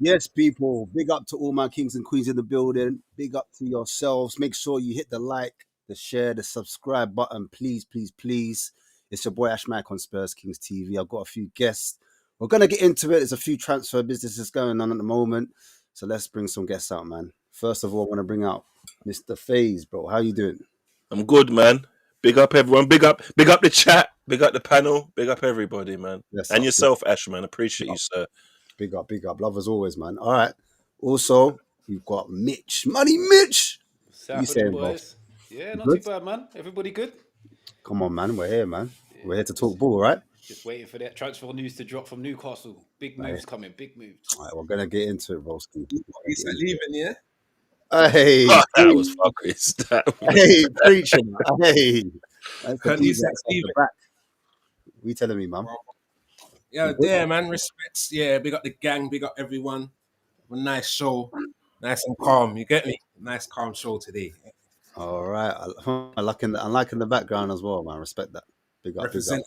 Yes, people, big up to all my kings and queens in the building. Big up to yourselves. Make sure you hit the like, the share, the subscribe button, please, please, please. It's your boy Ash Mack on Spurs Kings TV. I've got a few guests. We're going to get into it. There's a few transfer businesses going on at the moment. So let's bring some guests out, man. First of all, I want to bring out Mr. FaZe, bro. How you doing? I'm good, man. Big up everyone. Big up the chat. Big up the panel. Big up everybody, man. Yes, And sir. yourself, Ash, man. Appreciate you, sir. Big up, big up. Love as always, man. All right. Also, we've got Mitch. Money Mitch. What you saying, bro? boys. Yeah, not Good? too bad, man. Everybody good? Come on, man. We're here, man. We're here to talk ball, right? Just waiting for that transfer news to drop from Newcastle. Big moves coming, big moves. All right, we're gonna get into it, Broski. He's leaving, yeah? Hey, That was fuckers. hey, preacher. Hey, that's the Heard he's off the leaving. back. What you telling me, mum? Yeah, there, man. Respects. Yeah, big up the gang, big up everyone. Have a nice show. Nice and calm. You get me? Nice, calm show today. All right. I'm liking the background as well, man. Respect that. Big up, big up.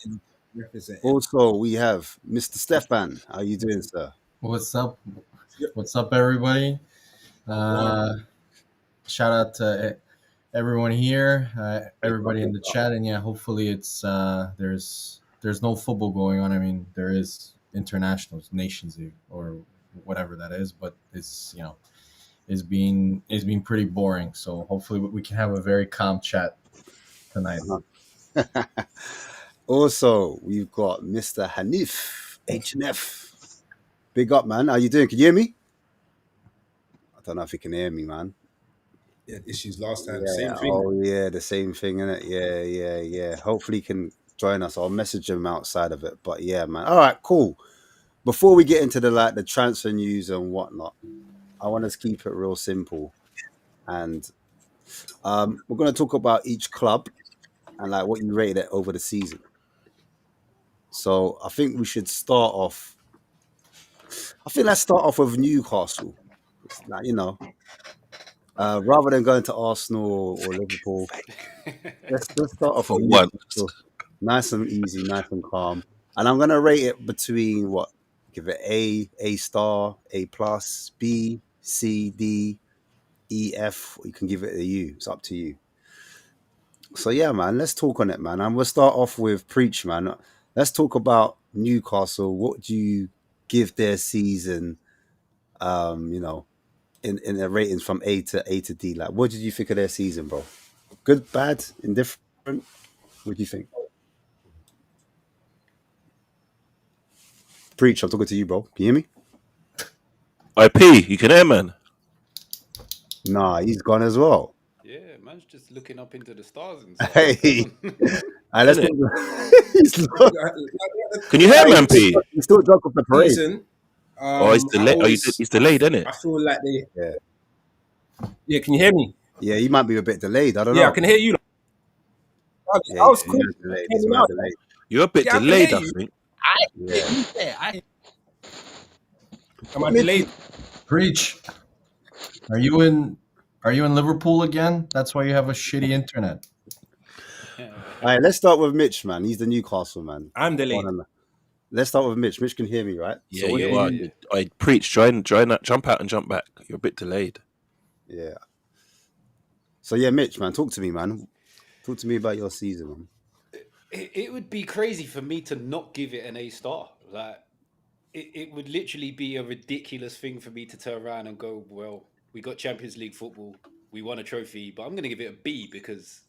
Representing. Also, we have Mr. Stefan. How you doing, sir? What's up? What's up, everybody? Shout out to everyone here, everybody in the chat, and yeah, hopefully it's there's no football going on. I mean, there is internationals, Nations League, or whatever that is, but it's it's been pretty boring. So hopefully we can have a very calm chat tonight. Also, we've got Mr. Hanif HNF. Big up, man. How you doing? Can you hear me? I don't know if you can hear me, man. Yeah, issues last time. Yeah. Same thing. Oh, yeah, the same thing, innit? Yeah. Hopefully, he can join us. I'll message him outside of it. But yeah, man. All right, cool. Before we get into the transfer news and whatnot, I want to keep it real simple, and we're going to talk about each club and like what you rated it over the season. So I think we should start off. Let's start off with Newcastle. It's like, rather than going to Arsenal or Liverpool, let's start off with Newcastle. Nice and easy, nice and calm. And I'm gonna rate it between what? Give it A star, A plus, B, C, D, E, F. Or you can give it a U. It's up to you. So yeah, man, let's talk on it, man. And we'll start off with Preach, man. Let's talk about Newcastle. What do you give their season? In their ratings from A to D. Like, what did you think of their season, bro? Good, bad, indifferent? What do you think? Preach, I'm talking to you, bro. Can you hear me? IP, you can hear, man. Nah, he's gone as well. Yeah, man's just looking up into the stars and stuff. Hey, let's Innit? talk. Can you hear, man, P? He's still drunk off the parade. Season, Oh, he's delayed. He's delayed, isn't it? I feel like they. Yeah. Yeah, can you hear me? Yeah, he might be a bit delayed. I don't know. Yeah, I can hear you. Yeah, I was yeah, cool. he's delayed. He's mad delayed. You're a bit Yeah, I can delayed, hear I you. think. Am I delayed? Preach. Are you in Liverpool again? That's why you have a shitty internet. All right, let's start with Mitch, man. He's the Newcastle man. I'm delayed. Let's start with Mitch. Mitch can hear me, right? Yeah, So you are. I preach. Join that. Jump out and jump back. You're a bit delayed. Yeah. So yeah, Mitch, man, talk to me, man. Talk to me about your season, man. It would be crazy for me to not give it an A star. Like, it would literally be a ridiculous thing for me to turn around and go, well, we got Champions League football, we won a trophy, but I'm going to give it a B because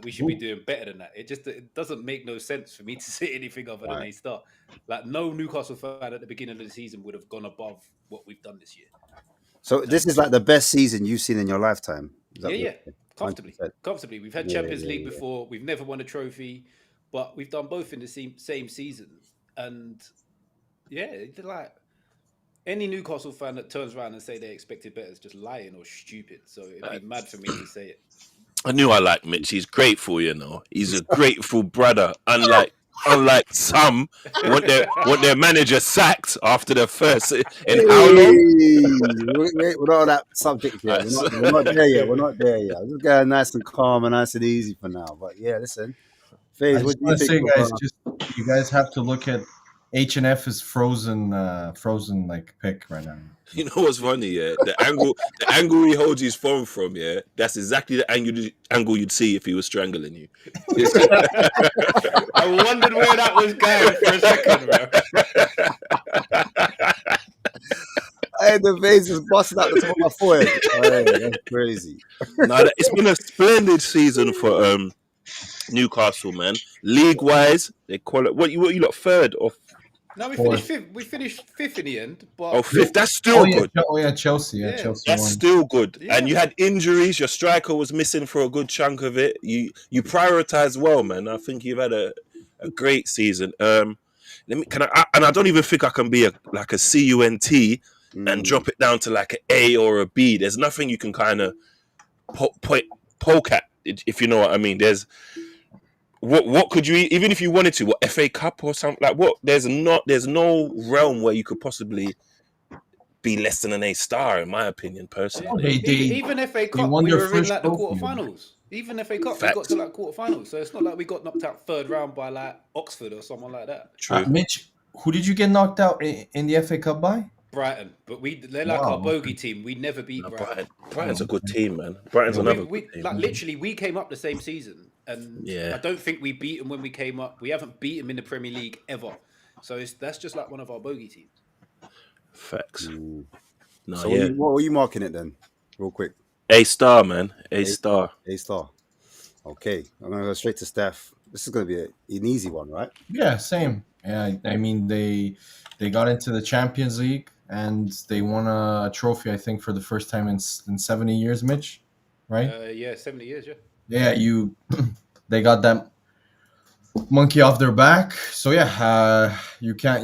we should be doing better than that. It doesn't make no sense for me to say anything other than A star. Like, no Newcastle fan at the beginning of the season would have gone above what we've done this year. So this is like the best season you've seen in your lifetime. Yeah. Comfortably. We've had Champions League before. We've never won a trophy, but we've done both in the same season. And yeah, it's like any Newcastle fan that turns around and say they expected better is just lying or stupid. So it'd be mad for me to say it. I knew I liked Mitch. He's grateful, you know. He's a grateful brother. Unlike some want their manager sacked after the first in how long? We're not on that subject yet. We're not there yet. We're not there yet. I'm just going nice and calm and nice and easy for now. But yeah, listen. FaZe, what do you think? Guys, you guys have to look at H&F's frozen like pick right now. You know what's funny? Yeah, the angle he holds his phone from. Yeah, that's exactly the angle you'd see if he was strangling you. I wondered where that was going for a second, bro. Hey, the face is busting out the top of my forehead. Hey, that's crazy. No, it's been a splendid season for Newcastle, man. League-wise, they call it what you lot third or. No, we finished fifth. We finished fifth in the end. But fifth. That's still good. Chelsea. Yeah, Chelsea. That's won. still good. Yeah. And you had injuries. Your striker was missing for a good chunk of it. You prioritized well, man. I think you've had a great season. I don't even think I can be a CUNT and drop it down to like an A or a B. There's nothing you can kind of poke at, if you know what I mean. There's what could you, even if you wanted to, what, FA Cup or something like what? There's no realm where you could possibly be less than an A star, in my opinion, personally. Even FA they Cup, won we their were in first like the trophy. quarterfinals. Even FA Cup, we got Facts. to like quarterfinals. So it's not like we got knocked out third round by like Oxford or someone like that. True. Mitch, who did you get knocked out in the FA Cup by? Brighton, but they're like our Wow. bogey team. We never beat No, Brighton. Brighton's a good team, man. Brighton's Yeah, another We good team. like literally we came up the same season, and Yeah. I don't think we beat them when we came up. We haven't beat them in the Premier League ever. So that's just like one of our bogey teams. Facts. No, So yeah. what were you marking it then? Real quick. A star, man. A star. A star. Okay. I'm going to go straight to Steph. This is going to be an easy one, right? Yeah, same. Yeah, I mean they got into the Champions League and they won a trophy, I think, for the first time in 70 years, Mitch, right? Yeah, 70 years, yeah. Yeah, they got that monkey off their back. So yeah, you can't,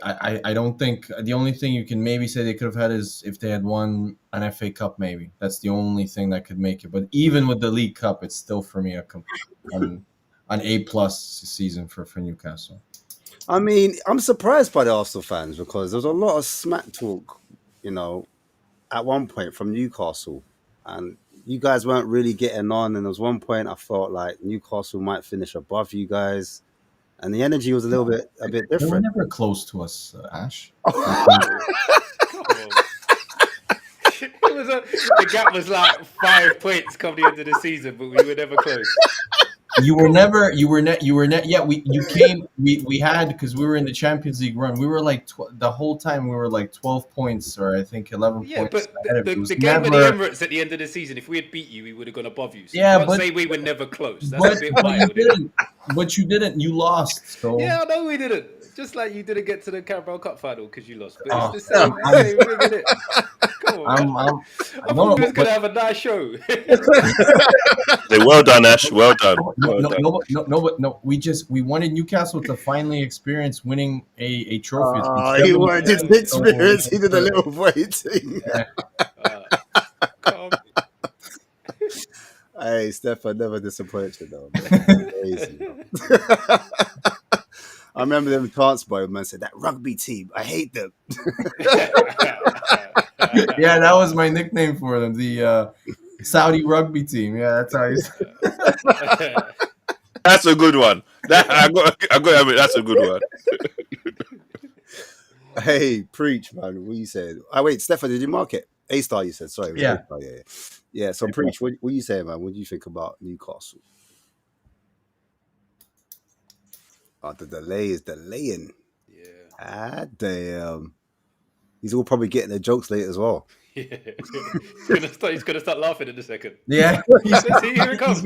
I don't think the only thing you can maybe say they could have had is if they had won an FA Cup, maybe. That's the only thing that could make it. But even with the League Cup, it's still for me an A+ season for Newcastle. I mean, I'm surprised by the Arsenal fans because there was a lot of smack talk, at one point from Newcastle. And you guys weren't really getting on. And there was one point I felt like Newcastle might finish above you guys. And the energy was a bit They were different. never close to us, Ash. The gap was like 5 points come the end of the season, but we were never close. We had, because we were in the Champions League run, we were like the whole time we were like 12 points or I think 11 Yeah, points but ahead of the you. It was game at the never- Emirates at the end of the season, if we had beat you, we would have gone above you. So Yeah, you can't but- say we were never close. That's but, a bit but you wild. Isn't it? didn't. But you didn't. You lost. So Yeah, I know we didn't. Just like you didn't get to the Carabao Cup final because you lost. But Oh, it's the same thing, isn't it? Come on, man. I thought we was going to have a nice show. Hey, well done, Ash. Well done. Well done. No. We wanted Newcastle to finally experience winning a trophy. It's been He 7 wanted years. this experience. He did a little voting. Come. Hey, Stefan never disappoints you though. Man. Crazy. I remember them chants boy man said that rugby team. I hate them. Yeah, that was my nickname for them. The Saudi rugby team. Yeah, that's how you say. That's a good one. I got to admit, that's a good one. Hey, preach, man. What you said? Oh, wait, Stefan, did you mark it? A star, you said. Sorry. It was Yeah. A-star, yeah. Yeah, so preach. What you saying, man? What do you think about Newcastle? Oh, the delay is delaying. Yeah. Ah, damn. He's all probably getting their jokes late as well. Yeah. He's gonna start laughing in a second. Yeah, See, here it comes.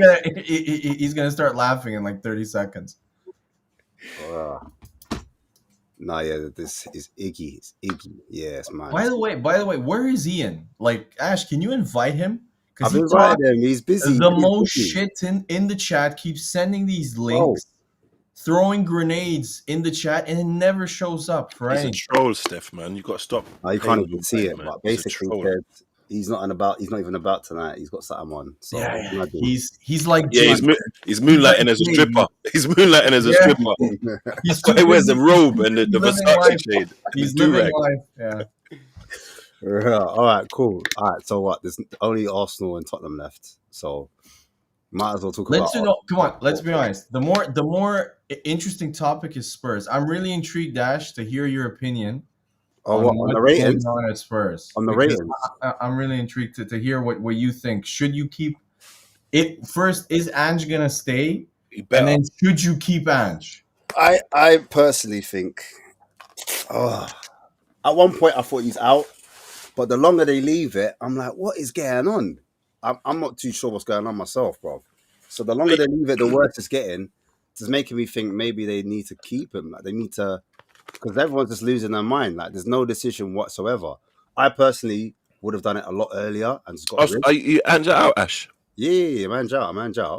he's gonna start laughing in like 30 seconds. Nah, yeah, this is Iggy. It's Iggy. Yeah, it's mine. By the way, where is Ian? Like, Ash, can you invite him? I've Because he invited him. He's busy. the He's most busy. shit in the chat, keeps sending these links, throwing grenades in the chat, and it never shows up for He's a anything. troll, Steph, man. You got to stop. Oh, you can't even see it, man. but He's a basically troll. said he's not even about tonight. He's got something on. So Yeah. imagine. He's like Yeah, he's moonlighting as a stripper. He's moonlighting as a Yeah. stripper. he's He wears the robe and the He's living Versace life. shade. He's the living do-rag. life. Yeah. Yeah, all right, cool. All right, so what? There's only Arsenal and Tottenham left, so might as well talk about. Come on. Let's be honest. The more interesting topic is Spurs. I'm really intrigued, Dash, to hear your opinion. On the what's ratings? going on at Spurs. On the Because ratings. I'm really intrigued to hear what you think. Should you keep it first? Is Ange gonna stay? You better. And then should you keep Ange? I personally think. At one point, I thought he's out, but the longer they leave it, I'm like, what is going on? I'm not too sure what's going on myself, bro. So the longer they leave it, the worse it's getting. It's making me think maybe they need to keep him. Like they need to, because everyone's just losing their mind. Like there's no decision whatsoever. I personally would have done it a lot earlier and just got rid. Are you Anja out, Ash? Yeah, man's out.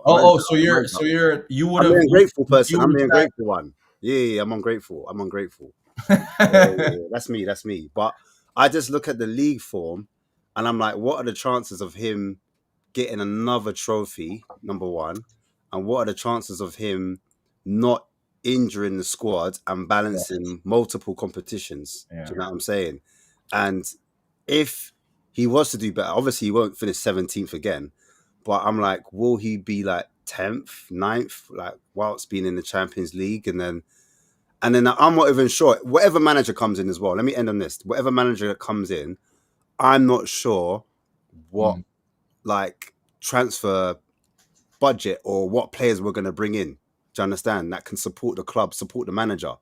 So you would I'm have the ungrateful person. you I'm the would- ungrateful one. Yeah, I'm ungrateful. Yeah, that's me. But I just look at the league form and I'm like, what are the chances of him getting another trophy, number one? and what are the chances of him not injuring the squad and balancing multiple competitions? Yeah. Do you know what I'm saying? And if he was to do better, obviously he won't finish 17th again, but I'm like, will he be like 10th, 9th, like whilst being in the Champions League? And then I'm not even sure. Whatever manager comes in as well, let me end on this. Whatever manager that comes in, I'm not sure what like transfer budget or what players we're going to bring in. Do you understand? That can support the club, support the manager.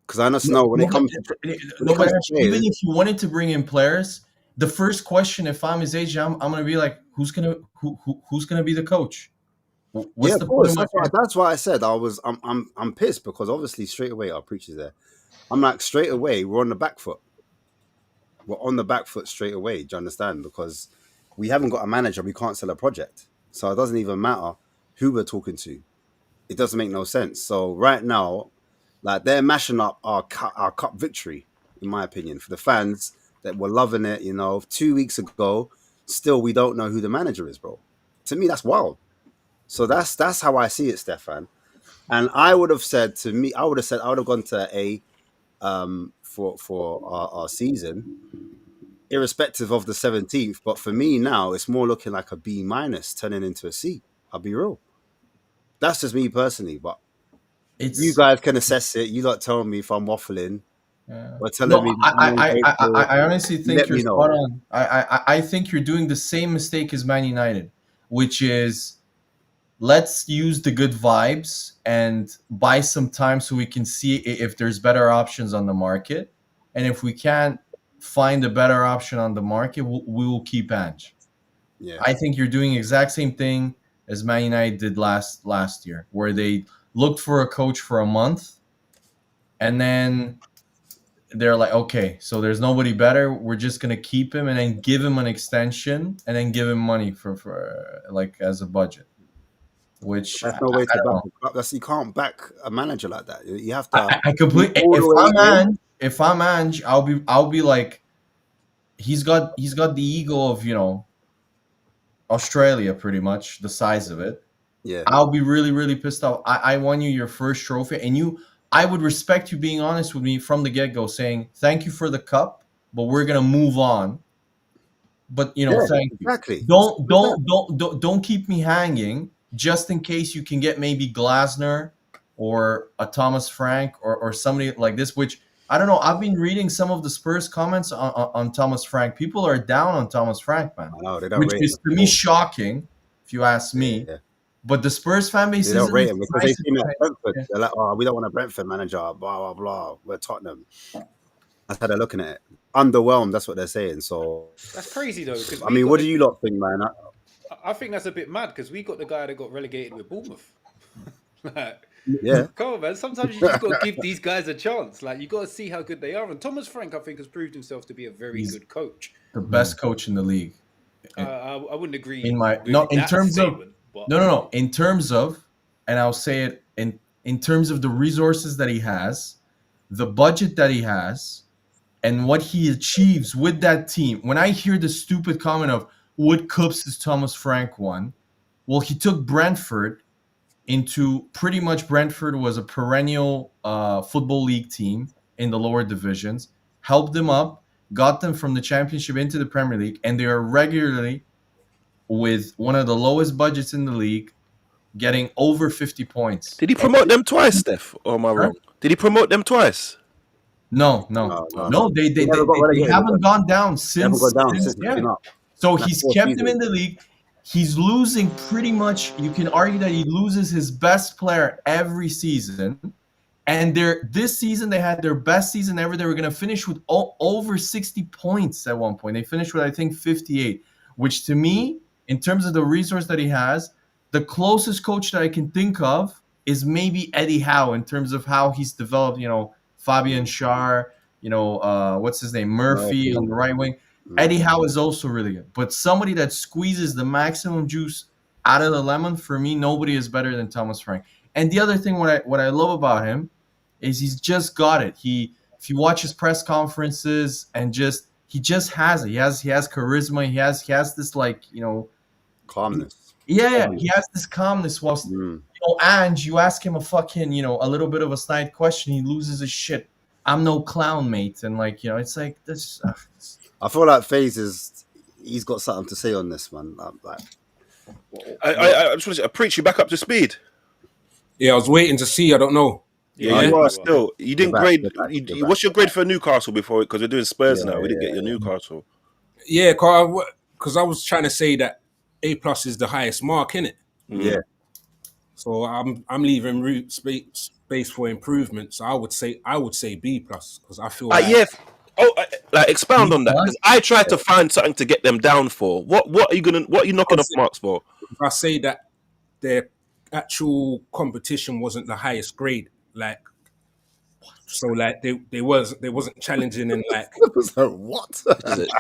Because I just know when it comes to Even players, if you wanted to bring in players, the first question, if I'm his agent, I'm gonna be like, who's gonna be the coach? What's yeah, the of point course. of my That's why I said I'm pissed because obviously straight away our preachers there. I'm like straight away we're on the back foot. We're on the back foot straight away. Do you understand? Because we haven't got a manager, we can't sell a project, so it doesn't even matter who we're talking to. It doesn't make no sense. So right now, like they're mashing up our cup victory, in my opinion, for the fans that were loving it. 2 weeks ago, still we don't know who the manager is, bro. To me, that's wild. So that's how I see it, Stefan. And I would have said I would have gone to A for our season, irrespective of the 17th. But for me now, it's more looking like a B minus turning into a C. I'll be real. That's just me personally, but you guys can assess it. You lot tell me if I'm waffling or telling me I honestly think let you're me know. spot on. I think you're doing the same mistake as Man United, which is let's use the good vibes and buy some time so we can see if there's better options on the market, and if we can't find a better option on the market, we will keep Ange. Yeah, I think you're doing the exact same thing as Man United did last year, where they looked for a coach for a month, and then they're like, okay, so there's nobody better. We're just gonna keep him and then give him an extension and then give him money for like as a budget. Which that's no way I to don't back know. the club. You can't back a manager like that. You have to I be completely. all the way in. If I'm Ange, I'll be like, he's got the ego of Australia, pretty much the size of it. Yeah, I'll be really, really pissed off. I won you your first trophy, and I would respect you being honest with me from the get go, saying thank you for the cup, but we're gonna move on. But yeah, thank you. exactly. Don't keep me hanging just in case you can get maybe Glasner or a Thomas Frank or somebody like this. Which I don't know. I've been reading some of the Spurs comments on Thomas Frank. People are down on Thomas Frank, man, I know they don't which rate him is at to me all. shocking, if you ask me. Yeah, But the Spurs fan base they don't isn't rate as him because they nice see him at Brentford. as They're like, oh, we don't want a Brentford manager. Blah blah blah. We're Tottenham. That's how they're looking at it. Underwhelmed. That's what they're saying. So, That's crazy though, because I mean, what do you lot think, man? I think that's a bit mad because we got the guy that got relegated with Bournemouth. Like, Yeah, come on, man. Sometimes you just got to give these guys a chance. Like, you got to see how good they are. And Thomas Frank, I think, has proved himself to be a very He's good coach. the best coach in the league. I wouldn't agree In my with in that terms of statement. But no, in terms of, and I'll say it in terms of the resources that he has, the budget that he has, and what he achieves with that team. When I hear the stupid comment of what cups has Thomas Frank won, well, he took Brentford into pretty much Brentford was a perennial football league team in the lower divisions, helped them up, got them from the championship into the Premier League, and they are regularly with one of the lowest budgets in the league, getting over 50 points. Did he promote them twice, Steph? Or am I wrong? Did he promote them twice? No, no. they He never got relegated with haven't them. gone down They haven't since, gone down since he's yeah. been up. So That's he's 4 kept him seasons. in the league. He's losing pretty much. You can argue that he loses his best player every season. And this season they had their best season ever. They were going to finish with over 60 points at one point. They finished with I think 58, which to me, in terms of the resource that he has, the closest coach that I can think of is maybe Eddie Howe in terms of how he's developed. Fabian Schär. What's his name, Murphy on the right wing. Eddie Howe is also really good, but somebody that squeezes the maximum juice out of the lemon, for me, nobody is better than Thomas Frank. And the other thing, what I love about him is he's just got it. If you watch his press conferences and he just has it. He has charisma. He has this Calmness. Yeah, he has this calmness whilst and you ask him a fucking, a little bit of a snide question, he loses his shit. I'm no clown, mate. And like, it's like this. I feel like FaZe he's got something to say on this, man. Like, I just want to preach you back up to speed. Yeah, I was waiting to see. I don't know. Yeah, you are still. You didn't back, grade. you're back. What's your grade for Newcastle before? Because we're doing Spurs now. We didn't get your Yeah. Newcastle. Yeah, because I was trying to say that A+ is the highest mark, innit? Yeah. So I'm leaving space for improvement. So I would say B+ because I feel like Yeah. Like expound on that, because I tried to find something to get them down for. What are you knocking off marks for? if I say that their actual competition wasn't the highest grade, like so like they wasn't challenging in like What?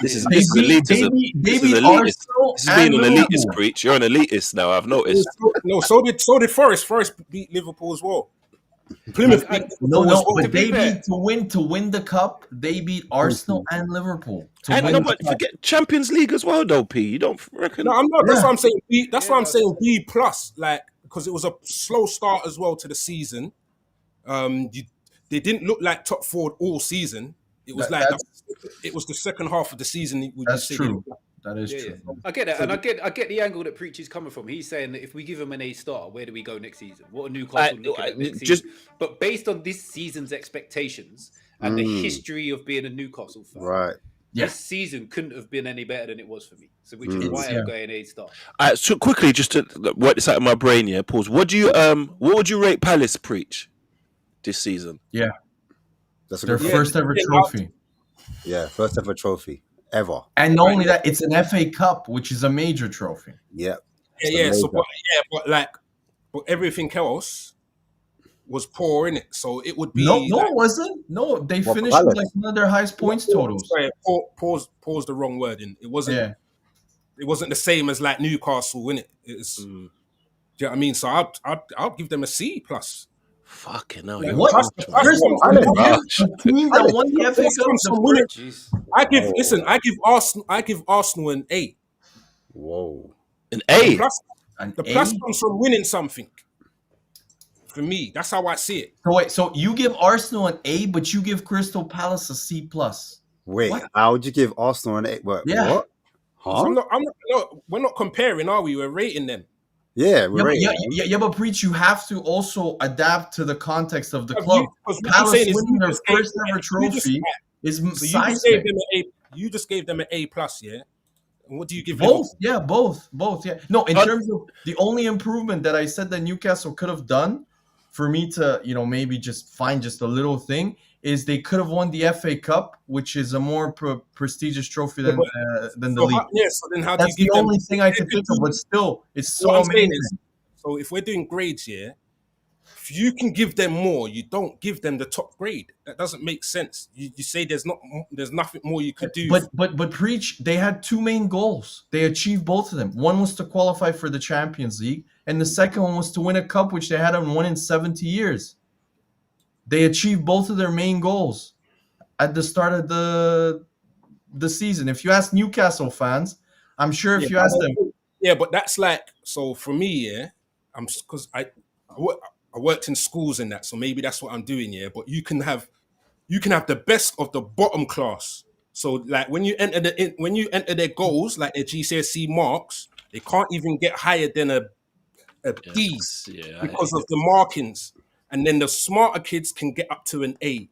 This is elitism. This is elitist. This is being an elitist preach. You're an elitist now. I've noticed. So did Forest. Forest beat Liverpool as well. Plymouth beat Liverpool as well. But they beat to win the cup. They beat Arsenal and Liverpool. But forget Champions League as well, though. P. You don't reckon? No, I'm not. That's why I'm saying B. That's why I'm saying B+. Like because it was a slow start as well to the season. They didn't look like top four all season. It was it was the second half of the season. That's true. That is true. Yeah. I get that, and I get the angle that Preach is coming from. He's saying that if we give him an A star, where do we go next season? What are Newcastle looking at next season? But based on this season's expectations and the history of being a Newcastle fan, right? This season couldn't have been any better than it was for me. So which is why I'm going A star. So quickly, just to work this out in my brain, yeah. Pause. What would you rate Palace, Preach, this season? Yeah, that's their first ever trophy. Yeah, first ever trophy ever. And not only that, it's an FA Cup, which is a major trophy. Yeah. But everything else was poor in it. So it would be no, it wasn't. No, they finished with like one of their highest points totals. Sorry, pause the wrong word in. It wasn't. Yeah. It wasn't the same as like Newcastle, innit? It's. Do you know what I mean? So I'd give them a C+. Fucking hell! Like, what? I give Arsenal an A. Whoa, an A. The plus comes from winning something. For me, that's how I see it. So wait, so you give Arsenal an A, but you give Crystal Palace a C+. Wait, what? How would you give Arsenal an A? What? Huh? So we're not comparing, are we? We're rating them. Yeah, but Preach, you have to also adapt to the context of the club. Palace winning their first ever trophy is seismic. You just gave them an A+, yeah? And what do you give both? Yeah, both. Yeah. No, in terms of the only improvement that I said that Newcastle could have done for me to, maybe just find just a little thing is they could have won the FA Cup, which is a more prestigious trophy than the league. So then how That's do you give the only thing I can think of, but still, it's so amazing. So if we're doing grades here, if you can give them more, you don't give them the top grade. That doesn't make sense. You say there's nothing more you could do. But Preach, they had two main goals. They achieved both of them. One was to qualify for the Champions League, and the second one was to win a cup, which they hadn't won in 70 years. They achieved both of their main goals at the start of the season. If you ask Newcastle fans, I'm sure if you ask them. Yeah, but that's like, so for me, because I worked in schools and that, so maybe that's what I'm doing, yeah. But you can have the best of the bottom class. So like when you enter their goals, like their GCSE marks, they can't even get higher than a D because of the markings. And then the smarter kids can get up to an A.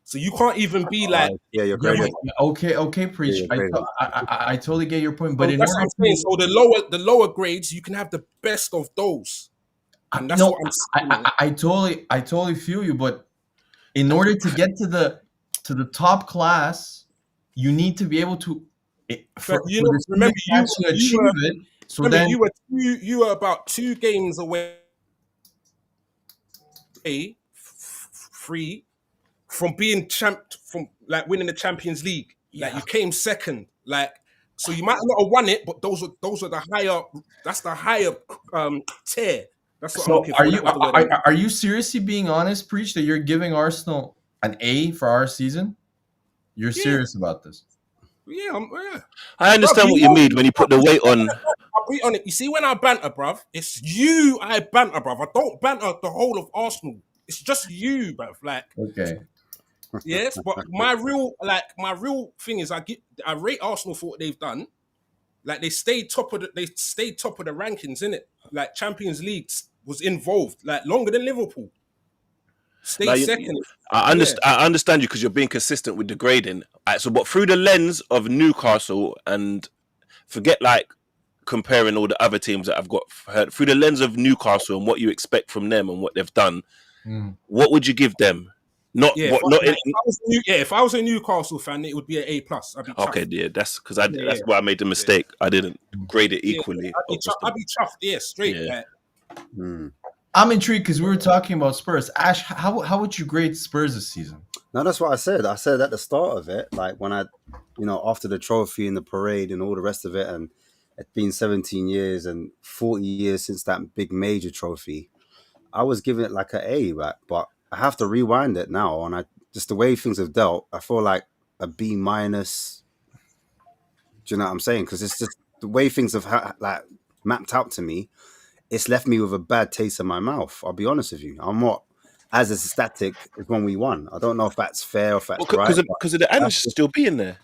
So you can't even be like... you're crazy. Okay, Preach. I totally get your point. But that's what I'm saying. So the lower grades, you can have the best of those. And that's what I'm saying. I totally feel you. But in order to get to the top class, you need to be able to... remember, you were about 2 games away free from being from like winning the Champions League. Like you came second. Like so you might not have won it, but those are the higher. That's the higher tier. That's what I'm looking for. Are you seriously being honest, Preach, that you're giving Arsenal an A for our season? You're serious about this? Yeah. I Bruv, understand you what you know, mean when you put the weight on. I'll be on it. You see, when I banter, bruv, it's you I banter, bruv. I don't banter the whole of Arsenal. It's just you, bruv. Like, Okay. yes, but my real thing is I rate Arsenal for what they've done. Like they stayed top of the rankings, innit? Like Champions League was involved, like longer than Liverpool. Now Stayed second. Yeah. I understand you because you're being consistent with the grading. So, but through the lens of Newcastle, and forget like comparing all the other teams that I've got heard through the lens of Newcastle and what you expect from them and what they've done. What would you give them? Not Yeah, what not. if I was a Newcastle fan, it would be an A plus. I'd be Okay, chuffed. yeah, that's because Yeah, that's where I made the mistake. I didn't grade it yeah. equally. I'd be chuffed. Yeah, straight. Yeah. I'm intrigued because we were talking about Spurs. Ash, how would you grade Spurs this season? No, that's what I said. I said at the start of it, like when after the trophy and the parade and all the rest of it, and it's been 17 years and 40 years since that big major trophy, I was giving it like an A, right? But I have to rewind it now, and just the way things have dealt, I feel like a B minus. Do you know what I'm saying? Because it's just the way things have like mapped out to me. It's left me with a bad taste in my mouth. I'll be honest with you. I'm not as ecstatic as when we won. I don't know if that's fair or if that's right. Because of the Ange still being there.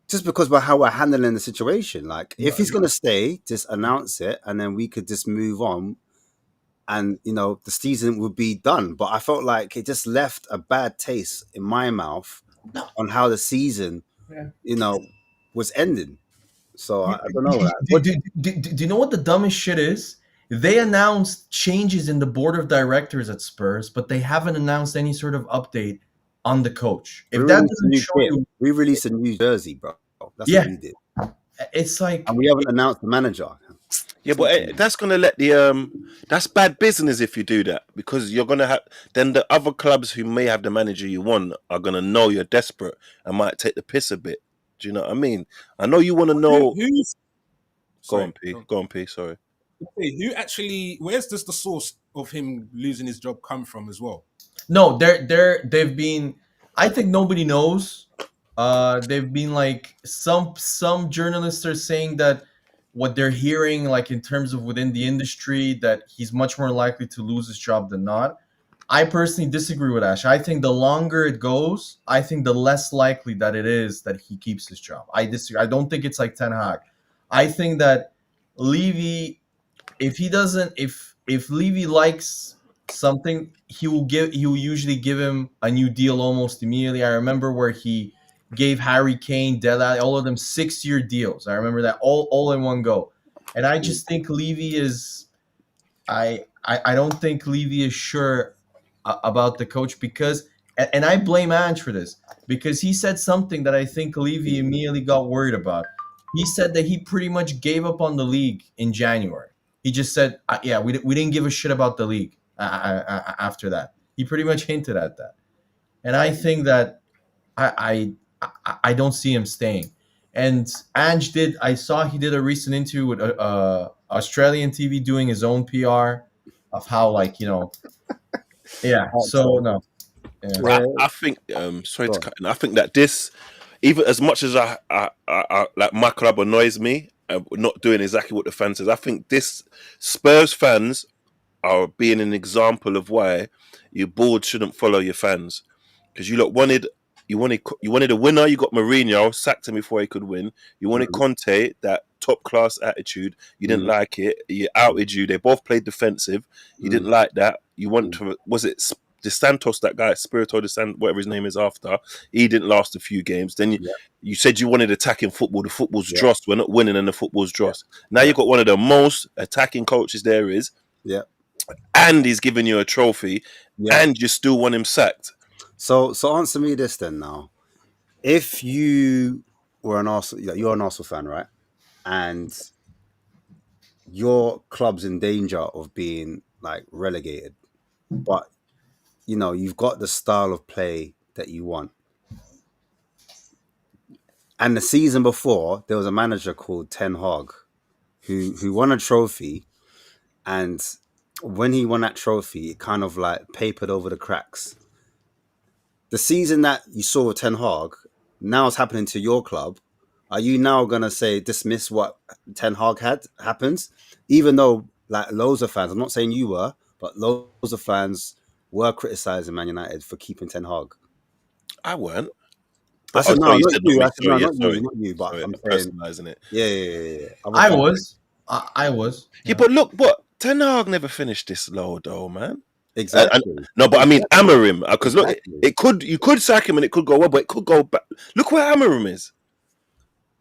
Just because of how we're handling the situation. Like, if he's going to stay, just announce it, and then we could just move on. And, the season would be done. But I felt like it just left a bad taste in my mouth on how the season, was ending. So I don't know. Do you know what the dumbest shit is? They announced changes in the board of directors at Spurs, but they haven't announced any sort of update on the coach. If that doesn't show you, we released a new jersey, bro. That's what we did. It's like, and we haven't announced the manager. Yeah, but that's gonna let that's bad business if you do that, because you're gonna have then the other clubs who may have the manager you want are gonna know you're desperate and might take the piss a bit. Do you know what I mean? I know you want to know. Go on, P. Sorry. Who actually? Where's the source of him losing his job come from as well? No, they've been. I think nobody knows. They've been like some journalists are saying that what they're hearing, like in terms of within the industry, that he's much more likely to lose his job than not. I personally disagree with Ash. I think the longer it goes, I think the less likely that it is that he keeps his job. I disagree. I don't think it's like Ten Hag. I think that Levy, if Levy likes something, he will usually give him a new deal almost immediately. I remember where he gave Harry Kane, Dele Alli, all of them 6-year deals. I remember that all in one go. And I just think Levy is I don't think Levy is sure about the coach, because and I blame Ange for this, because he said something that I think Levy immediately got worried about. He said that he pretty much gave up on the league in January. He just said, yeah, we didn't give a shit about the league after that. He pretty much hinted at that. And I think that I don't see him staying. And Ange I saw he did a recent interview with Australian TV doing his own PR of how, like, yeah. So no. Yeah. I think sorry to cut in. I think that this, even as much as I like my club annoys me, not doing exactly what the fan says, I think this Spurs fans are being an example of why your board shouldn't follow your fans, because you wanted a winner. You got Mourinho, sacked him before he could win. You wanted Conte, that top class attitude. You didn't like it. He outed you. They both played defensive. You didn't like that. You want to, was it De Santos, that guy, Spirito De Santos, whatever his name is after? He didn't last a few games. Then you said you wanted attacking football. The football's dross. We're not winning, and the football's dross. Now you've got one of the most attacking coaches there is. Yeah. And he's giving you a trophy, and you still want him sacked. So answer me this then now. If you were an Arsenal, you're an Arsenal fan, right? And your club's in danger of being like relegated, but you've got the style of play that you want. And the season before, there was a manager called Ten Hag who won a trophy, and when he won that trophy, it kind of like papered over the cracks. The season that you saw with Ten Hag, now it's happening to your club, are you now gonna say dismiss what Ten Hag had happens, even though like loads of fans, I'm not saying you were, but loads of fans were criticizing Man United for keeping Ten Hag. I weren't. I But oh, said no, sorry, you not said not you. I me. said Sorry, no, yeah, not you, sorry, not you. But sorry. I'm I'm saying, personalising it. yeah. Other I fans. was. I was. Yeah, but look, what Ten Hag never finished this low, though, man. And Exactly. no, but I mean Exactly. Amarim, because look, Exactly. it could you could sack him and it could go well, but it could go back. Look where Amarim is.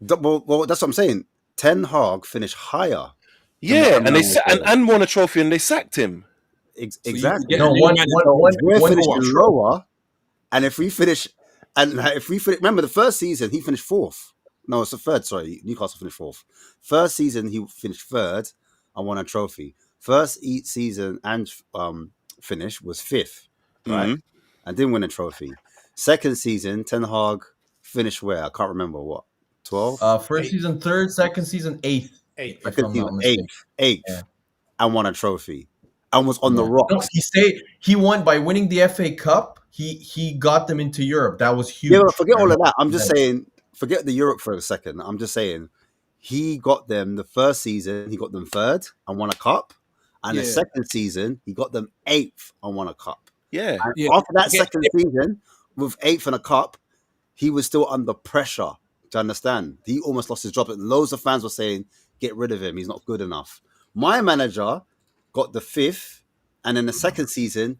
Well, that's what I'm saying. Ten Hag finished higher than what Yeah, and Amarim was doing. and won a trophy and they sacked him. So you could Exactly. get a No, new manager. So if we're one finishing more. lower, and if we finish, remember the first season he finished fourth. No, it's the third. Sorry, Newcastle finished fourth. First season he finished third and won a trophy. First season and finish was fifth, right, Mhm. and didn't win a trophy. Second season, Ten Hag finished where I can't remember what 12. First Eight. season third, second season eighth. Eight. If Second I'm season not mistaken. eighth, Yeah. and won a trophy, and was on the Yeah. rocks. No, he stayed. He won by winning the FA Cup. He got them into Europe. That was huge. Yeah, but forget all of that. I'm Yeah. just saying, forget the Europe for a second. I'm just saying, he got them the first season, he got them third and won a cup. And the Yeah. second season, he got them eighth and won a cup. Yeah. And Yeah. after that Forget- second season, with eighth and a cup, he was still under pressure. To understand, he almost lost his job. And loads of fans were saying, "Get rid of him. He's not good enough." My manager got the fifth, and in the second season,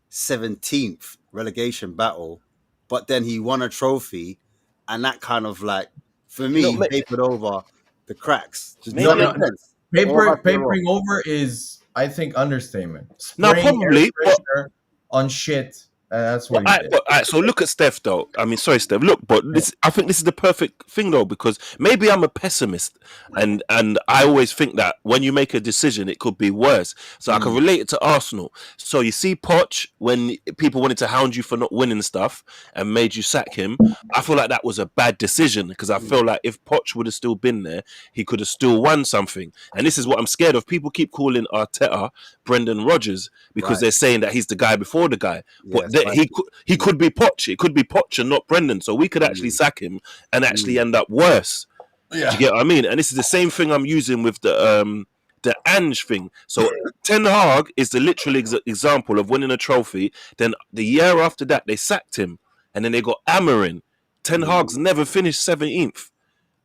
17th relegation battle, but then he won a trophy, and that kind of like, for me, papered over the cracks. Does Maybe that No, make no, sense? Or have I been wrong? papering over is, I think, understatement. No, Spraying probably, air freshener on shit. That's what he did. So look at Steph though. I mean, sorry, Steph. Look, but this, I think this is the perfect thing though, because maybe I'm a pessimist, and I always think that when you make a decision, it could be worse. So I can relate it to Arsenal. So you see, Poch, when people wanted to hound you for not winning stuff and made you sack him, I feel like that was a bad decision because I feel like if Poch would have still been there, he could have still won something. And this is what I'm scared of. People keep calling Arteta Brendan Rodgers because Right. they're saying that he's the guy before the guy, but Yes, right. he could be Poch. It could be Poch and not Brendan. So we could actually sack him and actually end up worse. Do you get what I mean? And this is the same thing I'm using with the Ange thing. So Ten Hag is the literal example of winning a trophy. Then the year after that, they sacked him, and then they got Amarin. Ten Hag's never finished 17th,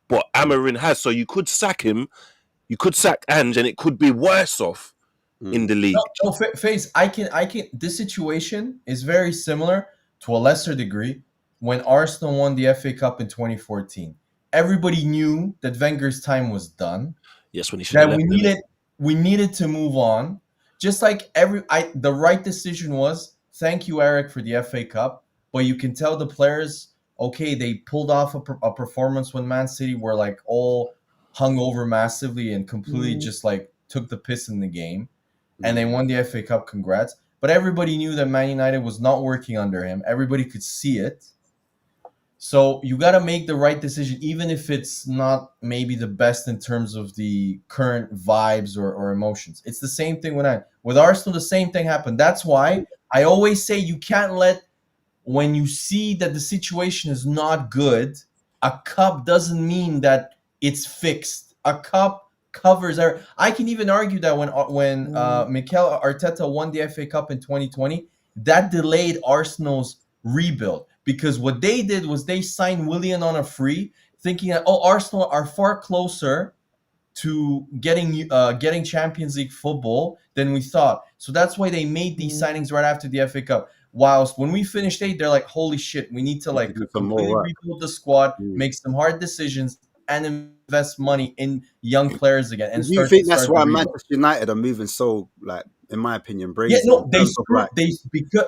but Amarin has. So you could sack him, you could sack Ange, and it could be worse off in the league. No, Face, I can. This situation is very similar to a lesser degree when Arsenal won the FA Cup in 2014. Everybody knew that Wenger's time was done. Yes, when he should have That left. we needed to move on. Just like the right decision was, thank you, Eric, for the FA Cup. But you can tell the players, okay, they pulled off a performance when Man City were like all hung over massively and completely just like took the piss in the game. And they won the FA Cup, congrats. But everybody knew that Man United was not working under him. Everybody could see it. So you got to make the right decision, even if it's not maybe the best in terms of the current vibes or emotions. It's the same thing with Arsenal, the same thing happened. That's why I always say you can't when you see that the situation is not good, a cup doesn't mean that it's fixed. A cup covers I can even argue that when Mikel Arteta won the FA Cup in 2020, that delayed Arsenal's rebuild, because what they did was they signed Willian on a free, thinking that Arsenal are far closer to getting Champions League football than we thought. So that's why they made these signings right after the FA Cup. Whilst when we finished 8th, they're like, holy shit, we need to like do some more completely work. rebuild the squad, make some hard decisions, and invest money in young players again. And Do you think that's why Manchester United are moving so, like, in my opinion, brazen? Yeah, no, Like,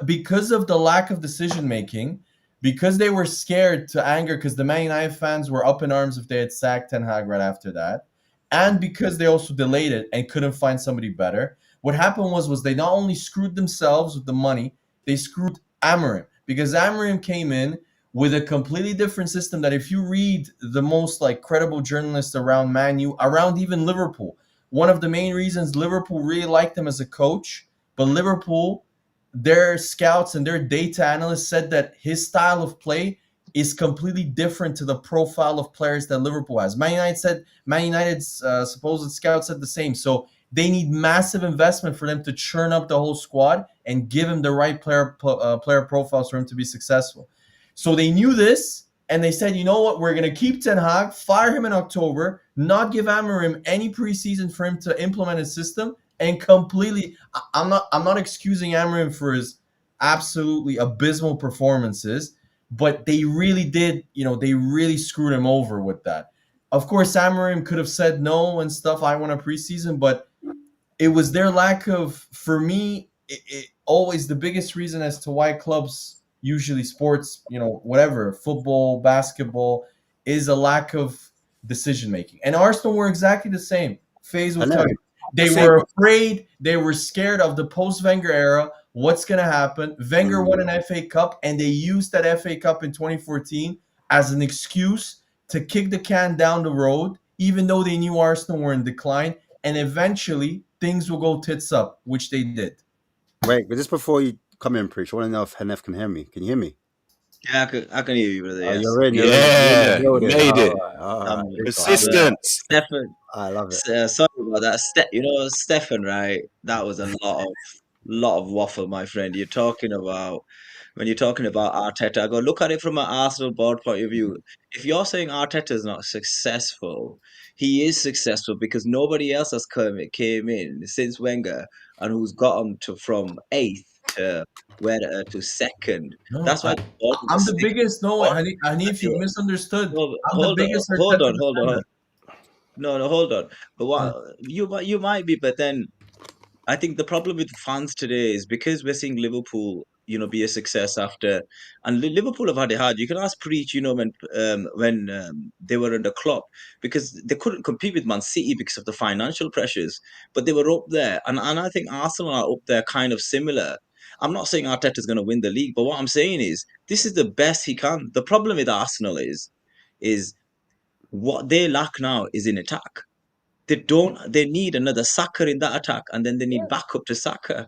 because of the lack of decision making, because they were scared to anger, because the Man United fans were up in arms if they had sacked Ten Hag right after that, and because they also delayed it and couldn't find somebody better. What happened was they not only screwed themselves with the money, they screwed Amorim, because Amorim came in with a completely different system that if you read the most like credible journalists around Man U, around even Liverpool, one of the main reasons Liverpool really liked him as a coach, but Liverpool, their scouts and their data analysts said that his style of play is completely different to the profile of players that Liverpool has. Man United's supposed scout said the same. So they need massive investment for them to churn up the whole squad and give him the right player profiles for him to be successful. So they knew this, and they said, you know what, we're going to keep Ten Hag, fire him in October, not give Amorim any preseason for him to implement his system, and completely. I'm not excusing Amorim for his absolutely abysmal performances, but they really did, they really screwed him over with that. Of course, Amorim could have said no and stuff. I want a preseason, but it was their lack of, for me, always the biggest reason as to why clubs, usually sports, whatever, football, basketball, is a lack of decision making. And Arsenal were exactly the same. FaZe will tell you. They were afraid, they were scared of the post-Wenger era. What's going to happen? Wenger won an FA Cup, and they used that FA Cup in 2014 as an excuse to kick the can down the road, even though they knew Arsenal were in decline. And eventually, things will go tits up, which they did. Wait, but just before you come in, Preach, I want to know if Hanef can hear me. Can you hear me? Yeah, I can hear you, brother. Yes. You're in. Yeah, made it. All right. Persistence. Stefan, I love it. sorry about that. Stefan, right? That was a lot of waffle, my friend. When you're talking about Arteta, I go look at it from an Arsenal board point of view. If you're saying Arteta is not successful, he is successful because nobody else has came in since Wenger and who's gotten to from 8th to second. No, That's why I'm the biggest. No, Hanif, you misunderstood. I'm the biggest. Hold on. No, hold on. But what you might be, but then I think the problem with fans today is because we're seeing Liverpool, be a success after, and Liverpool have had it hard. You can ask Preach, when they were under Klopp, because they couldn't compete with Man City because of the financial pressures, but they were up there, and I think Arsenal are up there, kind of similar. I'm not saying Arteta's going to win the league, but what I'm saying is this is the best he can. The problem with Arsenal is what they lack now is in attack. They need another Saka in that attack, and then they need backup to Saka.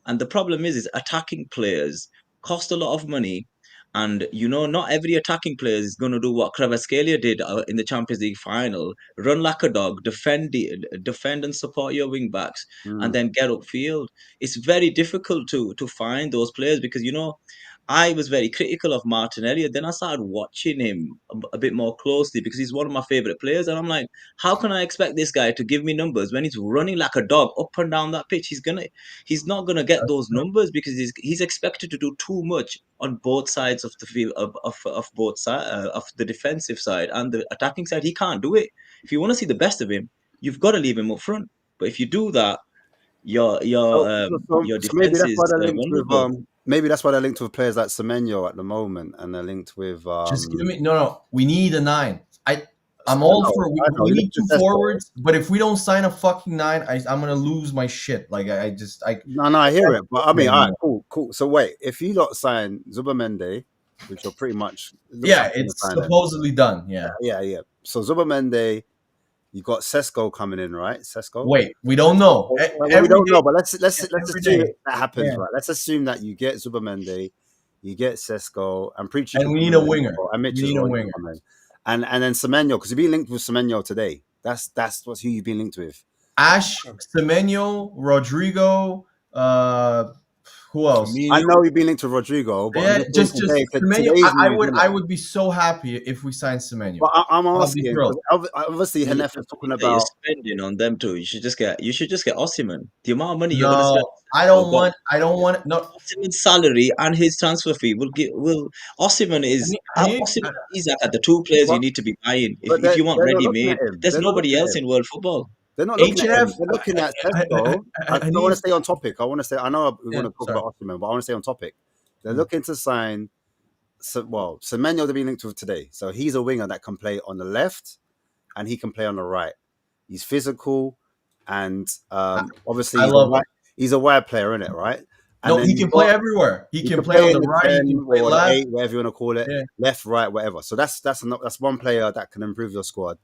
And the problem is attacking players cost a lot of money. And not every attacking player is going to do what Kvaratskhelia did in the Champions League final: run like a dog, defend and support your wing backs, and then get upfield. It's very difficult to find those players because I was very critical of Martinelli, and then I started watching him a bit more closely because he's one of my favorite players, and I'm like, how can I expect this guy to give me numbers when he's running like a dog up and down that pitch? He's not gonna get those numbers because he's expected to do too much on both sides of the field of both sides of the defensive side and the attacking side. He can't do it. If you want to see the best of him, you've got to leave him up front. But if you do that, your defense is vulnerable. Maybe that's why they're linked with players like Semenyo at the moment, and they're linked with. Just give me no. We need a 9. I'm all for. We need 2 forwards, but if we don't sign a fucking 9, I'm gonna lose my shit. Like I hear it, but I mean, all right, cool. So wait, if you don't sign Zubamende, which are pretty much it's supposedly done. Yeah. So Zubamende. You got Sesko coming in, right? Sesko. Wait, we don't know. We don't know, but let's assume that happens, right? Let's assume that you get Zubamende, you get Sesko, and Preaching. And we need a winger. And we need a winger. And then Semenyo, because you've been linked with Semenyo today. That's what's who you've been linked with. Ash, Semenyo, Rodrigo. Who else? I know you've been linked to Rodrigo, but just Semenyo. I would be so happy if we signed Semenyo. But I'm asking. Obviously, Hanef is talking about you're spending on them too. You should just get Osimhen. The amount of money you're going to spend. I don't want. No, Osimhen's salary and his transfer fee will Osimhen is. Osimhen is like at the 2 players you need to be buying if you want ready made. There's nobody else in world football. They're not looking at him. They're looking at Sesko. I don't want to stay on topic. I know we want to talk about Osimhen, but I want to stay on topic. They're looking to sign. Semenyo they've been linked with today. So he's a winger that can play on the left, and he can play on the right. He's physical, and obviously he's a wide player, isn't it? Right? And he can play everywhere. He can play on the right, 10, he can play left, 8, whatever you want to call it, left, right, whatever. So that's one player that can improve your squad.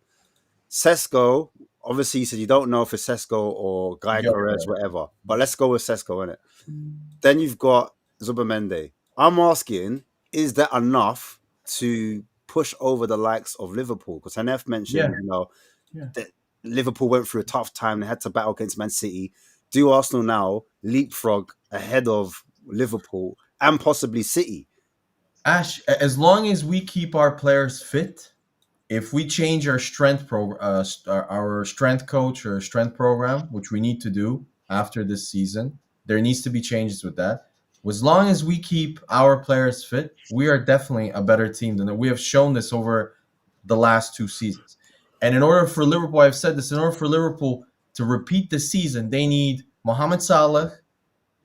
Sesko, obviously, you said you don't know if it's Sesko or Guy Perez, whatever. But let's go with Sesko, innit? Then you've got Zubamende. I'm asking, is that enough to push over the likes of Liverpool. Because Hanef mentioned, Yeah. you know, Yeah. that Liverpool went through a tough time. They had to battle against Man City. Do Arsenal now leapfrog ahead of Liverpool and possibly City? Ash, as long as we keep our players fit, if we change our our strength coach or strength program, which we need to do after this season, there needs to be changes with that. As long as we keep our players fit, we are definitely a better team than we have shown this over the last 2 seasons. And in order for Liverpool, I've said this, in order for Liverpool to repeat the season, they need Mohamed Salah,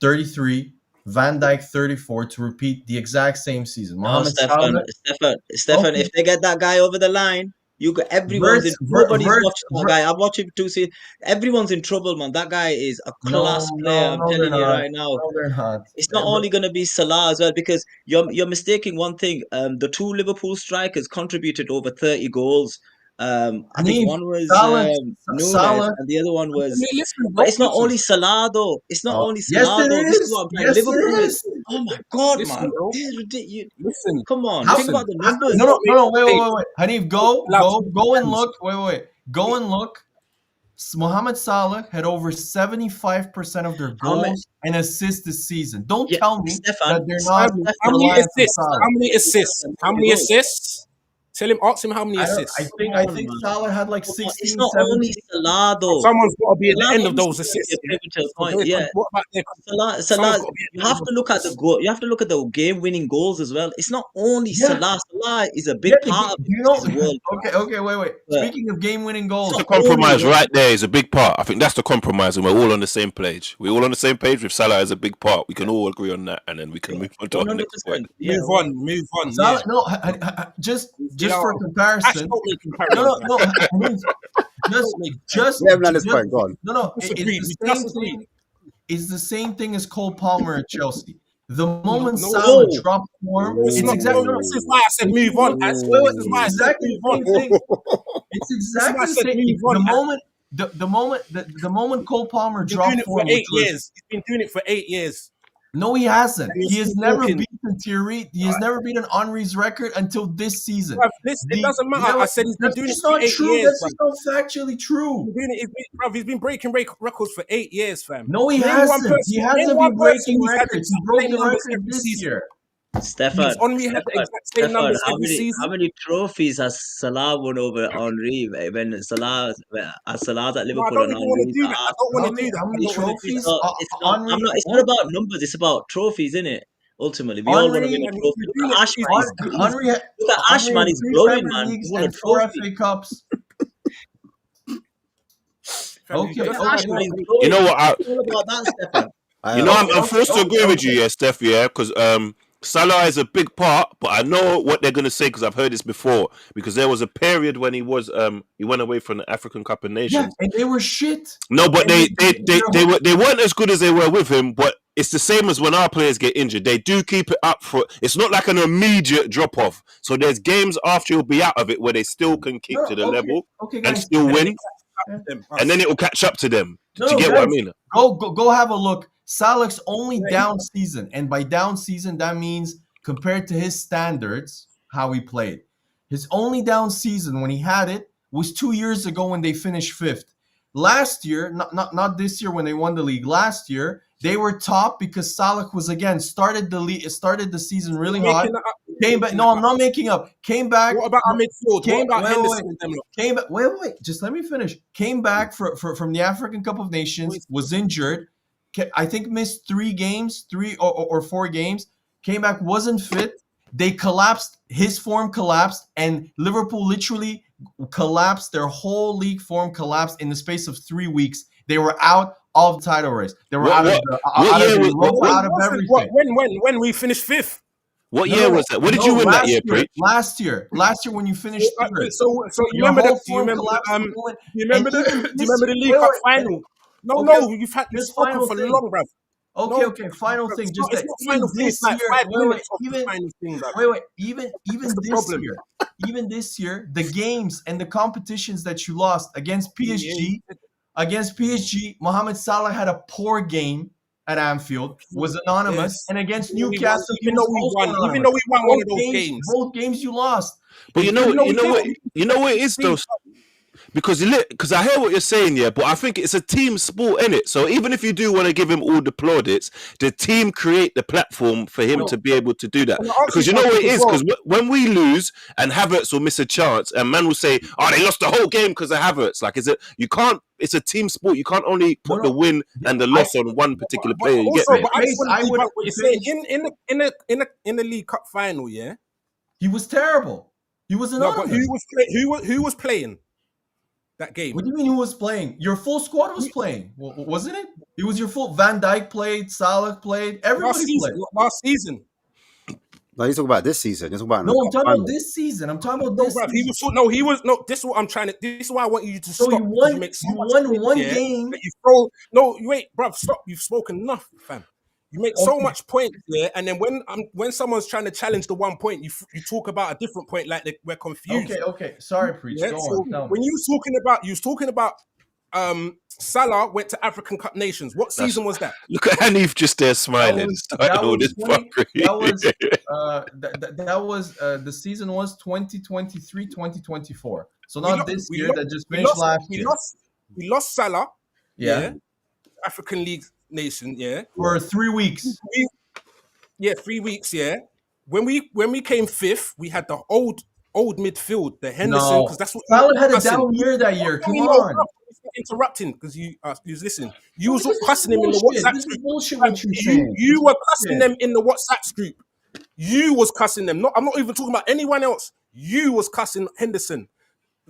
33, Van Dijk 34 to repeat the exact same season. No, Mohamed Salah, Stefan. okay, If they get that guy over the line, everyone's in. Nobody's watched that guy. I'm watching to see. Everyone's in trouble, man. That guy is a no, class player. no, I'm no, they're telling you not. right now. No, they're not. It's not only going to be Salah as well, because you're mistaking one thing. The two Liverpool strikers contributed over 30 goals. I think Hanif, one was Salah, Nunes Salah. and the other one was. Listen, bro. But it's not Listen, only Salah though. It's not Oh, only yes, Salah it though. This is is. what I'm trying. Yes, Liverpool it is. is. Oh my God, listen, man! bro. This is ridiculous. Listen. Come on, think How, about the how, numbers. no, wait, Hey, wait, wait. Hanif, go, allow go, some go and fans. look. Wait. Go and look. Mohamed Salah had over 75% of their How many? goals and assists this season. Don't Yeah, tell me Stefan. that they're not How Stefan. many reliant on assists? Salah. How many assists? Stefan, How how many many goals? assists? Ask him how many I don't. assists. Come I on, think man. Salah had like Come on. It's 16, not 17. only Salah though. Someone's got to be at the Salah end of obviously those going to be assists. a Yeah? pivotal So point. Yeah, what about their? Someone's Salah. got to be at You the end have of to those look at the assists. goal. You have to look at the game-winning goals as well. It's not only Yeah, Salah. Salah is a yeah. big part of Do it. you know? He's world Okay, class, wait. but Speaking of game-winning it's goals, The not only compromise him. right there is a big part. I think that's the compromise, and we're all on the same page. We're all on the same page with Salah as a big part. We can all agree on that, and then we can move on to our next point. 100%. Yeah. Move on. Salah. Yeah. No, just You for know, Ash, comparison. don't make No, comparisons, man. Hanif, just, Don't make just, Let him land his just. point. Go on. No. disagree. We just agreed. It's the same thing as Cole Palmer at Chelsea. The moment No, Salah No. dropped form, it's it's not. exactly. No, this is why I said move on. As Wait, this is why I it's said exactly move the on. same thing. It's This is why exactly I the said same. move on. The moment Cole Palmer He's been doing dropped it for form, 8 years. He's been doing it for 8 years. no, he hasn't. And you're He has still never talking. beaten Thierry. He has never beaten Henri's record until this season. Bruv, listen, it doesn't matter. I said he's been That's doing it just for not 8 true. years, That's bruv. just not factually true. He's been doing it, bruv, he's been breaking records for 8 years, fam. No, he Name one hasn't. person. He Name hasn't one been person breaking who's had the records. He exact broke same the numbers record every this season. year. Stefan, Only had the exact same numbers every season. how many trophies has Salah won over Henri when Salah's at No, I Liverpool don't and even want to Henri's do at that. I don't Arsenal? want How to many do that. how I many don't want to do that. trophies? I'm not. It's not about numbers. It's about trophies, isn't it? Ultimately, we all want to win a Henri, And he's trophy. been Look doing at it. Ash, man. Henri, Look at Ash, Henri man. has He's 3 growing, Premier man. Leagues He won a and 4 trophy. FA Cups. Fam, he's Okay, Look just at Ash, had man. what? He's You growing. know what? It's all about that, Stefan. I'm okay, forced to agree with you, okay. yeah, Steph, yeah, because Salah is a big part, but I know what they're gonna say because I've heard this before. Because there was a period when he went away from the African Cup of Yeah, Nations. and they were shit. No, but And they weren't as good as they were with him. But it's the same as when our players get injured. They do keep it up for. It's not like an immediate drop off. So there's games after you'll be out of it where they still can keep to the level okay, and guys. still And then win, it catches up to them. and then Us. it will catch up to them. No, Do you get guys, what I mean? go have a look. Salah's only Yeah, down season, and by down season that means compared to his standards, how he played. His only down season when he had it was 2 years ago when they finished 5th. Last year, not this year when they won the league. Last year they were top because Salah was again started the season really You're hot. making that up. Came back. No, I'm not making up. Came back. What about our midfield? Came- What about wait, Henderson wait. and them lot? Came back. Wait. Just let me finish. Came back from the African Cup of Nations. Was injured. I think missed 3 games, 3 or 4 games. Came back, wasn't fit. They collapsed. His form collapsed, and Liverpool literally collapsed. Their whole league form collapsed in the space of 3 weeks. They were out of the title race. They were out of everything. When we finished 5th? What year was that? What did you win that year, Preach? Last year when you finished third. So you Your remember whole the form collapsed. do you remember And even the this League year- Cup wait. final? No, Okay, you've just spoken final for thing. long, bruv. Okay. Final Bruv, thing. It's Just not that final thing. It's like 5 minutes of the even final thing, bruv. even That's the this problem. year, even this year, the games and the competitions that you lost against PSG, Mohamed Salah had a poor game at Anfield was anonymous, Yes. and against Even though we Newcastle, won, even though we won, also even though we won one of those both games you lost. But you know what it is though. See, Because I hear what you're saying, yeah, but I think it's a team sport, innit? So even if you do want to give him all the plaudits, the team create the platform for him to be able to do that. Because you know what it is? Because when we lose and Havertz will miss a chance, and man will say, "Oh, they lost the whole game because of Havertz." Like, you can't. It's a team sport. You can't only put the win and the loss on one particular player. You get me? But I just want to debunk what you're saying. In the League Cup final, yeah, he was terrible. He was anonymous. No, but who was playing that game? What do you mean who was playing? Your full squad was playing, wasn't it? It was your full. Van Dijk played, Salah played, everybody played. Last season. No, he's talking about this season. He's talking about I'm talking about this season. I'm talking about this. Bruv, this is what I'm trying to. This is why I want you to stop. You won one yeah, game. That you throw. No, you wait, bruv. Stop. You've spoken enough, fam. You make so much points there, and then when someone's trying to challenge the 1 point, you talk about a different point like we're confused. Okay. Sorry, Preach. Yeah? Go So on. when you was talking about Salah went to African Cup Nations. What season was that? Look at Hanif just there smiling. That was the season was 2023-2024. So not this year that just finished last year. We lost Salah. Yeah. African League Nation. Yeah. For 3 weeks. 3 weeks. Yeah. When we came fifth, we had the old midfield, the Henderson, because that's what Salah had a down year that year. Come on. Interrupting because you was listening. You was cussing him in the WhatsApp This is group. bullshit what you're saying. You were cussing them in the WhatsApp group. You was cussing them. I'm not even talking about anyone else. You was cussing Henderson.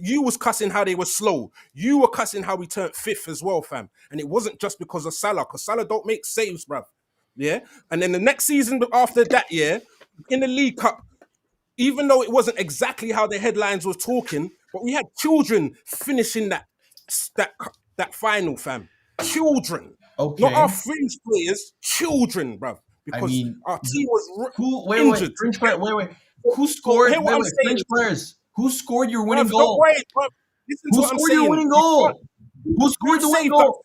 You was cussing how they were slow. You were cussing how we turned fifth as well, fam. And it wasn't just because of Salah, because Salah don't make saves, bruv. Yeah. And then the next season after that, yeah, in the League Cup, even though it wasn't exactly how the headlines was talking, but we had children finishing that final, fam. Children. Okay. Not our fringe players, children, bruv. Because our team was injured. Wait. Who scored? Fringe players. Who scored your winning goal? Don't worry, bruv. Listen to what I'm saying. Your winning goal? Who scored the winning goal?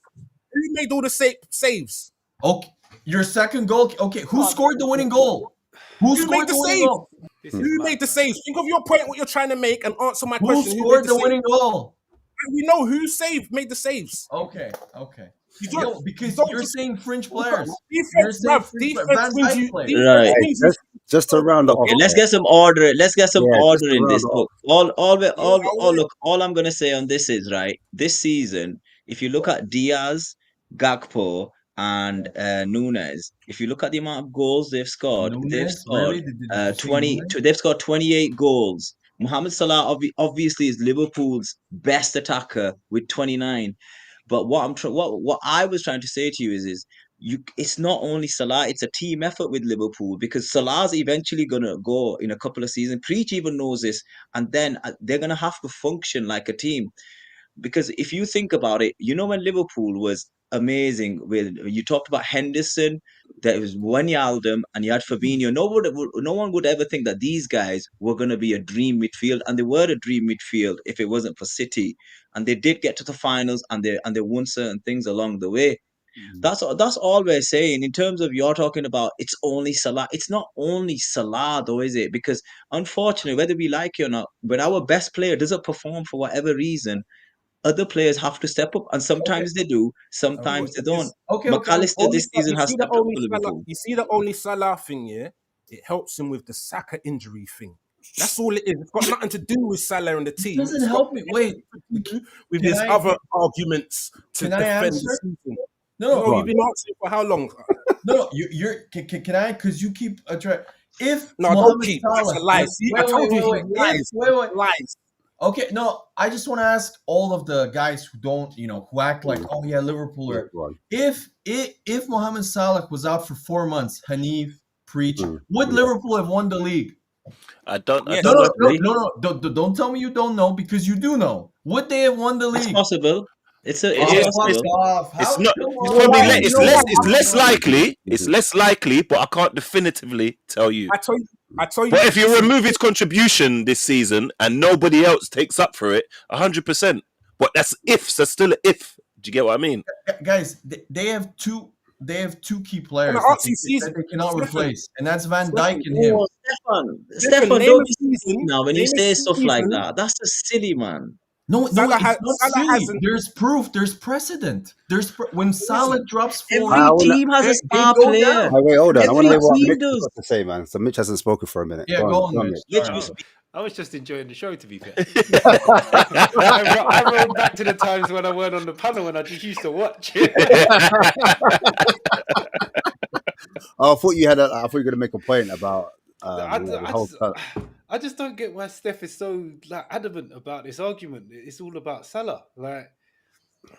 Who made all the saves? Okay. Your second goal. Okay. Who scored the winning goal? Who scored the winning goal? Who made the saves? Think of your point, what you're trying to make, and answer my question. Who scored the winning goal? We know who made the saves. Okay. Because you're saying fringe players. Defense wins you. Right. Just to round it off. Okay, let's get some order. Let's get some order in this book. All I'm gonna say on this is right. This season, if you look at Diaz, Gakpo, and Nunes, if you look at the amount of goals they've scored, they've scored 20. They've scored 28 goals. Mohamed Salah obviously is Liverpool's best attacker with 29. But what I was trying to say to you is it's not only Salah, it's a team effort with Liverpool, because Salah's eventually gonna go in a couple of seasons. Preach even knows this, and then they're gonna have to function like a team. Because if you think about it, when Liverpool was amazing, you talked about Henderson, there was Wijnaldum, and you had Fabinho. No one would ever think that these guys were going to be a dream midfield, and they were a dream midfield if it wasn't for City. And they did get to the finals, and they won certain things along the way. That's all we're saying. In terms of you're talking about it's only Salah. It's not only Salah though, is it? Because unfortunately, whether we like it or not, when our best player doesn't perform for whatever reason, other players have to step up, and sometimes they do, sometimes they don't. McAllister this season has stepped up for Liverpool. You see the only Salah thing, yeah? It helps him with the Saka injury thing. That's all it is. It's got nothing to do with Salah and the team. It doesn't help me. Wait. With his other arguments to defend the season. No, you've been answering for how long? No, can I? Because you keep if don't keep. That's a lie. I told you lies. Okay, no, I just want to ask all of the guys who don't, who act like, oh yeah, Liverpool. If Mohamed Salah was out for 4 months, Hanif, Preach, would Liverpool have won the league? Don't tell me you don't know, because you do know. Would they have won the league? It's possible. It's less likely. It's less likely, but I can't definitively tell you. I tell you. But if you remove his contribution this season and nobody else takes up for it, 100%. But that's if. So still an if. Do you get what I mean? Guys, they have they have two key players And that season, they cannot Stefan, replace, and that's Van Stefan, Dijk and him. Oh, Stefan, Stefan, name don't a be silly season. now when you Name a say stuff like season. that. That's just silly, man. No, Salah it's not Salah silly. hasn't. There's proof. There's precedent. When Salah drops form, Every I wanna- team has a they star go player. down. Wait, hold on. I want to Every hear what team Mitch has does. got to say, man. So Mitch hasn't spoken for a minute. Yeah, go on, Mitch. Mitch, Sorry. you I was just enjoying the show, to be fair. I rolled back to the times when I weren't on the panel and I just used to watch it. Oh, I thought you were going to make a point about the whole. I just don't get why Steph is so adamant about this argument. It's all about Salah. Like,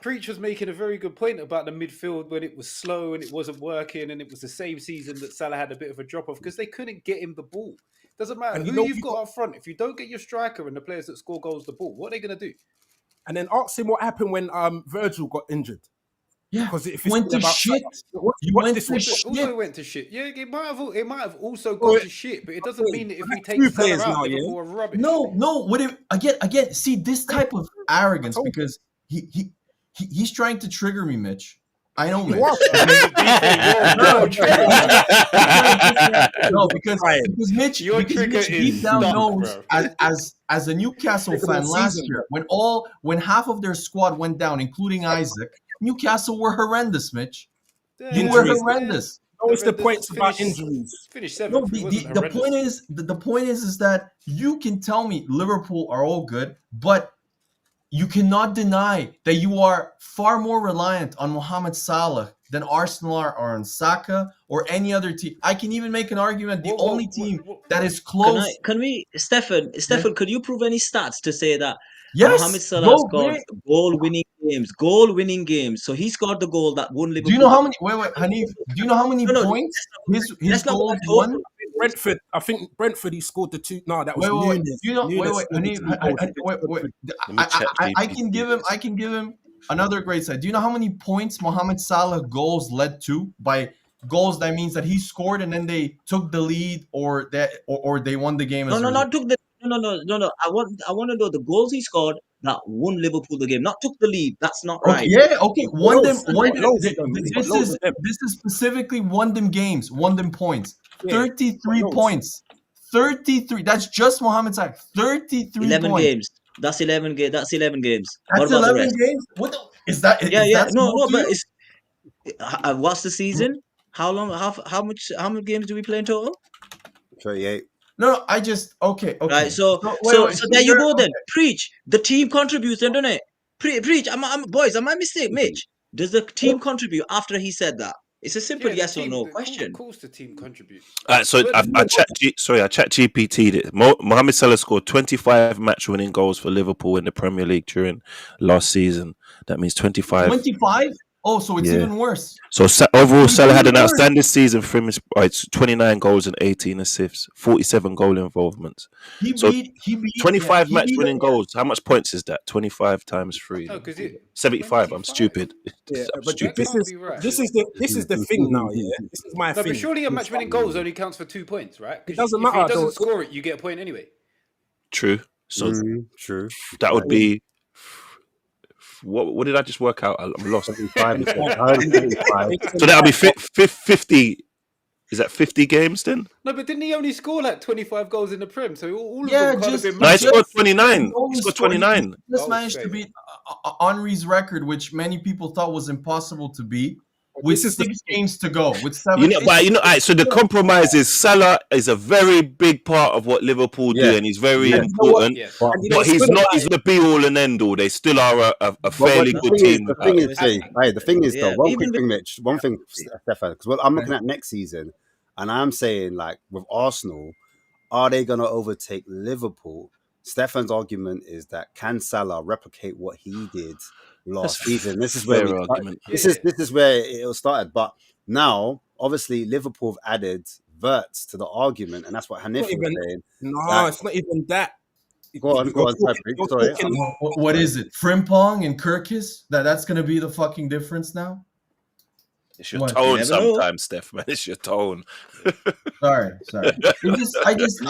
Preach was making a very good point about the midfield when it was slow and it wasn't working, and it was the same season that Salah had a bit of a drop off because they couldn't get him the ball. Doesn't matter And who you've got up front. If you don't get your striker and the players that score goals the ball, what are they going to do? And then ask him what happened when Virgil got injured. Yeah, Because if went to shit. You went to shit. Also went to shit. Yeah, it might have also gone to shit, but it doesn't mean that if we take Salah out, Liverpool are rubbish. No. What if again? See this type of arrogance because he's trying to trigger me, Mitch. I know, Mitch. No, because Mitch, deep down knows as a Newcastle fan last year when half of their squad went down, including Isaac, Newcastle were horrendous, Mitch. You were horrendous. No, it's the points about injuries. Finished seventh. No, the point is that you can tell me Liverpool are all good, but you cannot deny that you are far more reliant on Mohamed Salah than Arsenal are on Saka or any other team. I can even make an argument the only team that is close. Stefan, could you prove any stats to say that Mohamed Yes, Salah scored goal-winning games? So he scored the goal that won Liverpool. Do you know how many? Wait, Hanif. Do you know how many points his goals won? Brentford, I think Brentford. He scored the two. No, that was Wait. Nunes. You know, Nunes wait. scored the two goals. I can give him another great side. Do you know how many points Mohamed Salah goals led to? By goals, that means that he scored and then they took the lead, or they won the game. No. I want to know the goals he scored that won Liverpool the game. Not took the lead. That's not right. Okay. Won them. Loads. This is specifically won them games, won them points. Yeah, 33 points. 33. That's just Mohamed Salah. 33 11 points. games. That's 11 games. That's What about 11 the rest? games. What the, is that? No. But it's what's the season? How long? How many games do we play in total? 38. No, I just okay. Right. So there you go then. Preach. The team contributes, don't it? Preach. Boys. Am I mistaken, Mitch? Does the team contribute after he said that? It's a simple yes or no question. Of course, the team contributes. So I chat GPT'd it. Mohamed Salah scored 25 match-winning goals for Liverpool in the Premier League during last season. That means 25. 25? Oh, so it's even worse. So overall, Salah had an outstanding season for him. It's 29 goals and 18 assists, 47 goal involvements. He beat 25 match-winning goals. How much points is that? 25 times 3. No, because 75. I'm stupid. Yeah, I'm but stupid. This is the thing now. Yeah, this is my thing. But surely a match-winning goals only counts for 2 points, right? It doesn't if matter. If he doesn't score it, you get a point anyway. True. So true. That would be. What did I just work out? I'm lost. 75. So that'll be 50. Is that 50 games then? No, but didn't he only score like 25 goals in the Prem? So all of them kind of been. No, he scored 29. He scored 29. He just managed to beat Henry's record, which many people thought was impossible to beat. With 6 games to go, with 7. So the compromise is Salah is a very big part of what Liverpool do, and he's very important. But he's not. He's the be all and end all. They still are a fairly good team. The thing is, though, one quick thing, Mitch. One thing, Stefan, because I'm looking at next season, and I'm saying, like, with Arsenal, are they going to overtake Liverpool? Stefan's argument is that can Salah replicate what he did last season? This is where this is where it all started. But now, obviously, Liverpool have added Verts to the argument, and that's what Hanif was saying. No, it's not even that. Go on. Sorry. What is it? Frimpong and Kirkis? That's going to be the fucking difference now? It's your tone sometimes, Steph, man. It's your tone. Sorry. I just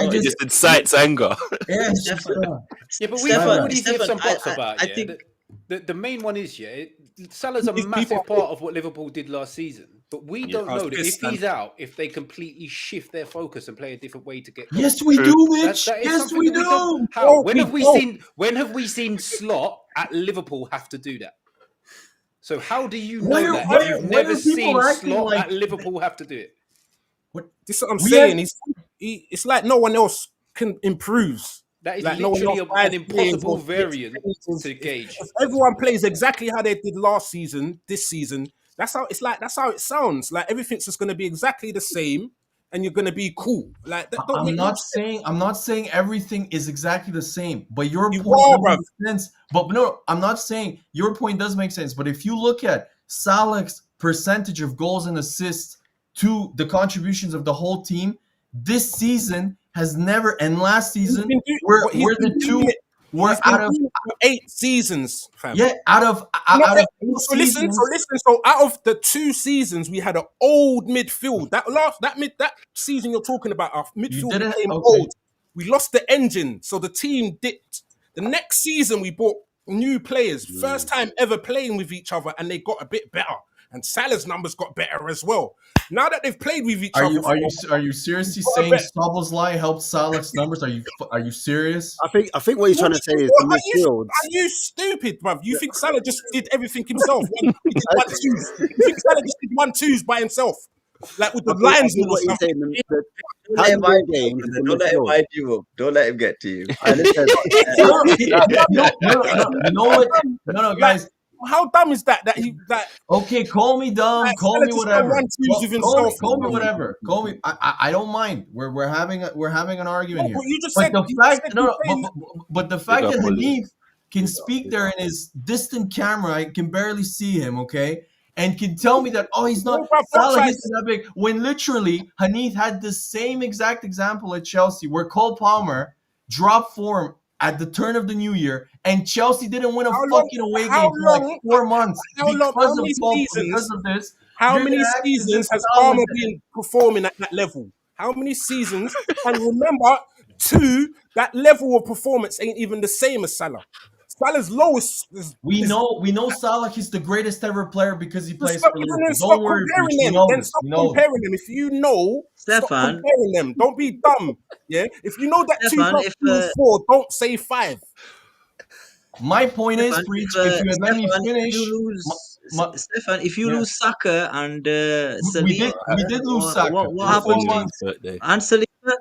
incites anger. Yeah, but we already have some thoughts about it. The main one is, Salah's a massive part of what Liverpool did last season. But we Yeah. don't I was know that pissed, if man. he's out, if they completely shift their focus and play a different way to get goals. Yes, we True. do, That Mitch. is Yes, something we that we don't. do. How? No, When we have we don't. seen? When have we seen Slot at Liverpool have to do that? So how do you know that if you've Why never are people seen acting Slot like at Liverpool have to do it? what? This is what I'm We saying. had, It's like no one else can improve. That is Like no one literally else an guys playing impossible or variant fits. to gauge. If everyone plays exactly how they did last season, this season, that's how it's like. That's how it sounds. Like everything's just going to be exactly the same, and you're going to be cool. Like that don't make no sense. I'm not saying everything is exactly the same, but your You point are, does bruv. make sense. But no, I'm not saying your point does make sense. But if you look at Salah's percentage of goals and assists to the contributions of the whole team, this season has never, and last season He's we're been the doing two. it. We're He's been out of doing it for 8 seasons, fam. yeah out of No, out of 8 so listen, seasons. so out of the 2 seasons, we had an old midfield. That season you're talking about, our You midfield didn't became okay. old. We lost the engine, so the team dipped. The next season, we bought new players, first time ever playing with each other, and they got a bit better. And Salah's numbers got better as well. Now that they've played with each Are other, are you seriously What saying about- Szoboszlai helped Salah's numbers? Are you serious? I think what he's trying to say is the midfield. Are you stupid, bruv? You think Salah just did everything himself? He did 1-2s. You think Salah just did 1-2s by himself? Like with the I lines think or what he's something? saying. Don't How let you him play hype you up, games is brother. the Don't let him midfield. hype you up. Don't let him get to you. I listen. No, you know what? No, guys. How dumb is that? Okay, call me dumb, Like, call Salah me just whatever. done 1-2s with himself. Call me whatever. Call me. I don't mind. We're having an argument here. But you just But said the you fact, said no, you no, saying but the fact up, that Ollie. Hanif can speak there in his distant camera, I can barely see him. Okay, and can tell me that he's not No, bruv, don't Salah try- isn't that big. When literally Hanif had the same exact example at Chelsea, where Cole Palmer dropped form at the turn of the new year, and Chelsea didn't win a How fucking long- away how game for like long- 4 months how long- because how of many Cole, seasons- because of this. How You're many gonna act as seasons if has Salah Palmer did- been performing at that level? How many seasons? And remember, 2, that level of performance ain't even the same as Salah. Salah's lowest is We know Salah is the greatest ever player because he plays stop, for then Liverpool. stop Don't worry, comparing Breach. We them. know Then this. stop We know this. comparing them. If you know, stop Stefan. comparing them. Don't be dumb. Yeah. If you know that 2 Stefan, plus if, 2 is 4, don't say 5. My point is, Stefan, Breach, if you had let me Stefan, finish, if you lose, my- Stefan, if you yeah. lose Saka and we Saliba, did lose Saka. what for happened 4 to months. Birthday. and Saliba?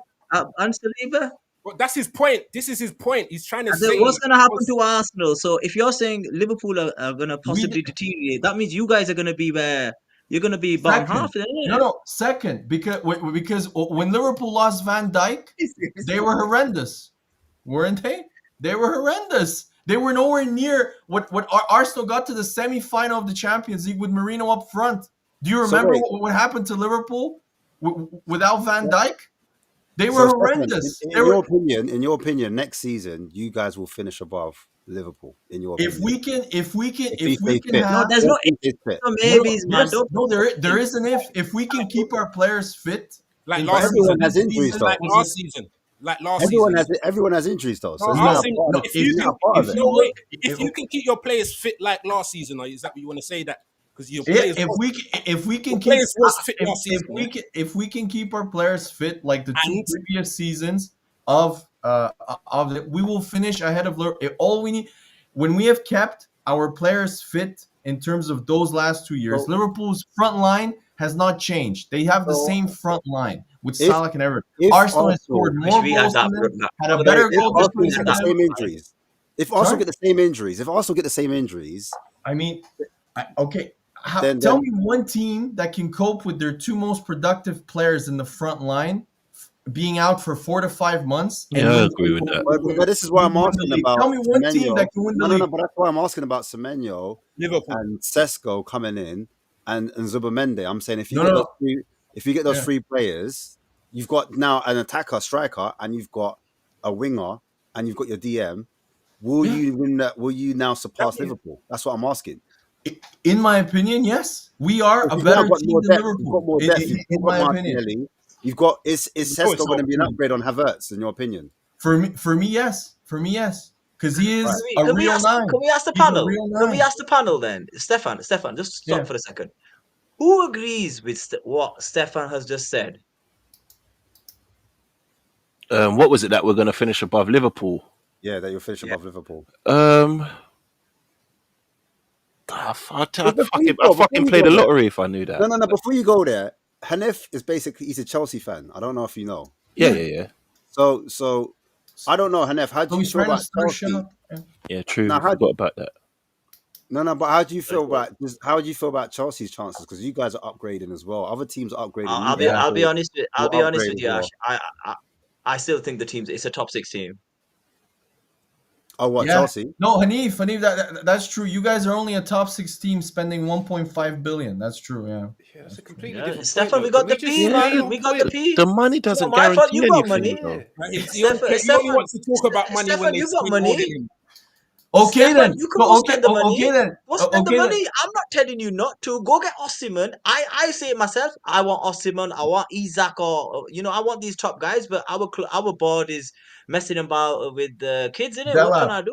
And Saliba? But that's his point. This is his point. He's trying to And then say what's going to happen to Arsenal? So if you're saying Liverpool are going to We possibly deteriorate, that means you guys are going to be where you're going to be bottom Second. half. Then, No, second, because when Liverpool lost Van Dijk, they were horrendous, weren't they? They were horrendous. They were nowhere near what Arsenal got to the semi-final of the Champions League with Mourinho up front. Do you So remember wait. what happened to Liverpool without Van Dijk? They So, were Stefan, horrendous. in They were, your opinion, next season you guys will finish above Liverpool. In your if opinion, we he can stay fit. No, have there's no If he stays fit. maybes, man. Don't there is an if we can keep our players fit. like in last every Everyone season. has injuries season, though. Like last season. Like last Everyone season. has injuries though. So No, it's I'm not saying, part of, if it's you not can, part of if it. you look, if you can keep your players fit like last season, or is that what you want to say that? Because your Yeah, players, if we can your keep players was fit last season. if we can keep our players fit like the two And- previous seasons of we will finish ahead of Liverpool. All we need when we have kept our players fit in terms of those last 2 years, So- Liverpool's front line has not changed. They have the So- same front line with If- Salah and everything. if Arsenal has Arsenal- scored more we had goals that- than them, that- had a If better If goal Arsenal difference get than the them. same injuries, if Arsenal Sorry? get the same injuries, I mean, okay. Then- Tell me one team that can cope with their two most productive players in the front line being out for 4 to 5 months. Yeah, I agree with that. but this is why I'm win the asking league. about. Tell me one team Semenyo. that can win the No, league. but that's why I'm asking about Semenyo Liverpool. and Sesko coming in and Zubamende. I'm saying if you No, get no. those Yeah. three players, you've got now an attacker, striker, and you've got a winger, and you've got your DM. Will Yeah. you win that? Will you now surpass Liverpool? That's what I'm asking. In my opinion, yes, we are a You've better now got team more than depth. You've Liverpool. got more In, depth. in- You've in got my opinion, Martinelli. You've got is Sesko it's going to not be an true. upgrade on Havertz? In your opinion? for me, yes, because he is a Can we real ask, nine. can we ask the He's a panel? real Can we nine. ask the panel then? Stefan, just stop Yeah. for a second. Who agrees with what Stefan has just said? What was it that we're going to finish above Liverpool? Yeah, that you'll finish Yeah. above Liverpool. I But before you fucking play go the there, lottery if I knew that. no. Before you go there, Hanif is basically he's a Chelsea fan. I don't know if you know. Yeah. So I don't know, Hanif. How do So you he's feel trying to about stir shit Chelsea? up. Yeah. Yeah, true. Now, We forgot about that. but how do you feel Very about how do you feel about Chelsea's chances? Because you guys are upgrading as well. Other teams are upgrading. I'll be Newcastle honest with will upgrade as you, Ash. well. I still think the team's it's a top 6 team. Oh, what Yeah. Chelsea? No, Hanif, that's true. You guys are only a top 6 team spending 1.5 billion. That's true. Yeah. Yeah, that's a completely Yeah, different Stefan, point. we Though. got Can the we just P, stay man. on We got the point? P. The money It's not doesn't my fault. guarantee You got anything, money. though. Like, Stefan, he only wants to talk about money when Stefan, they you got spend more money. than him. Okay Stefan, then. you can But go okay, spend the money. okay then. Go spend the Okay then. money. I'm not telling you not to. Go get Osimhen. I say it myself. I want Osimhen. I want Isaac, or I want these top guys. But our board is messing about with the kids in it. What can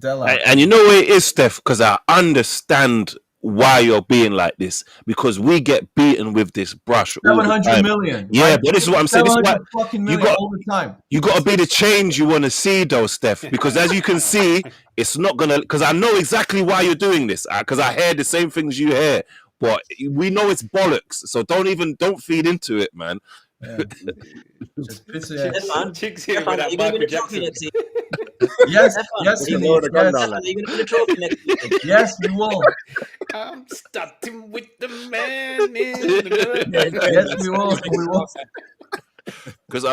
Della. I do? And you know what it is, Steph? Because I understand why you're being like this. Because we get beaten with this brush all the 700 time. million. Yeah, but this is what I'm saying. This is why 700 fucking you million got all the time. you got to be the change you want to see, though, Steph. Because as you can see, it's not gonna. Because I know exactly why you're doing this. Because I hear the same things you hear. But we know it's bollocks. So don't feed into it, man. Yeah. It's pissy. Chicks here with Stefan, are that you going to Michael win the trophy Jackson. next season? Yes, Stefan, yes, You Hanif, lower the gun yes, down, Stefan, like. are you going to win the trophy next season? yes, we will. I'm starting with the man in the Yes, we will. We will. Because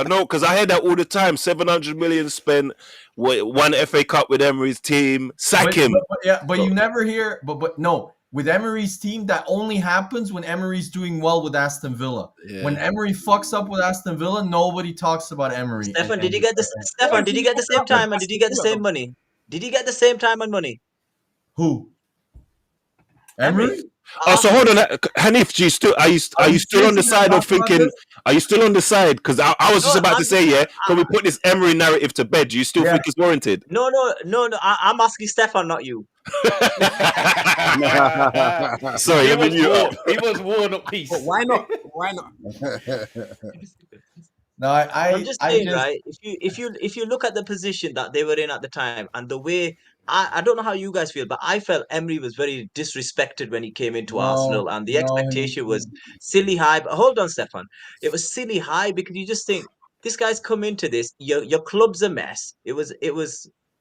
I hear that all the time. 700 million spent, one FA Cup with Emery's team. Sack him. But you never hear. But no, with Emery's team, that only happens when Emery's doing well with Aston Villa. Yeah. When Emery fucks up with Aston Villa, nobody talks about Emery. Stefan, did you get the same time and did you get the same money? Did you get the same time and money? Who? Emery? Oh, so hold on, Hanif. Are you still on the side of thinking? Are you still on the side? Because I was just about to say, yeah. Can we put this Emery narrative to bed? Do you still think it's warranted? No. I'm asking Stefan, not you. Sorry, let me mute up. He was war, not peace. But why not? Why not? No, I'm just saying, right? If you look at the position that they were in at the time and the way I don't know how you guys feel, but I felt Emery was very disrespected when he came into Arsenal, and the expectation was silly high. But hold on, Stefan, it was silly high because you just think this guy's come into this. Your club's a mess. It was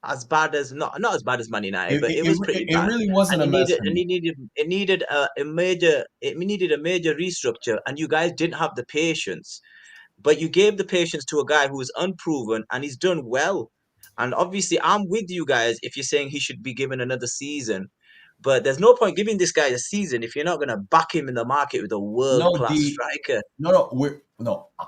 as bad as not as bad as Man United, but it was pretty bad. It really wasn't And a mess. it needed a major restructure, and you guys didn't have the patience. But you gave the patience to a guy who is unproven and he's done well. And obviously, I'm with you guys if you're saying he should be given another season. But there's no point giving this guy a season if you're not going to back him in the market with a world-class striker. No.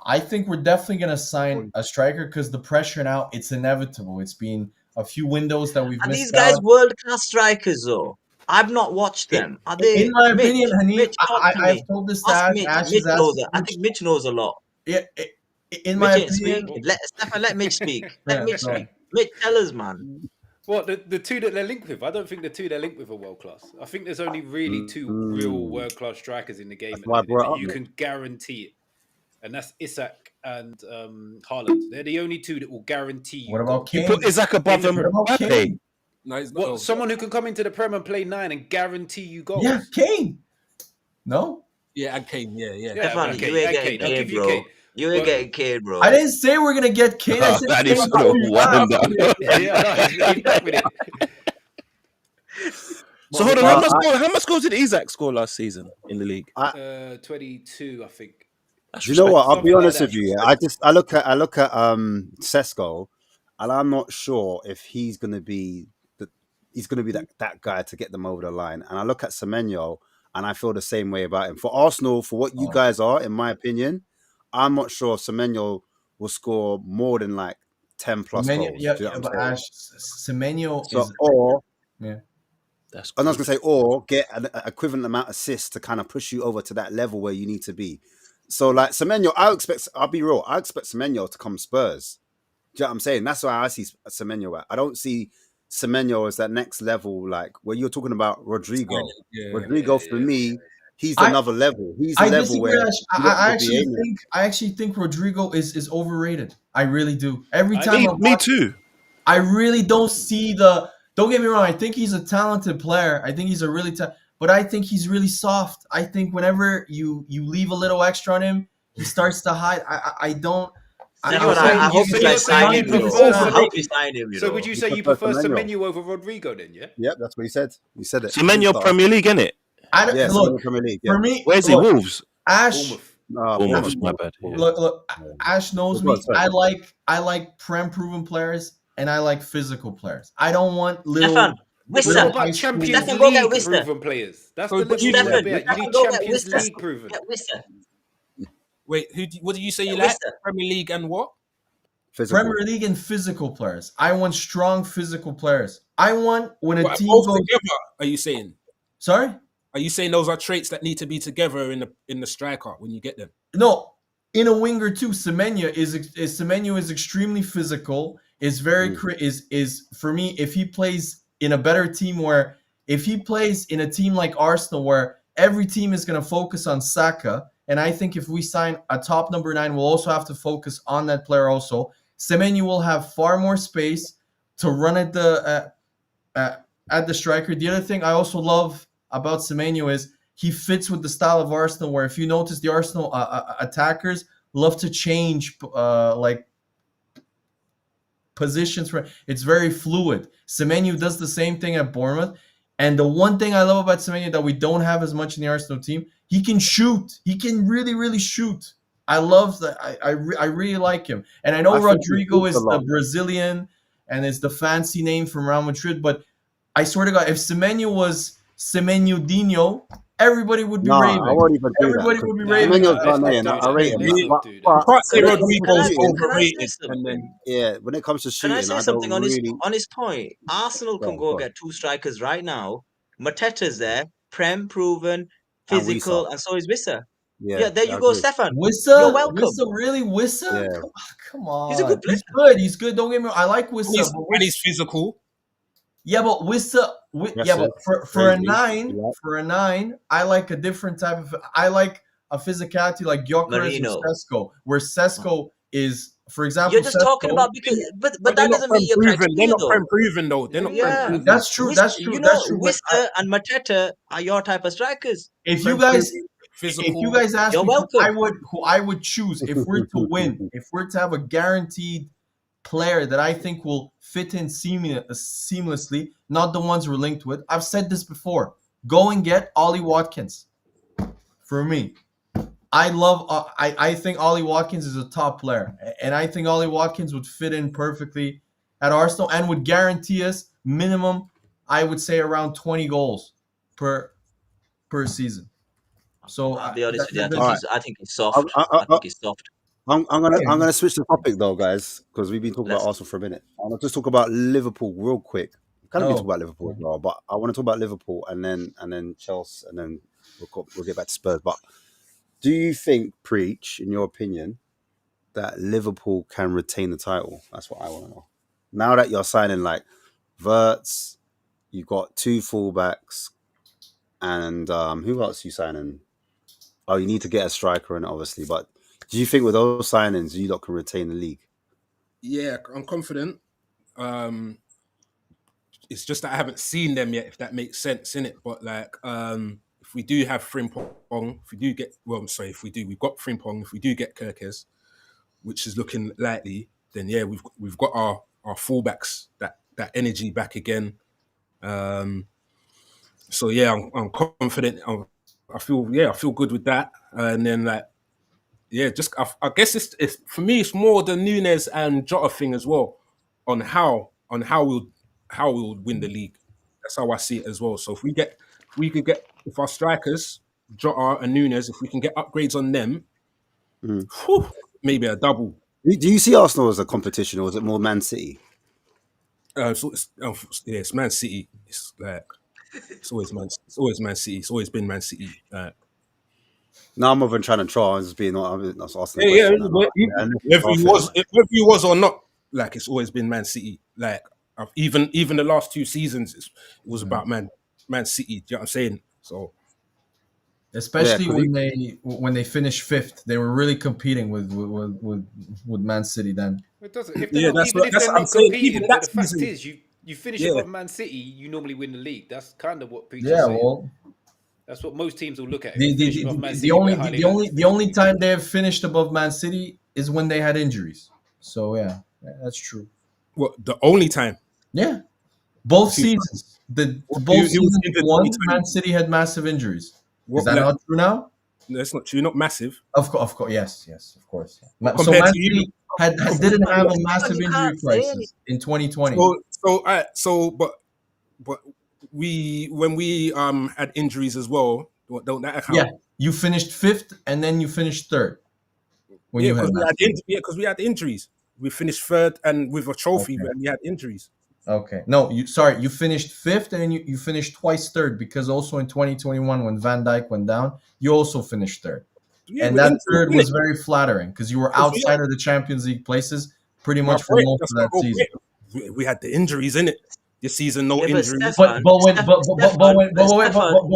I think we're definitely going to sign a striker because the pressure now, it's inevitable. It's been a few windows that we've And missed these guys, out. world-class strikers, though. I've not watched them. Are they? In my opinion, Hanif, Mitch, talk to I've me. told this to Ask Ash. Mitch. Ash Mitch is knows. asking. I think Mitch knows a lot. Yeah, in my Mitch ain't opinion, speaking. Let Mitch speak. Yeah, Let Mitch no. speak. Mitch, tell us, man. What the two that they're linked with? I don't think the two they're linked with are world class. I think there's only really two real world class strikers in the game That's why I brought it up, you can guarantee it, and that's Isak and Haaland. They're the only two that will guarantee you. What about You Kane? put Isaac above them. What about Kane? No, he's not. What, someone who can come into the Prem and play 9 and guarantee you goals? Yeah, Kane. No, Yeah, and Kane. Yeah. Stefan, okay, you ain't okay, getting I'll Kane, give you bro. Kane. You ain't But- getting Kane, bro. I didn't say we're gonna get Kane. I said That Kane is got so to be wonder. Yeah, no, he's back with it. So hold on, how much goals did Isaac score last season in the league? 22, I think. That's Do you know what? I'll be Something like honest that. with you. Yeah, I look at Sesko, and I'm not sure if he's going to be that guy to get them over the line. And I look at Semenyo, and I feel the same way about him. For Arsenal, for what you guys are, in my opinion, I'm not sure Semenyo will score more than like 10 plus goals. Yeah, Do you know what but I'm saying? Ash, Semenyo So, is. or Yeah. That's and I was going to say, or get an equivalent amount of assists to kind of push you over to that level where you need to be. So, like Semenyo, I'll be real, I expect Semenyo to come Spurs. Do you know what I'm saying? That's why I see Semenyo at. I don't see Semenyo as that next level, like where you're talking about Rodrigo. Yeah. Rodrigo, for me, he's I another level. He's the I level disagree. where Ash. you don't be aiming. I actually think Rodrigo is overrated. I really do. Every I time do. I Me watch, too. I really don't see the. Don't get me wrong. I think he's a talented player. I think he's a really but I think he's really soft. I think whenever you leave a little extra on him, he starts to hide. I don't. So Stefan, you're I saying hope so you you're guys saying sign you him, you know. prefer I Semenyo. hope Semenyo. you sign him, you So know. would you You say you prefer prefer Semenyo. Semenyo over Rodrigo then? Yeah. Yep, that's what he said. He said it. Semenyo Premier League, innit? I don't, Yeah, look Semenyo Premier League. Yeah. for me. Where's he? Look, Wolves. Ash. Bournemouth. Bournemouth, my bad. Yeah. Look. Yeah. Ash knows Go on, me. sorry. I like prem proven players and I like physical players. I don't want Stefan, But Wissa. what high about school. Champions Stefan, go get League Wissa. proven players? That's So, the but level you Stefan, want to be at. You Stefan, need go get Champions Wissa. League proven. Get Wissa. wait, what did you say you Get like? Wissa. Premier League and what? Physical. Premier League and physical players. I want strong physical players. I want when a What, team both goes. together? Are you saying? Sorry. Are you saying those are traits that need to be together in the striker when you get them? No, in a winger too. Semenyo is extremely physical. Is very is for me. If he plays in a better team, where if he plays in a team like Arsenal, where every team is going to focus on Saka, and I think if we sign a top number 9, we'll also have to focus on that player. Also, Semenyo will have far more space to run at the striker. The other thing I also love about Semenyo is he fits with the style of Arsenal, where if you notice the Arsenal attackers love to change like positions. It's very fluid. Semenyo does the same thing at Bournemouth. And the one thing I love about Semenyo that we don't have as much in the Arsenal team, he can shoot. He can really, really shoot. I love that. I really like him. And I know Rodrigo is the Brazilian and is the fancy name from Real Madrid, but I swear to God, if Semenyo was Semenyo Dino, everybody would be raving. I won't even do Everybody that. would be Nah, raving. Semenyo's let's Ghanaian. not do I that. rate him. Let's not do that. You can't say when it comes to Rodrigo's shooting- Can I say overrated, something? and then yeah, when it comes to Can I shooting, say I something don't on his really. on his point? Arsenal can Go on. get 2 strikers right now. Mateta's there, prem proven, And physical, Wisa. and so is Wissa. Yeah, Yeah, there I you go, agree. Stefan. You're Wissa, welcome. really Wissa? Yeah. Come on. He's a good player. He's good. He's good. Don't get me wrong. I like and Wissa. he's, But and he's physical. yeah, but Wissa, yeah, but Aggressive, for a crazy, 9, yeah. I like a different type of. I like a physicality like Gyökeres Marino. or Sesko, where Sesko is, for example, You're just talking Sesko- about because, but But that doesn't meet your They're criteria not though. prem proven though. They're not prem Yeah, proven. That's true. That's true. You know, That's true. But Wissa and Mateta are your type of strikers. if you Prem guys, proven, if physical. you guys ask You're me welcome. who I would choose if we're to win, if we're to have a guaranteed player that I think will fit in seamlessly, not the ones we're linked with. I've said this before. Go and get Ollie Watkins. For me, I love. I think Ollie Watkins is a top player, and I think Ollie Watkins would fit in perfectly at Arsenal and would guarantee us minimum. I would say around 20 goals per season. So I'll be honest with you. All right. I think he's soft. I think he's soft. I'm gonna switch the topic though, guys, because we've been talking about Arsenal for a minute. I'm gonna just talk about Liverpool real quick. Kind of been talking about Liverpool as well, but I want to talk about Liverpool and then Chelsea, and then we'll get back to Spurs. But do you think, Preach, in your opinion, that Liverpool can retain the title? That's what I want to know. Now that you're signing like Verts, you've got 2 fullbacks, and who else are you signing? Oh, you need to get a striker in, obviously. But do you think with those signings, you lot can retain the league? Yeah, I'm confident. It's just that I haven't seen them yet, if that makes sense, innit? But like, if we do have Frimpong, if we do, we've got Frimpong. If we do get Kirkes, which is looking likely, then yeah, we've got our fullbacks, that energy back again. So yeah, I'm confident. I feel good with that. And then like, yeah, just I guess it's for me, it's more the Nunes and Jota thing as well, on how we'll win the league. That's how I see it as well. So if our strikers, Jota and Nunes, if we can get upgrades on them, maybe a double. Do you see Arsenal as a competition, or is it more Man City? It's Man City. It's like it's always Man City. It's always been Man City. No, I'm not even trying to troll. I'm just being. I'm just asking. Whether he was or not, like it's always been Man City. Like even the last 2 seasons, it was about Man City. Do you know what I'm saying? So Especially 'cause when they finished fifth, they were really competing with Man City then. It doesn't. If they're Yeah, not, even if that's they're what I'm not saying. Even competing, but that the fact season, is, you finish yeah. above Man City, you normally win the league. That's kind of what Preacher's Yeah, saying. well, That's what most teams will look at. If the you the, finish the, above Man the, the City, we're only highly the likely only to the finish only league. time they have finished above Man City is when they had injuries. So yeah, that's true. What the only time? Yeah, both Two- seasons. The What, both who was seasons injured won. 2020? Man City had massive injuries. Is What? that Like, not true now? no, that's not true. Not massive. Of course, yes, of course. But So compared Man to you, City didn't But have a this one massive you injury can't say anything. crisis in 2020. But we when we had injuries as well. Don't that Yeah, account? you finished fifth, and then you finished third when Yeah, you had because massive injuries. we had injuries. We finished third and with a trophy, Okay. and we had injuries. Okay. No, you finished fifth, and then you finished twice third, because also in 2021 when Van Dijk went down, you also finished third. Yeah, And we're that injuries, third innit? was very flattering because you were 'Cause we outside of the Champions League places pretty my much for point. most That's of not that season. okay. We had the injuries in it this season. No Yeah, but injuries. Stefan, But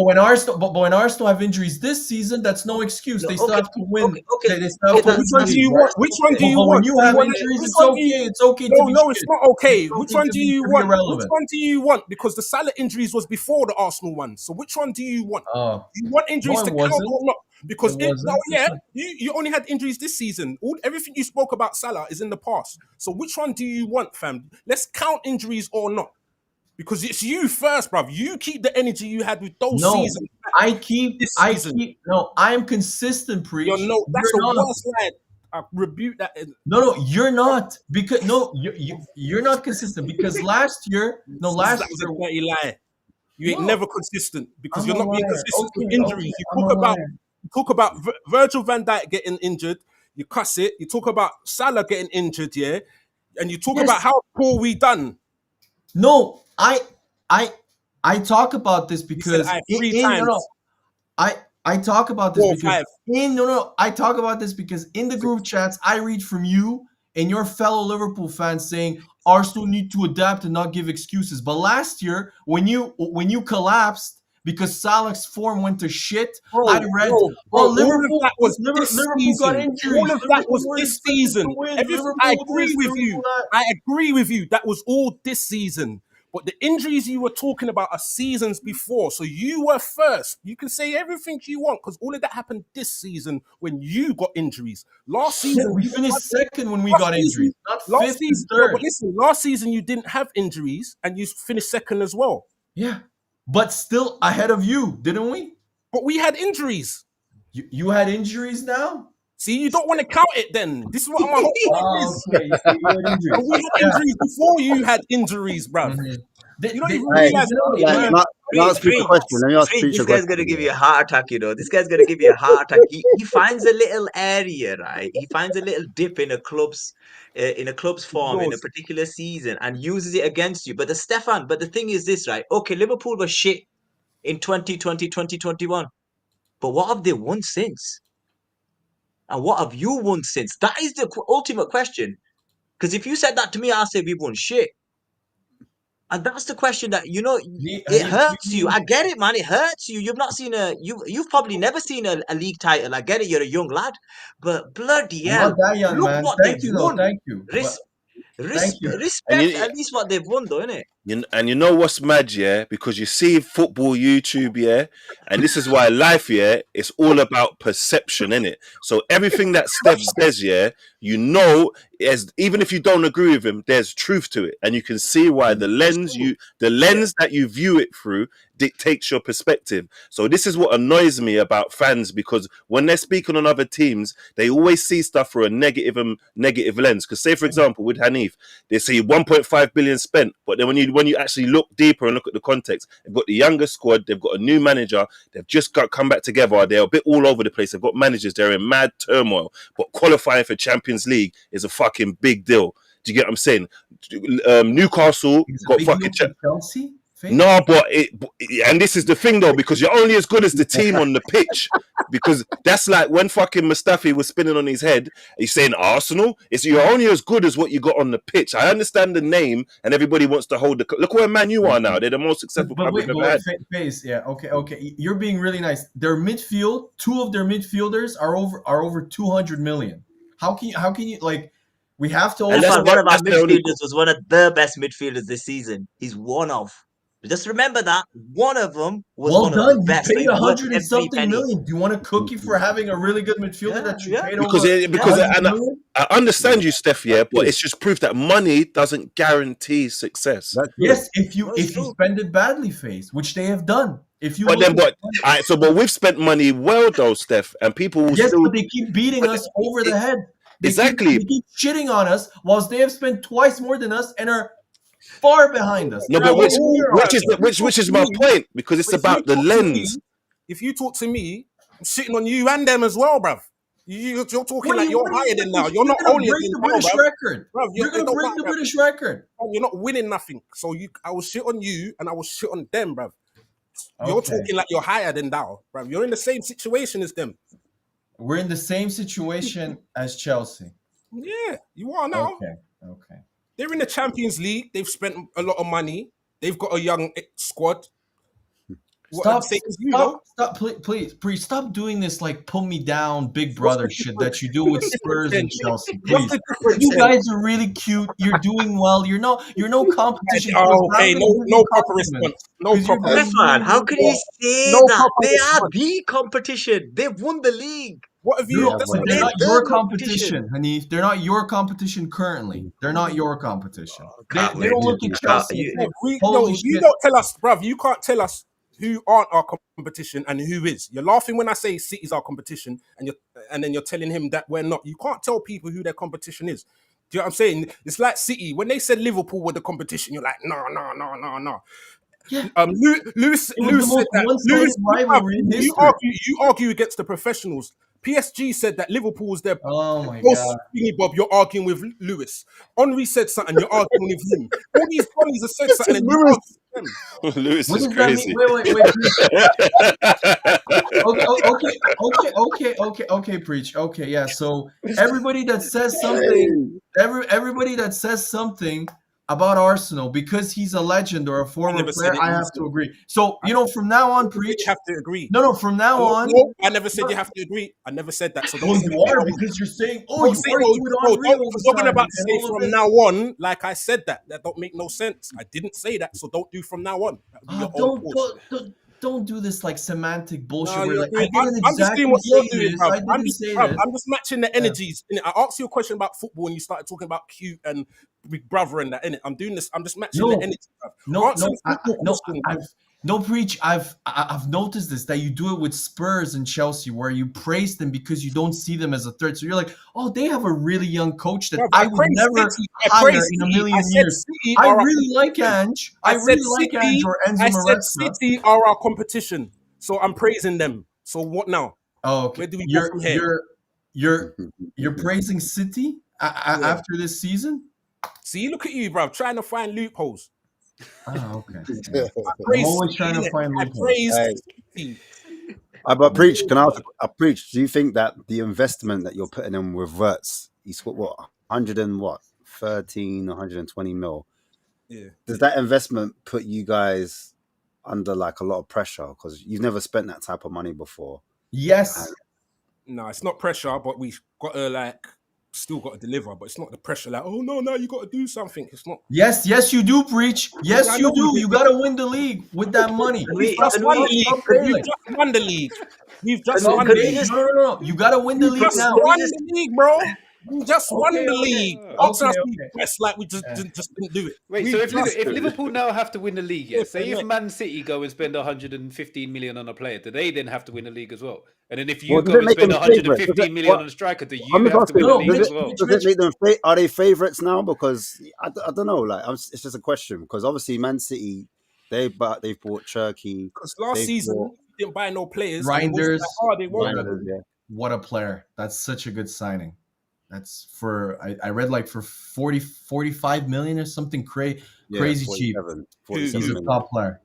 when Arsenal have injuries this season, that's no excuse. no, They still okay, have to win. okay, They still have okay. to Okay, win which one the do league, you right? want? Which one do you But when want? you Do you have want? injuries, Which it's one do you? okay. It's okay to No, be no, it's shit. not okay. It's Which okay one to do be you to be want? Which irrelevant. one do you want? Because the Salah injuries was before the Arsenal one. So which one do you want? Oh, You want injuries no, it to count wasn't. or not? Because It no, wasn't. It's yeah, not. you only had injuries this season. Everything you spoke about Salah is in the past. So which one do you want, fam? Let's count injuries or not. Because it's you first, bruv. You keep the energy you had with those No, seasons this I season. keep. No, I am consistent. You're Preach. no, that's You're the not. worst line. I rebuke that. No, you're not, because no, you're not consistent, because That last was year. a dirty lie. You ain't No, never consistent because I'm you're a not being liar. consistent with Okay, injuries. I'm a liar. You talk about Virgil van Dijk getting injured. You cuss it. You talk about Salah getting injured, yeah, and you talk about Yes. how poor we done. No, I I talk about this You said because I three no, times, I talk about this four or because five. I talk about this because in the group chats I read from you and your fellow Liverpool fans saying Arsenal need to adapt and not give excuses. But last year when you collapsed because Salah's form went to shit, I read, Bro. oh, All of that was this Liverpool got season. All injuries. of that Liverpool was were this expected to season. win. Everything. I Liverpool agree this, with Liverpool you. that. I agree with you. That was all this season. But the injuries you were talking about are seasons before. So you were first. You can say everything you want because all of that happened this season when you got injuries. Last Yeah, season, we you didn't have finished second when we last got season, injuries, not last fifth and season. No, but third. listen, last season you didn't have injuries and you finished second as well. Yeah, but still ahead of you, didn't we? But we had injuries. You had injuries now? See, you don't want to count it then. This is what my whole point Oh, is. okay. You had But injuries. we had Yeah. injuries before you had injuries, bruv. Mhm. You don't even Hey, realize how You it know, like, you hurt. not, now ask Preach a question. Let me ask Preach this a guy's question. gonna give you Yeah. a heart attack. You know, this guy's gonna give you a heart attack. He finds a little area, right? He finds a little dip in a club's form in a Yours. particular season and uses it against you. But the thing is this, right? Okay, Liverpool was shit in 2020, 2021. But what have they won since? And what have you won since? That is the ultimate question. Because if you said that to me, I'll say we've won shit. And that's the question that Have it you hurts you. seen? I get it, man. It hurts you. You've probably never seen a league title. I get it. You're a young lad, but bloody I'm hell, not that young, look man. what Thank they've you, though. won. Thank you. But Res- thank you. And respect at least what they've won, though, innit? you know what's mad, yeah? Because you see football YouTube, yeah, and this is why life, yeah, it's all about perception, innit? So everything that Steph says, yeah, you know, as even if you don't agree with him, there's truth to it, and you can see why the lens that you view it through dictates your perspective. So this is what annoys me about fans, because when they're speaking on other teams, they always see stuff through a negative lens. Because say, for example, with Hanif, they say 1.5 billion spent, but then when you actually look deeper and look at the context, they've got the younger squad, they've got a new manager, they've just come back together, they're a bit all over the place, they've got managers, they're in mad turmoil, but qualifying for Champions League is a fucking big deal. Do you get what I'm saying? Newcastle It's a got big deal fucking for Chelsea. No, but and this is the thing though, because you're only as good as the team on the pitch. Because that's like when fucking Mustafi was spinning on his head. He's saying Arsenal. You're only as good as what you got on the pitch. I understand the name, and everybody wants to hold the. Look where Man U are now. They're the most successful club we've ever had. Face, yeah, okay. You're being really nice. Their midfield, 2 of their midfielders are over 200 million. How can you like? We have to. And one of our midfielders was one of the best midfielders this season. He's one of. Just remember that one of them was one of the best. You paid 100 and something million. Do you want a cookie for having a really good midfielder that you paid because I understand you, Steph, but it's just proof that money doesn't guarantee success. Yes, if you spend it badly, Face, which they have done. But we've spent money well though, Steph, and people will still. But they keep beating us over the head. They keep shitting on us, whilst they have spent twice more than us and are far behind us. No, but which is my point, because it's about the lens. If you talk to me, I'm shitting on you and them as well, bruv. You're talking like you're higher than now. You're not only the British record. You're going to break the British record. You're not winning nothing. So I will shit on you and I will shit on them, bruv. You're talking like you're higher than thou, bruv. You're in the same situation as them. We're in the same situation as Chelsea. Yeah, you are now. Okay. They're in the Champions League. They've spent a lot of money. They've got a young squad. Stop, please, stop doing this like pull me down big brother shit that you do with Spurs and Chelsea. Please. You guys are really cute. You're doing well. You're no competition. No proper response. No proper response. How can you say that? They are the competition. They've won the league. What have you? They're not your competition, Hanif. They're not your competition currently. They're not your competition. They don't look at Chelsea. You don't tell us, bruv. You can't tell us who aren't our competition and who is. You're laughing when I say City's our competition, and then you're telling him that we're not. You can't tell people who their competition is. Do you know what I'm saying? It's like City. When they said Liverpool were the competition, you're like, no. Yeah. Lewis said that. You argue against the professionals. PSG said that Liverpool was their God. Bob, you're arguing with Lewis. Henry said something, you're arguing with him. All these bunnies have said something, and you're arguing with them. Lewis is crazy. Wait. Okay, preach. Okay, yeah. So everybody that says something about Arsenal, because he's a legend or a former player, I have to agree. So, from now on, preach. You have to agree. No, from now on. No, I never said you have to agree. I never said that. So don't you are, because you're saying, you're going about to say from now on, like I said that. That don't make no sense. I didn't say that, so don't do from now on. Don't do this like semantic bullshit. I'm just doing what you're doing, bro. I'm just matching the energies. I asked you a question about football and you started talking about cute and big brother and that, innit? I'm doing this. I'm just matching the energy. No, preach. I've noticed this, that you do it with Spurs and Chelsea, where you praise them because you don't see them as a third. So you're like, they have a really young coach that I would never hire in a million years. I really like Ange. I really like Ange or Enzo Maresca. I said City are our competition, so I'm praising them. So what now? Oh, okay. Where do we go from here? You're praising City after this season? See, look at you, bro, trying to find loopholes. Oh, okay. I'm always trying to find loopholes. But preach, can I preach? Do you think that the investment that you're putting in reverts? He's what 120 mil. Yeah. Does that investment put you guys under like a lot of pressure because you've never spent that type of money before? Yes. No, it's not pressure, but we got to still got to deliver, but it's not the pressure no, you got to do something. It's not. Yes, you do, preach. Yes, you do. You got to win the league with that money. We've just won the league. We've just won the league. No. You got to win the league now. Won the league, bro. We just won the league. Like we just didn't do it. Wait, so if Liverpool now have to win the league, say if Man City go and spend 115 million on a player, do they then have to win the league as well? And then if you go and spend 115 million on a striker, do you have to win the league as well? Does it make them are they favourites now? Because I don't know. It's just a question. Because obviously Man City, they've bought Cherky. Because last season they didn't buy no players. Reinders. What a player! That's such a good signing. That's for I read like for 45 million or something crazy cheap. 47 He's a million. top player.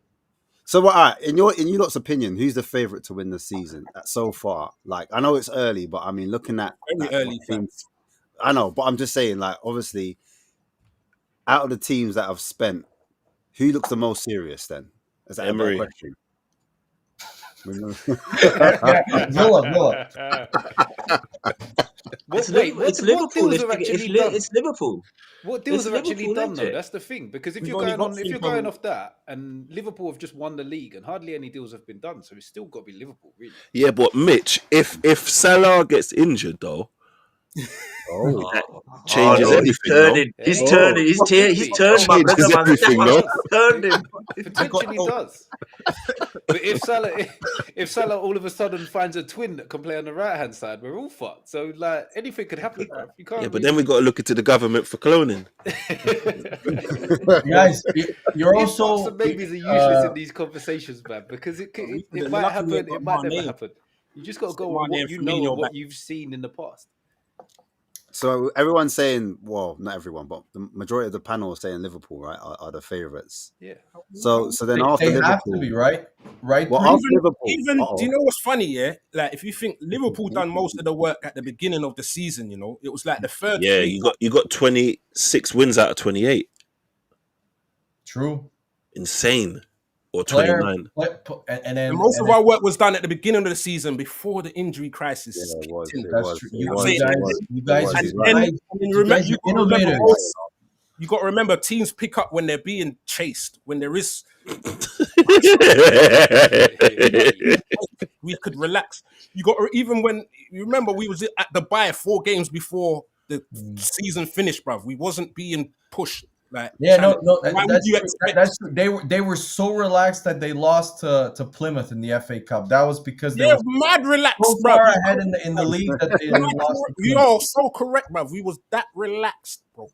So, what? All right, in you lot's opinion, who's the favorite to win the season so far? Like, I know it's early, but I mean, looking at Very early, fam. teams, I know, but I'm just saying, like, obviously, out of the teams that have spent, who looks the most serious? Then is that a better Emery. question? Villa. What Liverpool. deals are actually done? It's Liverpool. What deals It's are actually Liverpool, done isn't though? it? That's the thing. Because if We've you're only going got if you're from- going off that, and Liverpool have just won the league, and hardly any deals have been done, so it's still got to be Liverpool, really. Yeah, but Mitch, if Salah gets injured though, that changes no, everything. He's Oh. turning. He's turned, my Changes brother, man. everything, Stefan no? turned him. Potentially does. But if Salah all of a sudden finds a twin that can play on the right hand side, we're all fucked. So like anything could happen, bro. You can't. Yeah, but then we got to look into the government for cloning. Guys, you're also Some babies are useless in these conversations, man, because it They're might lucky happen, we it got might never Mane. happen. You just got to go Mane on what and you know Firmino and what back. you've seen in the past. So everyone's saying, well, not everyone, but the majority of the panel is saying Liverpool, right, are the favourites. Yeah. So then after they Liverpool, have to be right. well, Three- after Liverpool, Even do you know what's funny? Yeah, like if you think Liverpool done most of the work at the beginning of the season, you know, it was like the third. Yeah, you got 26 wins out of 28. True. Insane. Or Player, 29. and then And most and of our work was done at the beginning of the season before the injury crisis. yeah, it kicked was. in. That's true. You was, guys, it was. you guys, It was, you he's right. guys, you guys are innovators. You got to remember, teams pick up when they're being chased. When there is, we could relax. You got to, even when you remember we was at the bye 4 games before the season finished, bruv. We wasn't being pushed. Like, Yeah, no, why would that's you true. expect? That's true. They were so relaxed that they lost to Plymouth in the FA Cup. That was because they Yeah, were mad relaxed, so bruv. far ahead in the league that they lost. To You Plymouth. are so correct, bruv. We was that relaxed, bro.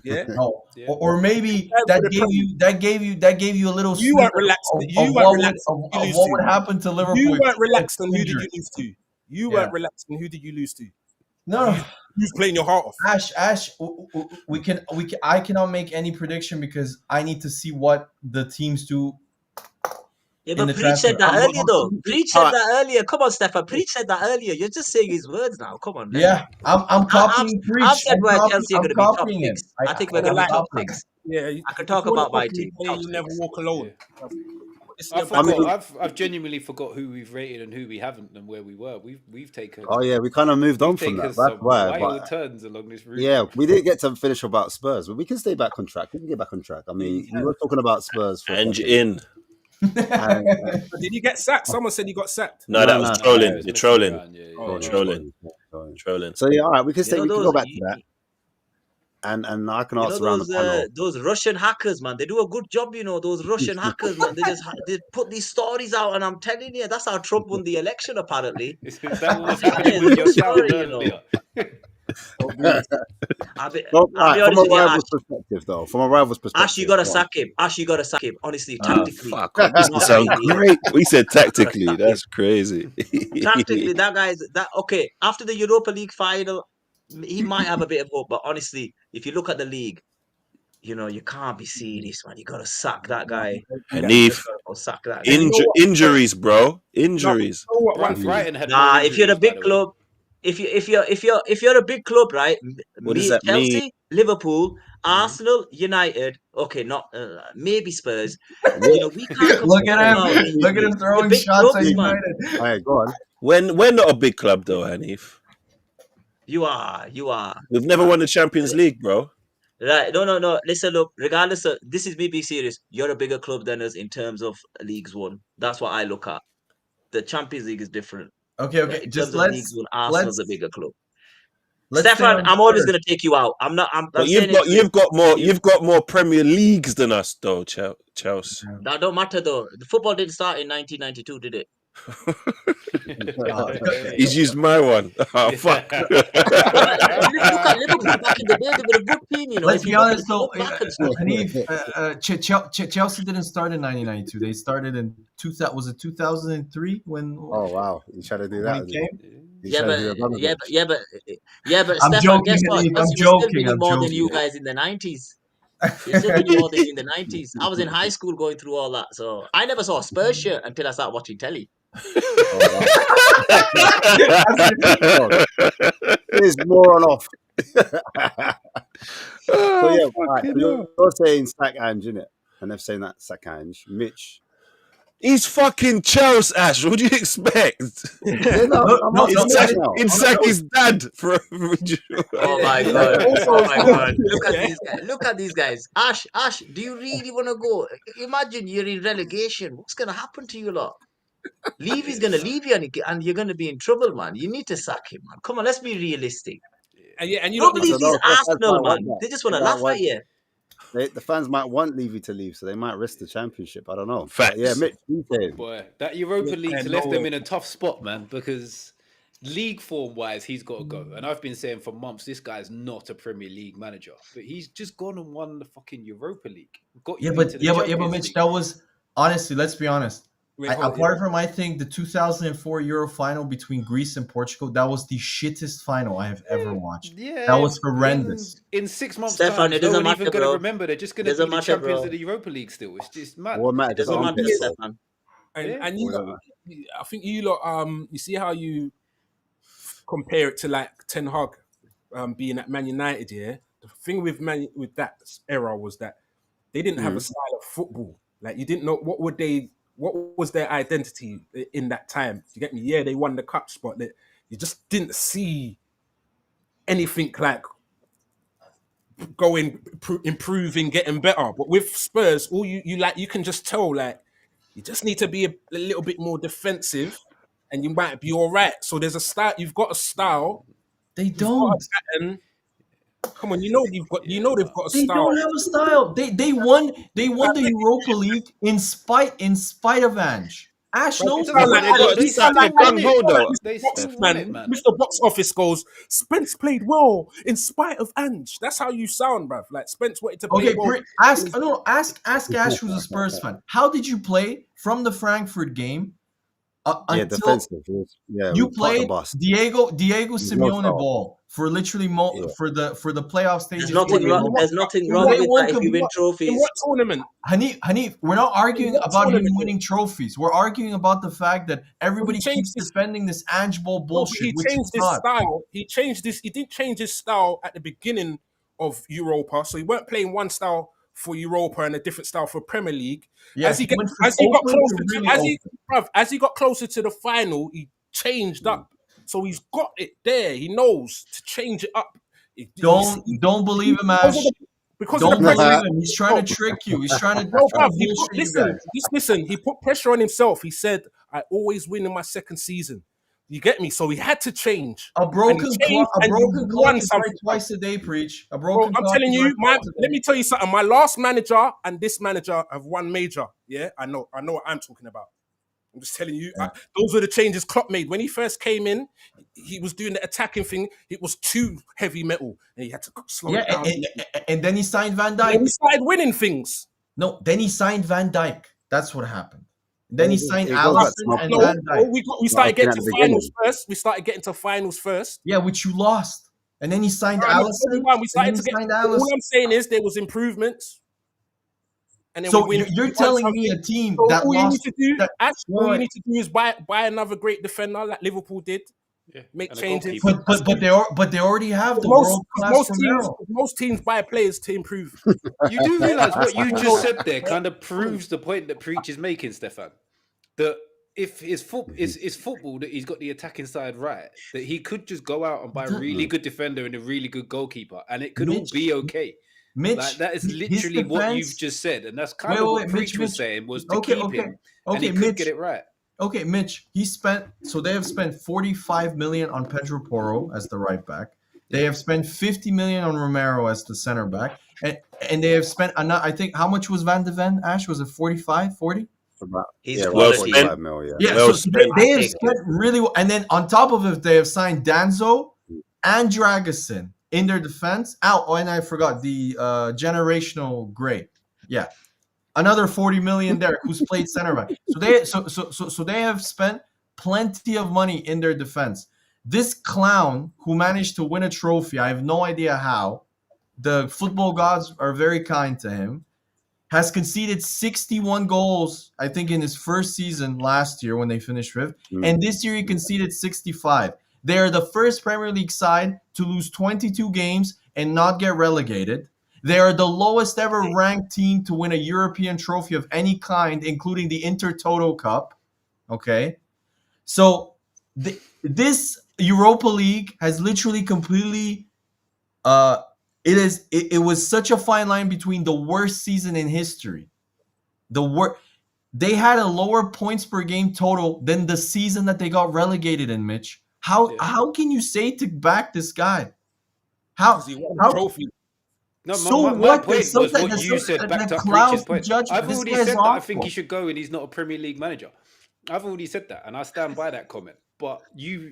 Yeah. No. Yeah. Or maybe that gave you a little. You sniff weren't relaxed. of You weren't what relaxed. would, You of lose what to. would happen to Liverpool. You if weren't they relaxed, get and who did you injured. lose to? You Yeah. weren't relaxed, and who did you lose to? No. Who's playing your heart off? Ash, I cannot make any prediction because I need to see what the teams do. Yeah, In but the Preach said that transfer. earlier, though. Preach said that earlier. Come on, Stefan. Preach said that earlier. You're just saying his words now. Come on. Yeah, I'm copying Preach. I've said where Chelsea are I'm going to be top copying it. 6. I think we're going to be top 6. Yeah, I can talk if you wanna about my copy team. me, Top you never 6. walk alone. Yeah. It's I never- forgot. I've genuinely forgot who we've rated and who we haven't, and where we were. We've taken. Oh yeah, we kind of moved on we've from taken that. some That's why. wild But turns along this route. yeah, we didn't get to finish about Spurs, but we can stay back on track. We can get back on track. I mean, we were talking about Spurs for a And you're second. in. And- Did he get sacked? Someone said he got sacked. No, that was no, trolling. it was You're messing trolling. around, yeah. Oh, Trolling. Trolling. Trolling. So yeah, all right, we can You stay. know We can go those, back to that, and I can you ask know around the panel. those Russian hackers, man. They do a good job, you know. Those Russian hackers, man. They put these stories out, and I'm telling you, that's how Trump won the election. Apparently, Is that what was happening with your sound Sorry, you know. earlier? I'll be Well, honest from a with you, Ash. rival's perspective, though, from a rival's perspective, Ash, you gotta go on. sack him. Ash, you gotta sack him. Honestly, Ah, tactically. Fuck, this Not sounds really. great. We said tactically. That's crazy. Tactically, that guy's that okay. After the Europa League final, he might have a bit of hope, but honestly, if you look at the league, you know, you can't be serious, man. You gotta sack that guy. Hanif, Or sack that guy. injuries, bro. Injuries. You know what, Brighton had Nah, more if you're a injuries, by big the way. club, if you're a big club, right? What does that Chelsea, mean? Liverpool, Arsenal, United. Okay, not maybe Spurs. You know, we can't Look at him! about the- Look at him the throwing big shots at clubs, man. United. All right, go on. When we're not a big club though, Hanif. You are. We've never won the Champions League, bro. Right? No. Listen, look. Regardless of this, is me being serious. You're a bigger club than us in terms of leagues won. That's what I look at. The Champions League is different. Okay. In Just terms of leagues won, Arsenal's a let's bigger club. let's stay Stefan, on I'm always Spurs. gonna take you out. I'm But saying you've got more Premier Leagues than us though, Chelsea. that don't matter though. The football didn't start in 1992, did it? He's used my one. Oh, fuck. Look at Liverpool back in the day. They were a good team, you know. Let's If be you look- honest, though. look back and stuff. Hanif, Chelsea didn't start in 1992. They started in 2000. Was it 2003 when? Oh wow, you try to do when that? he came? He Yeah, showed but you yeah, Abramovich. but yeah, but yeah, but I'm Stefan, joking, guess what? Hanif. Guess I'm he was still joking. winning I'm more than joking. you guys in the 90s. You're still winning more than me in the 90s. I was in high school going through all that, so I never saw a Spurs shirt until I started watching telly. Oh wow. Oh, here's more on off. So yeah, all right. So you're saying sack Ange, innit? And they're saying that sack Ange. Mitch. He's fucking Charles Ash. What do you expect? Yeah, no, I'm No, asking no, Mitch Mitch. now. He'd sack his dad for Oh my Yeah. god! Also, Oh as my well, god! Look at these guys! Look at these guys! Ash, do you really want to go? Imagine you're in relegation. What's gonna happen to you lot? Levy's gonna leave you, and you're gonna be in trouble, man. You need to sack him, man. Come on, let's be realistic. and you don't I need to. don't Nobody's these know. The fans Arsenal, might want man. that. They just They want to might laugh at want. you. The fans might want Levy to leave, so they might risk the championship. I don't know. But Facts. yeah, Mitch, you saying? Boy, that Europa League's Yeah, left no them way. in a tough spot, man, because league form wise, he's got to go. And I've been saying for months, this guy's not a Premier League manager, but he's just gone and won the fucking Europa League. Got you into the Champions Mitch, League. that was honestly. Let's be honest. Wait, hold on, Apart from, I think, the 2004 Euro final between Greece and Portugal, that was the shittest final I have ever watched. Yeah, That was horrendous. In 6 months' Stefan, time, it no doesn't one even matter, going to bro. remember. They're just going to Doesn't be the matter, champions bro. of the Europa League still. It's just mad. What It matters? doesn't Don't matter, get so. Stefan. and We you don't lot, know. I think you lot, you see how you compare it to like Ten Hag being at Man United. Yeah, the thing with with that era was that they didn't have a style of football. Like you didn't know what was their identity in that time. You get me? Yeah, they won the cups, but you just didn't see anything like going, improving, getting better. But with Spurs, all you like, you can just tell like you just need to be a little bit more defensive, and you might be all right. So there's a style. You've got a style. They You've got a don't. pattern. Come on, you know they've got a They style. don't have a style. They won the Europa League in spite of Ange. Ash But knows It sound doesn't like But they matter. got They you sound still like won gung it. ho though. They Box still won it, man, man. Mr. Box Office goes, Spence played well in spite of Ange. That's how you sound, bruv. Like Spence wanted to play Okay, well. ask Ash, who's a Spurs fan. How did you play from the Frankfurt game Yeah, until defensive. Yeah, you we parked the played bus. Diego No Simeone style. ball for literally Yeah. for the playoff stages? There's nothing wrong. There's nothing wrong They with won that if you win In trophies. what tournament? Hanif, we're not arguing what about him tournament? winning trophies. We're arguing about the fact that everybody changed keeps his- defending this Ange ball No, but bullshit, he which changed is his not. style. He changed this. He didn't change his style at the beginning of Europa, so he weren't playing one style for Europa and a different style for Premier League. Yeah, as he went from got open closer to to, really as he got closer to the final, he changed up. So he's got it there. He knows to change it up. Don't believe him, Ash. Because of the Don't pressure. believe him. He's trying to trick you. He's trying to No, bruv, bullshit you guys. listen. He put pressure on himself. He said, "I always win in my second season." You get me? So he had to change. A broken And he changed, clock and he won is right something. twice a day, preach. A Bro, broken I'm clock telling is you, right man. twice a Let day. me tell you something. My last manager and this manager have won major. Yeah, I know what I'm talking about. I'm just telling you, those were the changes Klopp made when he first came in. He was doing the attacking thing. It was too heavy metal, and he had to slow it down. And then he signed Van And Dijk. he started winning things. No, then he signed Van Dijk. That's what happened. Then he signed it goes back to Allison my and point. Van Dijk. We started getting at to the finals beginning. first. We started getting to finals first. Yeah, which you lost. And then he signed I'm not Allison. telling you why, we And started then to he get. signed All Allison. I'm saying is there was improvements. And then So we win. you're we won telling me something. a team So that all you lost. need to do, that- all you Wait. need to do is buy another great defender like Liverpool did. Yeah, Make and a changes. goalkeeper. But they already have the world class Most teams buy players to improve. You do realize what you just said there kind of proves the point that Preach is making, Stefan. That if it's football that he's got the attacking side right, that he could just go out and buy a really good defender and a really good goalkeeper, and it could all be okay. Mitch, Like that is his literally what defense- you've just said, and that's kind of what Preach was saying was to keep him, and he could get it right. Okay, Mitch, they have spent 45 million on Pedro Porro as the right back. They have spent 50 million on Romero as the center back. And they have spent, I think, how much was Van de Ven, Ash? Was it 45, 40? He's well quality. 45 mil, yeah. Yeah, Well so they have spent. spent really well. And then on top of it, they have signed Danzo and Dragusin in their defense. And I forgot the generational great. Yeah. Another 40 million there who's played center back. So they have spent plenty of money in their defense. This clown who managed to win a trophy, I have no idea how. The football gods are very kind to him. Has conceded 61 goals, I think, in his first season last year when they finished fifth. And this year he conceded 65. They are the first Premier League side to lose 22 games and not get relegated. They are the lowest ever ranked team to win a European trophy of any kind, including the Intertoto Cup. Okay? So this Europa League has literally completely it was such a fine line between the worst season in history. They had a lower points per game total than the season that they got relegated in, Mitch. How can you say to back this guy? Because he won a trophy. No, So my what? point was what you said backed up Preach's point. I've already said that I think he should go and he's not a Premier League manager. I've already said that, and I stand by that comment. But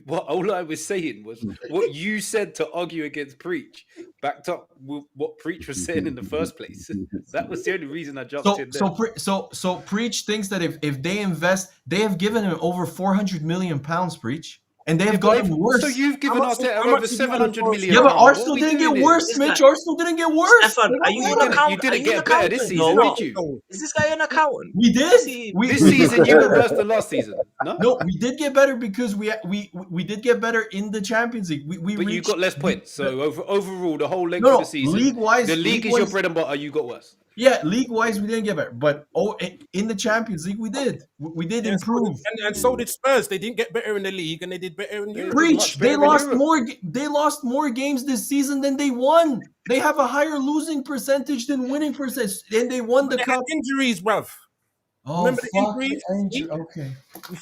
what all I was saying was what you said to argue against Preach, backed up with what Preach was saying in the first place. That was the only reason I jumped in there. So Preach thinks that if they invest, they have given him over 400 million pounds, Preach. And they have gotten worse. So you've given us over 700 million. Yeah, but Arsenal didn't get worse, Mitch. Arsenal didn't get worse. Stefan, are you an accountant? You didn't get better this season, did you? Is this guy an accountant? We did. This season you were worse than last season. No, we did get better because we did get better in the Champions League. But you got less points. So overall, the whole length of the season, league-wise, the league is your bread and butter. You got worse. Yeah, league-wise, we didn't get better. But in the Champions League, we did. We did improve. And so did Spurs. They didn't get better in the league, and they did better in Europe. Preach. They lost more games this season than they won. They have a higher losing percentage than winning percentage, and they won the cup. Injuries, bruv. Oh, remember the injuries? Okay.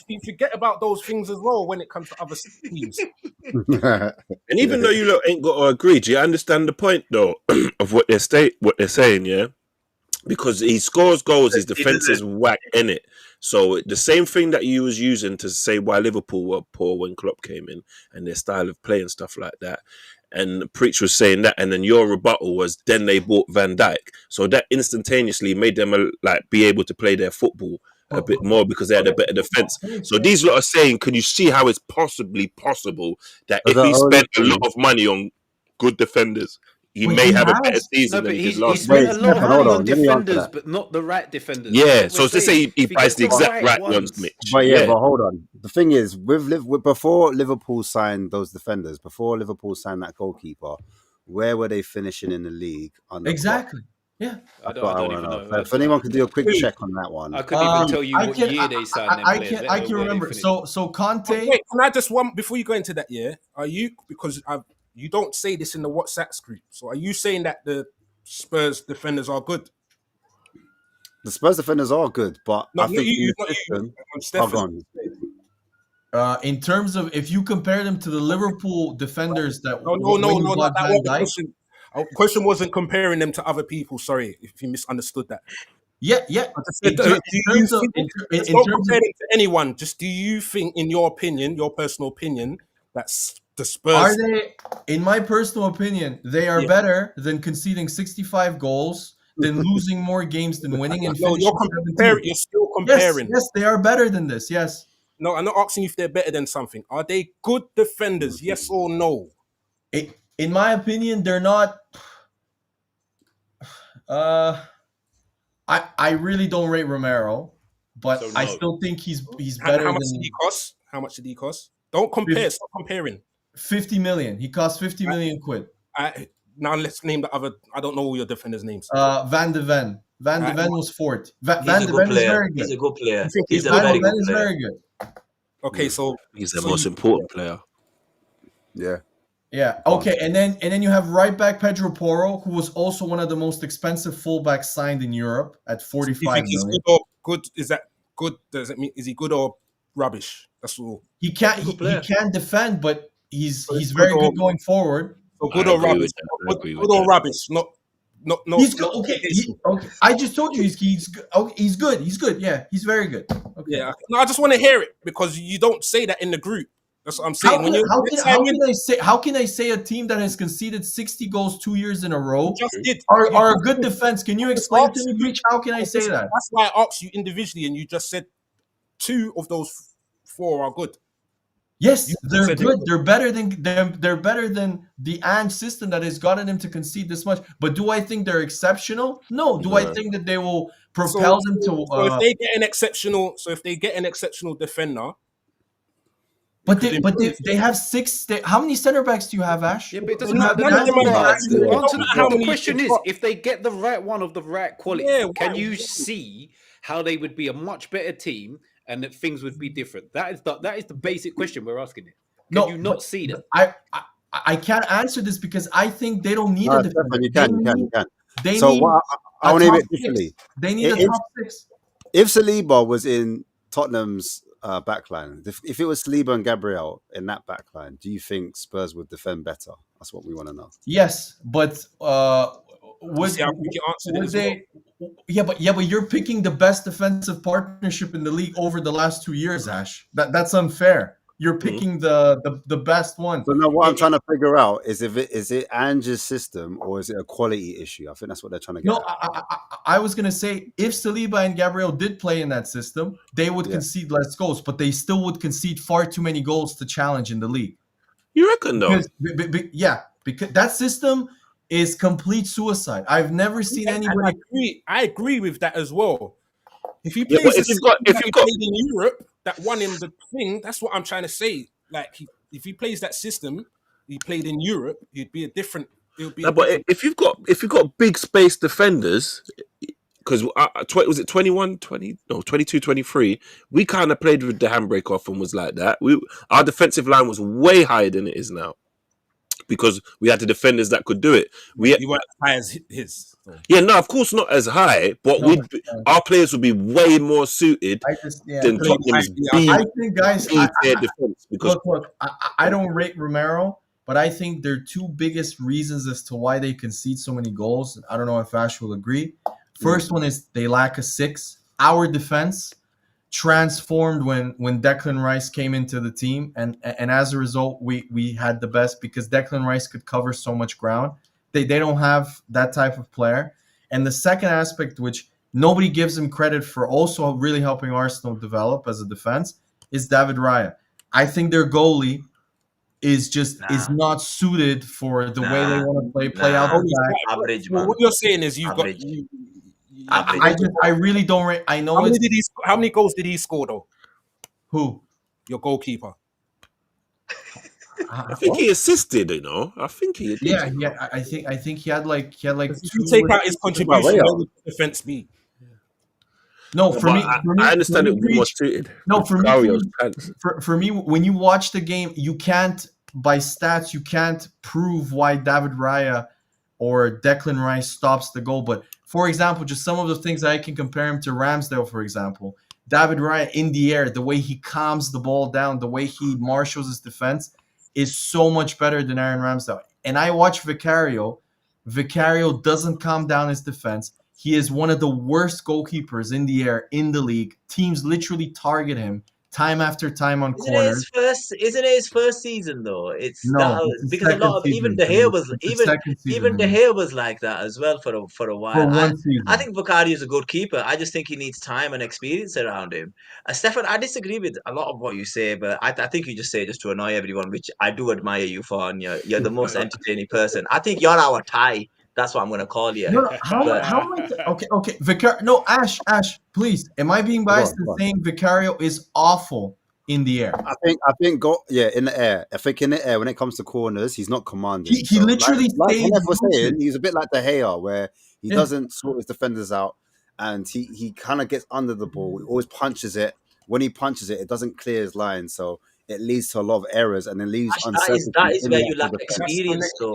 You forget about those things as well when it comes to other teams. And even though you lot ain't got to agree, do you understand the point though of what they're saying? Yeah. Because he scores goals, his defense is whack in it. So the same thing that you was using to say why Liverpool were poor when Klopp came in and their style of play and stuff like that. And Preach was saying that, and then your rebuttal was then they bought Van Dijk. So that instantaneously made them be able to play their football a bit more because they had a better defense. So these lot are saying, can you see how it's possibly possible that if he spent a lot of money on good defenders, he may have a better season than his last season. He spent a lot of money on defenders, but not the right defenders. Yeah, so to say he priced the exact right ones, Mitch. But but hold on. The thing is, before Liverpool signed those defenders, before Liverpool signed that goalkeeper, where were they finishing in the league? Exactly. Yeah. I don't even know. If anyone could do a quick check on that one. I couldn't even tell you what year they signed them players. I can remember. So Conte. Wait, can I just before you go into that? Yeah, are you you don't say this in the WhatsApp group. So are you saying that the Spurs defenders are good? The Spurs defenders are good, but I think in terms of if you compare them to the Liverpool defenders that no, our question wasn't comparing them to other people. Sorry if you misunderstood that. Yeah. Don't compare them to anyone. Just do you think, in your opinion, your personal opinion, that's the Spurs? Are they, in my personal opinion, they are better than conceding 65 goals, than losing more games than winning, and finishing you're still comparing. Yes, they are better than this. Yes. No, I'm not asking you if they're better than something. Are they good defenders? Yes or no? In my opinion, they're not. I really don't rate Romero, but I still think he's better. How much did he cost? How much did he cost? Don't compare. Stop comparing. 50 million. He cost 50 million quid. Now let's name the other. I don't know all your defenders' names. Van de Ven. Van de Ven was 40. Van de Ven is very good. He's a good player. He's a very good player. Very good. Okay, so he's the most important player. Yeah. Yeah. Okay, and then you have right back Pedro Porro, who was also one of the most expensive fullbacks signed in Europe at 45 you think he's million. good or good? Is that good? Does it mean is he good or rubbish? That's all. He can't defend, but he's very good going forward. So good or rubbish? Good or rubbish? Not. He's good. Okay. Okay. I just told you he's good. Okay, he's good. He's good. Yeah, he's very good. Okay. Yeah. No, I just want to hear it because you don't say that in the group. That's what I'm saying. How can I say a team that has conceded 60 goals 2 years in a row did. are a good defense? Can you explain to me, Breach? How can I say that? That's why I asked you individually, and you just said 2 of those 4 are good. Yes, You they're said they good. were. They're better than them. They're better than the Ange system that has gotten them to concede this much. But do I think they're exceptional? No. Do I No. think that they will So, propel them to? so if they get an exceptional, defender, it But could they improve. they have six. How many center backs do you have, Ash? Yeah, but it But doesn't matter. none of them are. The It answer, don't matter how the many question they've is, got. if they get the right one of the right quality, Yeah, can why? you see how they would be a much better team and that things would be different? That is the basic question we're asking it. Can No, you but not see that? I can't answer this because I think they don't need No, a defender. Stefan, you They can, you can, you need can. they So need what I a want to name top it differently. six. They need a If top six. if Saliba was in Tottenham's backline, if it was Saliba and Gabriel in that backline, do you think Spurs would defend better? That's what we want to know. Yes, but You see how quick you answered it would as well. they? Yeah, but you're picking the best defensive partnership in the league over the last 2 years, Ash. That's unfair. You're picking the best one. So now, what I'm It- trying to figure out is if it is it Ange's system or is it a quality issue? I think that's what they're trying to get No, at. I was gonna say if Saliba and Gabriel did play in that system, they would Yeah. concede less goals, but they still would concede far too many goals to challenge in the league. You reckon though? Because because that system is complete suicide. I've never seen And anybody. I agree with that as well. If he Yeah, plays but the if you've system got that he played in Europe, that won him the thing, that's what I'm trying to say. Like, if he plays that system he played in Europe, it'd be a different. It would be no, a but different. if you've got big space defenders, because was it 21, 20, no 22, 23, we kind of played with the handbrake off and was like that. Our defensive line was way higher than it is now because we had the defenders that could do it. You weren't as high as his. So. Yeah, no, of course not as high, but No, our players would be way more suited I just than because Tottenham's I think, guys, B-tier defense. Because look, I don't rate Romero, but I think their two biggest reasons as to why they concede so many goals. I don't know if Ash will agree. First one is they lack a six. Our defense transformed when Declan Rice came into the team, and as a result, we had the best because Declan Rice could cover so much ground. They don't have that type of player. And the second aspect, which nobody gives him credit for, also really helping Arsenal develop as a defense, is David Raya. I think their goalie is not suited for the way they want to play out the back. Average, Well, man. what you're saying is you've Average. got. Average. I really don't rate. I know How many goals did he score though? who. Your goalkeeper. I think he assisted, I think he did. Yeah. I think he had like If two. you take out his contribution, Raya. where would the defense be? No, But for me, I understand for it me, would be more suited. No, for me, Cario's pants. for me, when you watch the game, you can't, by stats, you can't prove why David Raya or Declan Rice stops the goal. But for example, just some of the things I can compare him to Ramsdale, for example. David Raya in the air, the way he calms the ball down, the way he marshals his defense is so much better than Aaron Ramsdale. And I watch Vicario. Vicario doesn't calm down his defense. He is one of the worst goalkeepers in the air in the league. Teams literally target him time after time on corners. Isn't it his first season though? It's No, that it's his because a lot second of even season. De Gea was It's his even second season, even De man. Gea was like that as well for a For while. one season. I think Vicario is a good keeper. I just think he needs time and experience around him. Stefan, I disagree with a lot of what you say, but I think you just say just to annoy everyone, which I do admire you for, and you're the most entertaining person. I think you're our tie. That's what I'm going to call you. No, how am I? Okay. Vicario. No, Ash, please. Am I being biased in saying Vicario is awful in the air? I think in the air. I think in the air when it comes to corners, he's not commanding. He literally like stays Kenneth was saying, rooted. he's a bit like De Gea, where he doesn't sort his defenders out, and he kind of gets under the ball. He always punches it. When he punches it, it doesn't clear his line, so it leads to a lot of errors, and then leaves uncertainty. That is in where the you actual lack defense. experience. So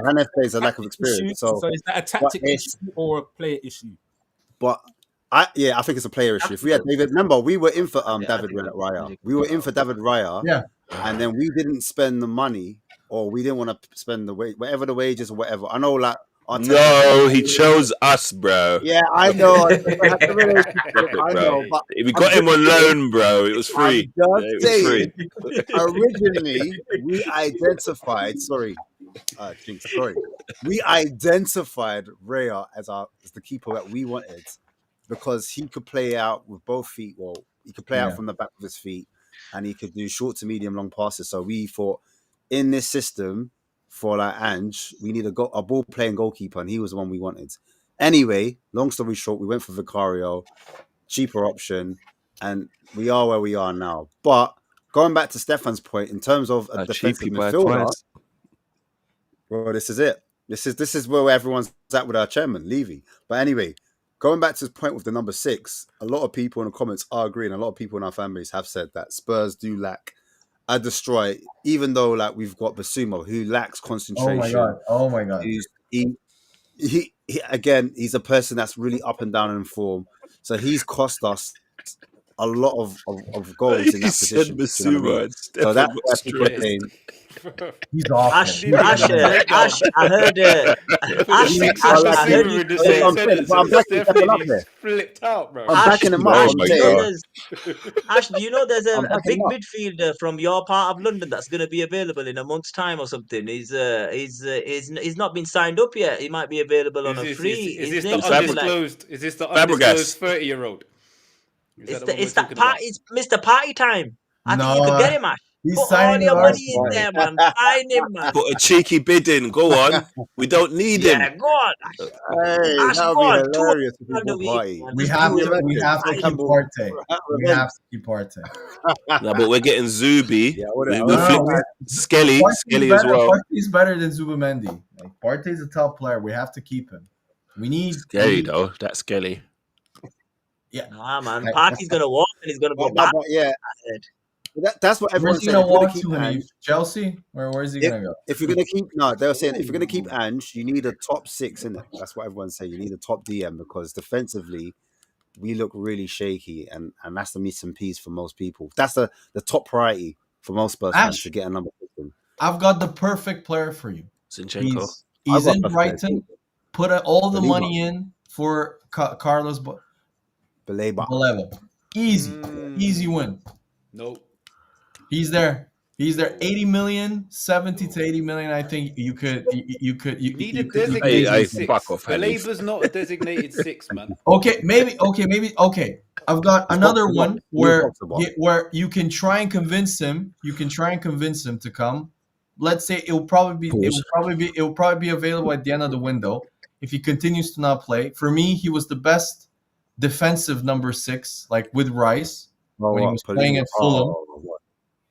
Hanef plays a lack of experience. So is that a tactic issue or a player issue? But I think it's a player issue. If we had David, remember we were in for David Raya. We were in for David Raya. Yeah. And then we didn't spend the money, or we didn't want to spend the whatever the wages or whatever. I know, like no, he chose us, bro. Yeah, I know. I know, but we got him on loan, bro. It was free. It was free. Originally, we identified. Sorry, we identified Raya as the keeper that we wanted because he could play out with both feet. Well, he could play out from the back of his feet. and he could do short to medium long passes. So we thought in this system for like Ange, we need a ball playing goalkeeper, and he was the one we wanted. Anyway, long story short, we went for Vicario, cheaper option, and we are where we are now. But going back to Stefan's point, in terms of a defensive midfielder, well, this is it. This is where everyone's at with our chairman, Levy. But anyway, going back to his point with the number 6, a lot of people in the comments are agreeing. A lot of people in our fan base have said that Spurs do lack a destroyer, even though like we've got Basuma, who lacks concentration. Oh my god! He again, he's a person that's really up and down in form. So he's cost us a lot of goals in that position. You know what I mean? So that's why people are saying he's awful. Ash, I heard. Stephanie flipped out, bro. I'm backing him up. Ash, do you know there's a big midfielder from your part of London that's going to be available in a month's time or something? He's not been signed up yet. He might be available on a free. Is this the undisclosed? Is this the undisclosed 30-year-old? It's Mr. Party Time. I think you could get him, Ash. Put all your money in there, man. Sign him, man. Put a cheeky bid in. Go on. We don't need him. Yeah, go on. Hey, Ash, that go on. would be hilarious. We have to keep Partey. We have to keep Partey. No, but we're getting Zubi. Yeah, we Skelly as well. Partey's better than Zubamendi. Like, Partey's a top player. We have to keep him. We need Skelly though. That's Skelly. Yeah, nah, man. Partey's gonna walk and he's gonna go back. Yeah. That's what everyone's saying. Where's he gonna walk to when Chelsea? Where's he gonna go? If you're gonna keep they were saying if you're gonna keep Ange, you need a top 6 in it. That's what everyone's saying. You need a top DM because defensively we look really shaky, and that's the missing piece for most people. That's the top priority for most Spurs fans to get a number 6 in. I've got the perfect player for you. Zinchenko. He's in Brighton. Put all the money in for Carlos Baleba. Easy win. Nope. He's there. 80 million, 70 to 80 million. I think you could. You need a designated 6. Baleba's not a designated 6, man. Maybe. I've got another one where you can try and convince him. You can try and convince him to come. Let's say it will probably be available at the end of the window if he continues to not play. For me, he was the best defensive number 6, like with Rice when he was playing at Fulham.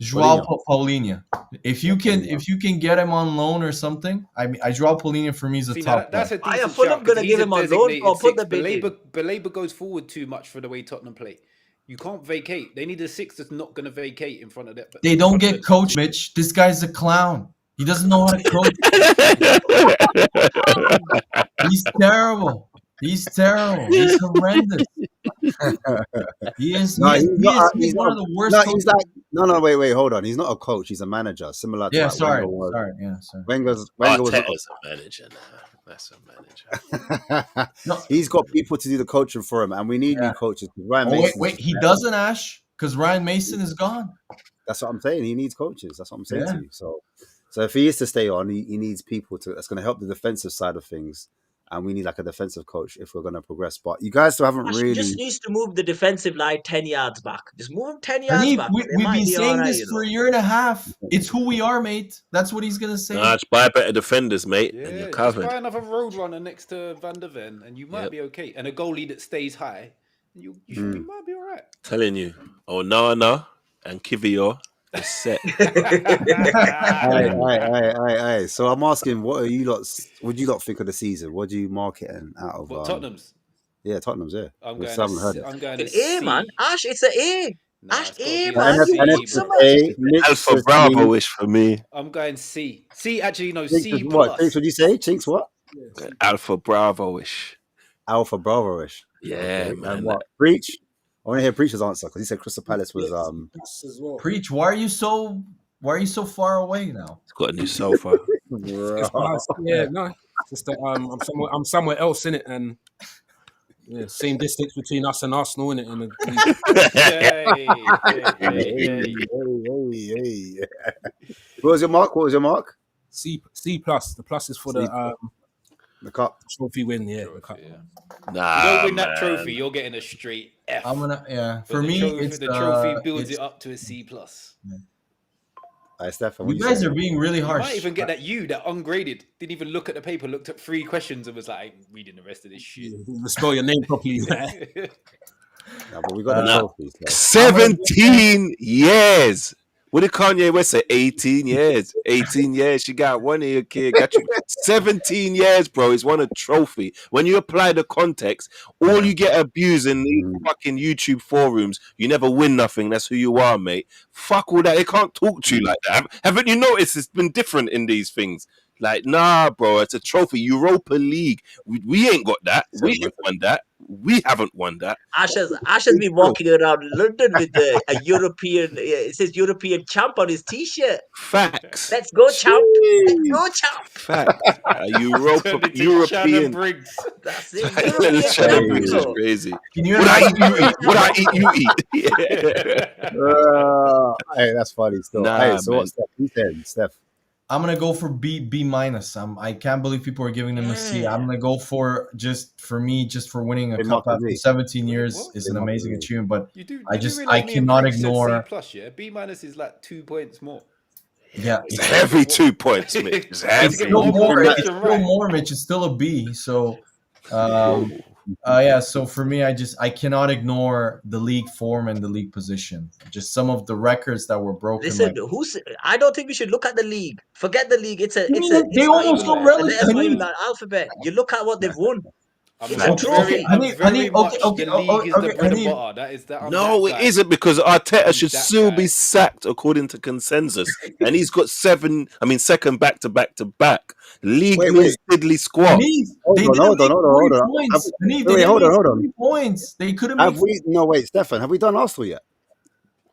João Paulinho. If you can get him on loan or something, I mean, João Paulinho for me is a top. That's a decent Fulham gonna give him on loan or put the bid in. Baleba goes forward too much for the way Tottenham play. You can't vacate. They need a 6 that's not going to vacate in front of that. They don't get coached, Mitch. This guy's a clown. He doesn't know how to coach. He's terrible. He's horrendous. He's one of the worst. Wait, hold on. He's not a coach. He's a manager, similar to sorry. Wenger was a manager. That's a manager. He's got people to do the coaching for him, and we need new coaches. Wait, he doesn't, Ash, because Ryan Mason is gone. That's what I'm saying. He needs coaches. That's what I'm saying to you. So if he is to stay on, he needs people that's going to help the defensive side of things. And we need like a defensive coach if we're going to progress. But you guys still haven't really. Just needs to move the defensive line 10 yards back. Just move him 10 yards back. We've been saying this for a year and a half. It's who we are, mate. That's what he's going to say. Just buy better defenders, mate. And you're covered. Just buy another road runner next to Van der Ven, and you might be okay. And a goalie that stays high, you might be all right. Telling you. Onana and Kivior. Set. Aye. So I'm asking, what do you lot think of the season? What do you mark it in out of Tottenham's? Yeah, Tottenham's. Yeah, I'm going to A, man. Ash, it's an A. Ash, A, man. Alpha Bravo-ish for me. I'm going C. C, actually, no, Chinks C+. What? Chinks, what you say? Chinks what? Alpha Bravo-ish. Alpha Bravo-ish. Yeah, man. And what? Breach? I want to hear Preach's answer because he said Crystal Palace was Preach. Why are you so far away now? He's got a new sofa. Just that I'm somewhere else in it, and same distance between us and Arsenal in it. And What was your mark? C plus. The plus is for the The cup. Trophy win, yeah. Trophy, The cup. yeah. Nah, You don't win man. that trophy, you're getting a straight F. I'm gonna But for the me trophy, it's the trophy builds it's, it up to a C plus. Stefan, what you you guys saying? are being really You harsh. might even get that ungraded, didn't even look at the paper, looked at 3 questions and was like, I ain't reading the rest of this shit. You spell your name properly. No, but we got the Nah. trophy. So. 17 years. What did Kanye West say? 18 years. 18 years. She got one of your kid. Got you. 17 years, bro. He's won a trophy. When you apply the context, all you get abused in these fucking YouTube forums. You never win nothing. That's who you are, mate. Fuck all that. They can't talk to you like that. Haven't you noticed it's been different in these things? Like, nah, bro, it's a trophy. Europa League. We ain't got that. We ain't won that. We haven't won that. Ash's been walking around London with a European. It says European champ on his T-shirt. Facts. Let's go, champ! Let's go, champ! Facts. Turned into Shannon European. Briggs. That's it. European Shannon champ, Briggs is bro. crazy. Can you What I imagine? eat, you eat. What I eat, you eat. Yeah. Hey, that's funny still. Nah, Hey, so man. what, Steph? You said, Steph. I'm gonna go for B minus. I can't believe people are giving them a C. I'm gonna go for just for winning a Hey, cup Mark, after Z. 17 years What? is Hey, an Mark, amazing Z. achievement. But You do I realise me and cannot Briggs said ignore. C plus, yeah? B minus is like 2 points more. Yeah, It's heavy 2 points, mate. It's It's it's heavy. get still one more. more It's question still right. more, Mitch. It's still a B. So, yeah. So for me, I cannot ignore the league form and the league position. Just some of the records that were broken. Listen, like, I don't think we should look at the league. Forget the league. It's they not almost even got the letters not relegated. even that alphabet. You look at what they've won. I'm It's a trophy. very much okay, the league is the bread and Hanif. butter. That is that. I'm No, that it guy. isn't because Arteta I'm should that still guy. be sacked according to consensus. And he's got second back to back to back. League Wait, means diddly squat. Hanif, Hold they on, didn't hold on, make hold on, 3 hold on. points. Hanif, they Wait, didn't hold make on. 3 points. They couldn't make. Have we? No, wait, Stefan. Have we done Arsenal yet?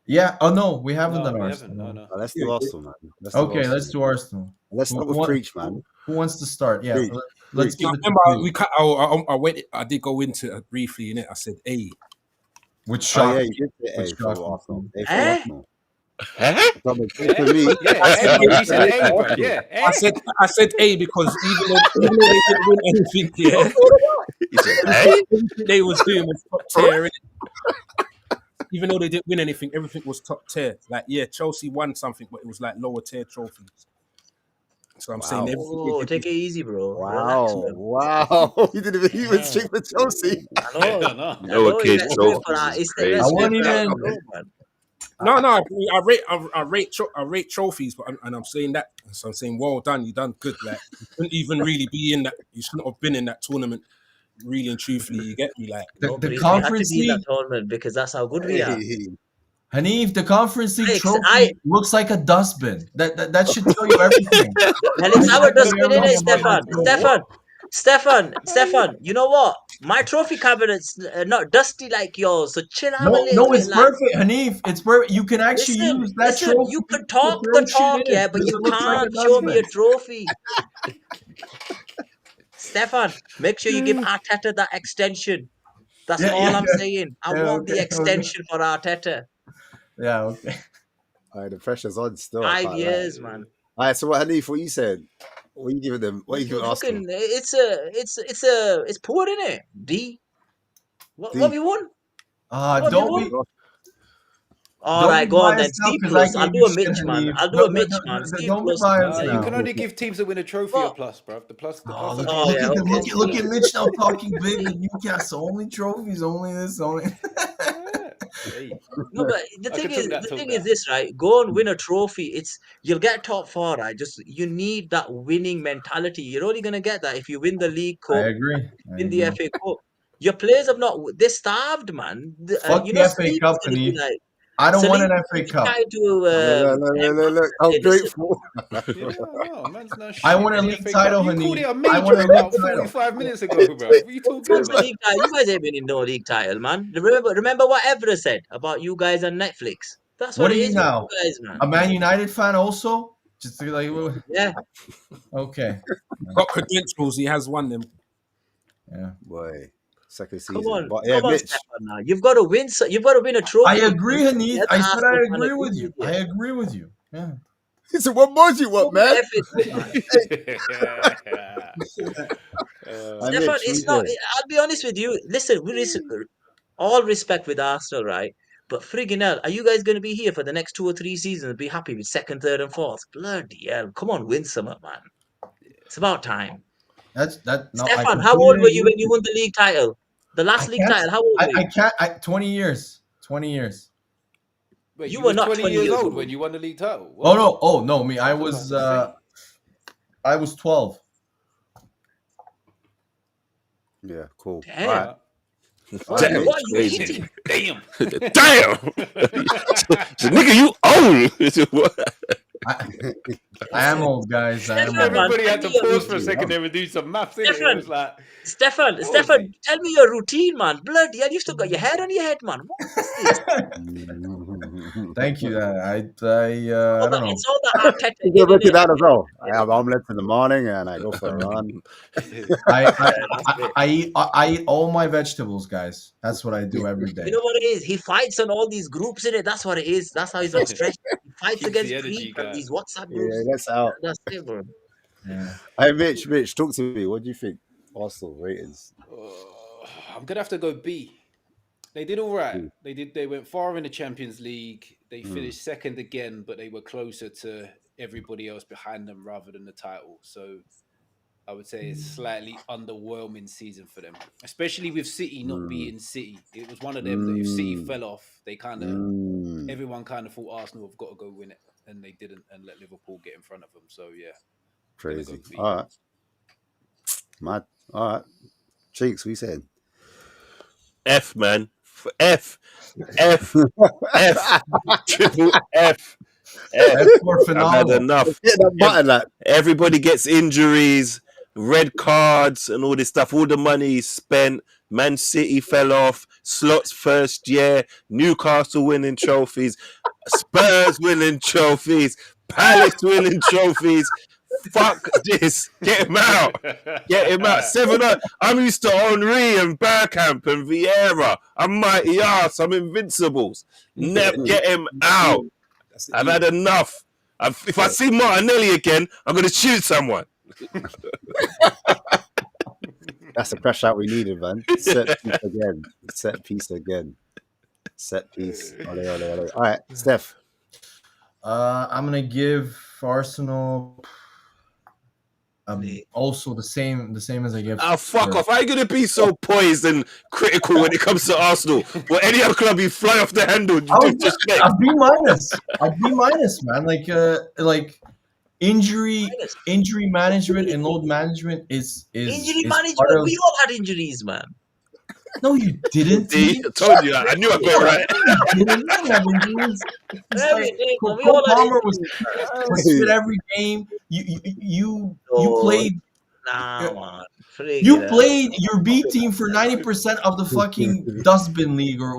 Yeah. Oh no, we haven't No, done we Arsenal. haven't. No. Let's do Arsenal, man. Okay, let's do Arsenal. Let's start with Who- Preach, man. Who wants to start? Yeah, Preach. let's Preach. give it to Remember, Preach. I did go into it briefly in it. I said A. Which Oh, shock? yeah, you did say Which A for shock? Arsenal. A for Eh? Arsenal. Huh? Double A for me. Yeah, you said A, bro. Yeah, I said A because even though they didn't win anything, yeah, He said, hey? everything they was doing was top tier. Innit? Even though they didn't win anything, everything was top tier. Like, yeah, Chelsea won something, but it was like lower tier trophies. So I'm saying everything. Oh, take it easy, bro. Relax, Wow. man. Wow. You didn't even went straight for Chelsea. I know. no. I know Lowercase you guys wait for trophies that. is It's crazy. I won't even- go, man. No, I rate trophies, but I'm saying that. So I'm saying, well done, you done good. Like, you shouldn't even really be in that. You shouldn't have been in that tournament. Really and truthfully, you get me. Like, The But we had to Conference be in that League, tournament because that's how good we are. Hanif, the Conference League Alex, trophy looks like a dustbin. That should tell you everything. Well, it's our dustbin in it, Stefan. Stefan, you know what? My trophy cabinet's not dusty like yours, so chill out a No, little bit. it's perfect, Hanif. It's perfect. You can actually use that Listen, trophy. you can to talk throw the shit talk, in it, yeah, but because you it looks like a can't show me a dustbin. trophy. Stefan, make sure you give Arteta that extension. That's Yeah, all yeah, I'm yeah. saying. I Yeah, want okay, the extension for Arteta. Yeah, okay. All right, the pressure's on still. 5 years, man. All right, so what, Hanif, what you said? What are you giving them? What are you giving Arsenal? It's poor, innit? D. What have you won? What have you Don't won? be. All Don't right, be go on biased then. now C because I plus. I'll gave do you a shit, Mitch, man. Hanif. I'll do a Mitch, man. C Don't be plus. biased You now. can only give teams that win a trophy a plus, bro. The plus. Oh, The look, Oh, yeah, okay. look at Mitch now talking big with Newcastle. Only trophies, only this, only. Hey, No, but the I thing could is, took that, the took thing that. is this, right? Go and win a trophy. You'll get top 4, right? Just you need that winning mentality. You're only gonna get that if you win the League I Cup, agree. win the FA Cup. Your players have not. They're starved, man. Fuck You the know, FA Saliba's Cup, gonna be Hanif. like. I don't want an Saliba's FA gonna be Cup. trying to. Look, how Hey, listen, grateful. Yeah, no, man's not shit. I want a in the league FA title, Cup. You called Hanif. it a I major want a league about title. 45 minutes ago, bro. What are you talking What's the about? league title? You guys ain't winning no league title, man. Remember what Evra said about you guys on Netflix. That's What what are it you is with now? you guys, man. A Man United fan also? Just to like, Yeah. okay. got credentials. He has won them. Yeah. Boy, second Come season. on, But yeah, come on, Mitch. Stefan. Now you've got to win. You've got to win a trophy. I agree, Hanif. The I other said Arsenal I fan agree with agrees you. with I agree with you. Yeah. He said, what more do you want, man? FA Cup, man. Stefan, Mitch, it's we not. there. I'll be honest with you. Listen, all respect with Arsenal, right? But friggin' hell, are you guys going to be here for the next 2 or 3 seasons and be happy with second, third, and fourth? Bloody hell. Come on, win some, man. It's about time. That's that. No, I Stefan, how old completely were you agree when with you you. won the league title? The I last league can't. title, how old were I you? can't. 20 years. 20 years. Wait, You you were was not 20 20 years years old old. when you won the league title? Oh What? no! Oh no! Me. I was about to say. I was 12. Yeah, cool. Damn. All right. All right, Damn, Mitch. What are you crazy. eating? Damn. Damn. So, nigga, you old. What? I am old, guys. I am Stefan, old. man, Everybody tell had me to your pause for a routine. second there and do some maths in it. It Stefan, was like, Stefan, what was Stefan, he? tell me your routine, man. Bloody hell, you still got your hair on your head, man. What is this? Thank you. I don't know. It's all the Arteta You in, get written innit? down as well. I have omelets in the morning and I go for a run. I eat all my vegetables, guys. That's what I do every day. You know what it is? He fights on all these groups in it. That's what it is. That's how he's not stressed. He fights Keeps against the creep energy and going. these WhatsApp Yeah, groups. that's out. That's it, bro. Yeah. Hey, Mitch, talk to me. What do you think? Arsenal ratings. I'm gonna have to go B. They did all right. B. They went far in the Champions League. They Mm. finished second again, but they were closer to everybody else behind them rather than the title. So I would say it's slightly underwhelming season for them, especially with City not Mm. beating City. It was one of them that if City Mm. fell off, they kind of Mm. everyone kind of thought Arsenal have got to go win it, and they didn't, and let Liverpool get in front of them. So yeah, gonna go Crazy. B. All right. Mad. All right. Cheeks, we said. F, man. F. F. F. Triple F. F. F for I've had phenomenal. enough. Hit that button, like. Everybody gets injuries, red cards, and all this stuff. All the money is spent. Man City fell off. Slots first year. Newcastle winning trophies. Spurs winning trophies. Palace winning trophies. Fuck this. Get him out. Get him out. 7-0. I'm used to Henry and Bergkamp and Vieira. I'm mighty ass. I'm invincibles. Never get him out. I've had enough. If I see Martinelli again, I'm going to shoot someone. That's the crash out we needed, man. Set piece again. Set piece again. Set piece. Ole, ole, ole. All right, Steph. I'm gonna give Arsenal also the same as I give. Oh, fuck Spurs. off. How are you going to be so poised and critical when it comes to Arsenal? Well, any other club, you fly off the handle. You do disrespect. A B minus. A B minus, man. Like injury management and load management is Injury is management. part of. We all had injuries, man. No, you didn't. See, I told you. I knew I got it right. You didn't have injuries. It's Every like day, man. We Cole all had Palmer was injuries. fit every game. You No. played. Nah, man. You played your B team for 90% of the fucking dustbin league or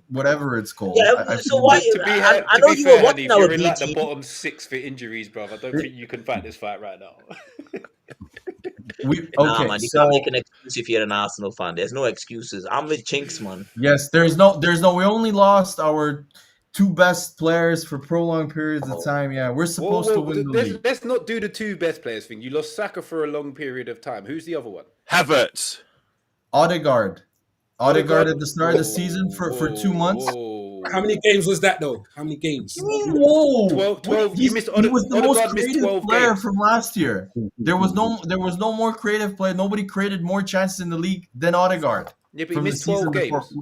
whatever it's called. Yeah, so why? To be, I know you were fair, watching Hanif, our you're in B like the team. bottom 6 for injuries, bro. I don't think you can fight this fight right now. Nah, Okay, man, you so can't make an excuse if you're an Arsenal fan. There's no excuses. I'm with Chinks, man. yes, there's no. We only lost our two best players for prolonged periods of time. Yeah, we're supposed to win the league. Let's not do the two best players thing. You lost Saka for a long period of time. Who's the other one? Havertz. Odegaard Odegaard? at the start of the season for 2 months. How many games was that though? How many games? Whoa, 12. You missed he was the most Odegaard missed creative 12 player games. from last year. There was no more creative player. Nobody created more chances in the league than Odegaard. Yeah, but he from the missed 12 season before. games.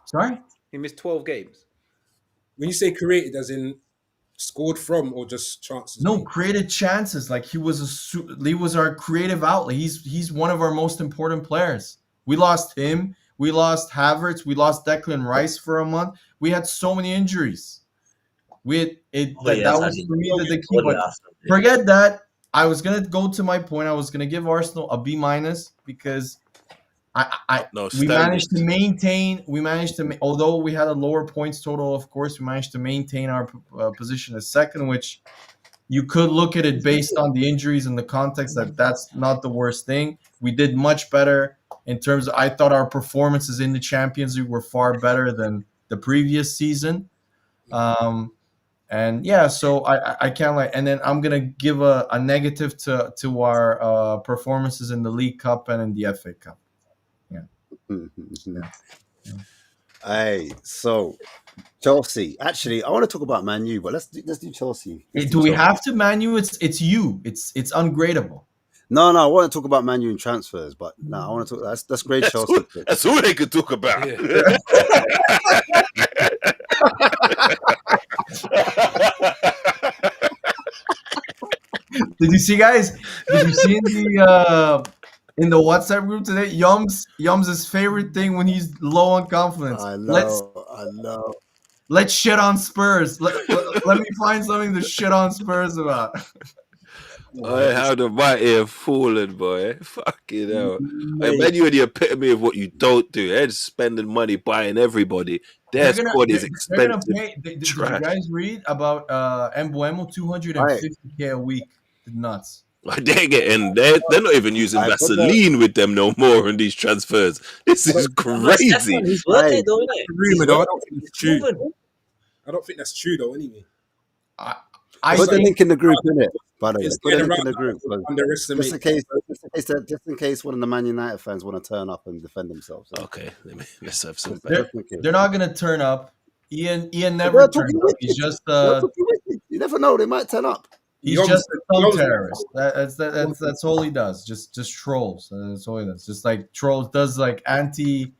Sorry? He missed 12 games. When you say created, as in scored from or just chances? No, created chances. Like he was our creative outlet. He's one of our most important players. We lost him. We lost Havertz. We lost Declan Rice for a month. We had so many injuries. That was for me the key. But forget that. I was gonna go to my point. I was gonna give Arsenal a B minus because we managed to maintain. Although we had a lower points total, of course, we managed to maintain our position as second, which you could look at it based on the injuries and the context that's not the worst thing. We did much better in terms of, I thought our performances in the Champions League were far better than the previous season. And yeah, so I can't like, and then I'm gonna give a negative to our performances in the League Cup and in the FA Cup. Hey, so Chelsea. Actually, I want to talk about Man U, but let's do Chelsea. Do we have to, Man U? It's you. It's ungradable. No, I want to talk about Man U and transfers, but no, I want to talk. That's great Chelsea. That's all they could talk about. Yeah. Did you see, guys? Did you see in the WhatsApp group today? Yums' favorite thing when he's low on confidence. I know. Let's shit on Spurs. Let me find something to shit on Spurs about. Oh, how the mighty have fallen, boy. Fucking hell. I bet you are the epitome of what you don't do. They're just spending money buying everybody. Their squad is expensive. Did you guys read about Ep.1 $250K a week? Nuts. They're not even using Vaseline with them no more in these transfers. This is crazy. He's worth it, though, isn't it? Rumor, though. I don't think it's true. I don't think that's true, though. Anyway, I put the link in the group, innit? By the way, It's put the getting link in the around group. underestimate. Just in case one of the Man United fans want to turn up and defend themselves. So. Okay, let's have some. They're not gonna turn up. Ian never turns up. He's just you never know, they might turn up. he's just a thumb terrorist. That's all he does. Just trolls. That's all he does. Just like trolls does like anti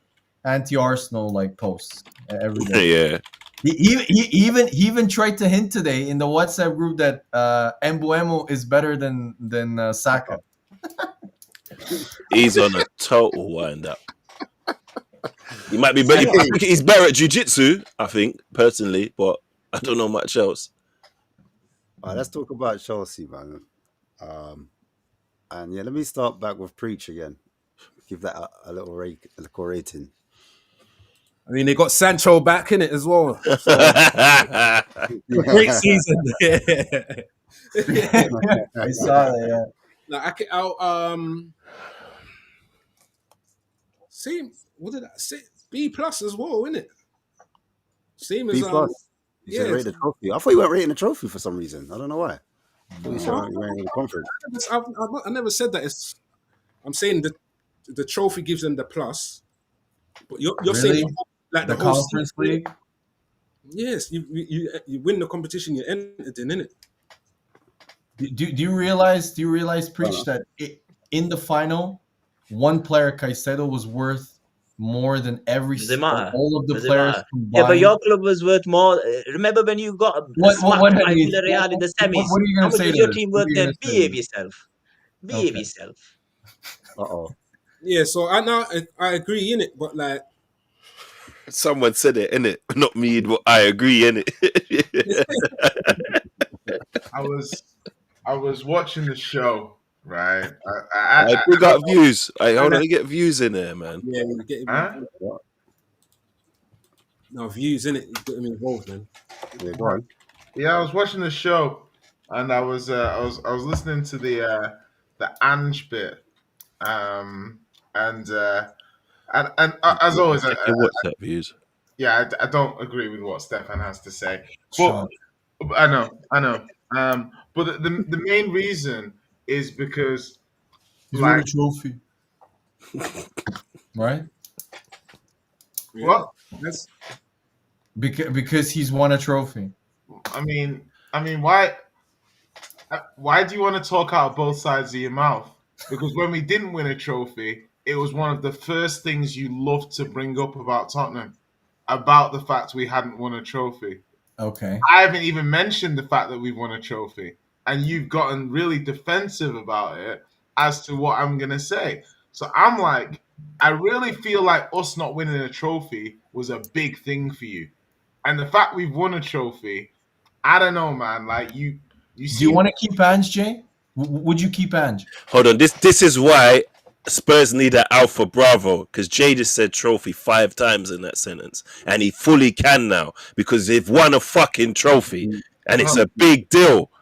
Arsenal like posts every day. Yeah. He even tried to hint today in the WhatsApp group that Ep.1 is better than Saka. He's on a total wind up. He might be better. I think he's better at jiu-jitsu, I think, personally, but I don't know much else. All right, let's talk about Chelsea, man. And yeah, let me start back with Preach again. Give that a little rating. I mean, they got Sancho back in it as well. So, great season. I saw that. Same. What did I say? B plus as well, isn't it? Same as B plus. You said rate the trophy. I thought you weren't rating the trophy for some reason. I don't know why. You said rating the conference. I never said that. I'm saying that the trophy gives them the plus, but you're really? Saying like the Conference League. Yes, you win the competition you entered in, innit? Do you realize, Preach, that in the final, one player, Caicedo, was worth more than all of the players combined? Yeah, but your club was worth more. Remember when you got smacked by Villarreal in the semis? What are you going to say? Your team worth then? Behave yourself. Behave yourself. Yeah, so I agree in it, but like someone said it, innit? Not me, but I agree, innit? I was watching the show, right? We got views. Hold on, to get views in there, man. Yeah, we get no views in it. You get them involved, man. Yeah, go on. Yeah, I was watching the show, and I was listening to the Ange bit, and as always, WhatsApp views. Yeah, I don't agree with what Stefan has to say. But I know. But the main reason is because he's won a trophy, right? What? That's because he's won a trophy. I mean, why do you want to talk out both sides of your mouth? Because when we didn't win a trophy, it was one of the first things you loved to bring up about Tottenham, about the fact we hadn't won a trophy. Okay. I haven't even mentioned the fact that we've won a trophy, and you've gotten really defensive about it as to what I'm going to say. So I'm like, I really feel like us not winning a trophy was a big thing for you. And the fact we've won a trophy, I don't know, man. Like you do you want to keep Ange, Jay? Would you keep Ange? Hold on. This is why Spurs need an Alpha Bravo, because Jay just said trophy 5 times in that sentence, and he fully can now because they've won a fucking trophy, and it's a big deal.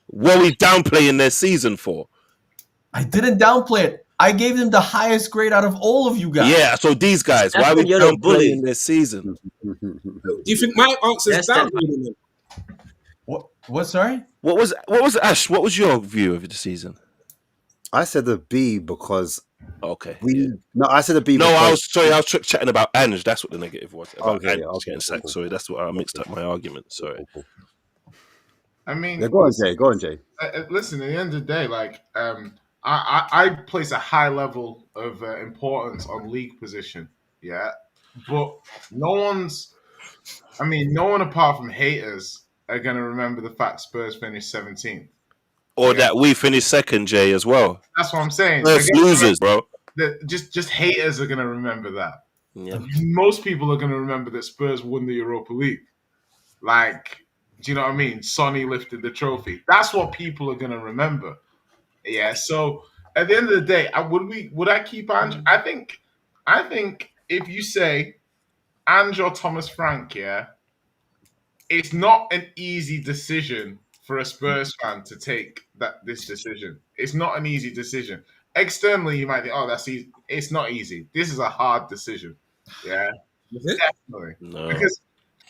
What are we downplaying their season for? I didn't downplay it. I gave them the highest grade out of all of you guys. Yeah, so these guys, why are we downplaying their season? Do you think my answer is downgrading them? What? Sorry. What was Ash? What was your view of the season? I said a B because Okay, we. yeah. No, I said a B No, I because. was sorry. I was chatting about Ange. That's what the negative was about. Okay, Ange okay, getting cool, sacked. cool, Sorry, that's what I mixed up my argument. Sorry. cool. I mean, Yeah, go on, Jay. Go on, Jay. listen. At the end of the day, like, I place a high level of importance on league position. Yeah, but no one's. I mean, no one apart from haters are going to remember the fact Spurs finished 17th. Or Yeah, that we finished second, Jay, as well. that's what I'm saying. First losers, bro. Just haters are going to remember that. Yeah. Most people are going to remember that Spurs won the Europa League. Like, do you know what I mean? Sonny lifted the trophy. That's what people are going to remember. Yeah. So at the end of the day, would I keep Ange? I think if you say Ange or Thomas Frank, yeah, it's not an easy decision for a Spurs fan to take this decision. It's not an easy decision. Externally, you might think, "Oh, that's easy." It's not easy. This is a hard decision. Yeah, Is it? definitely. No.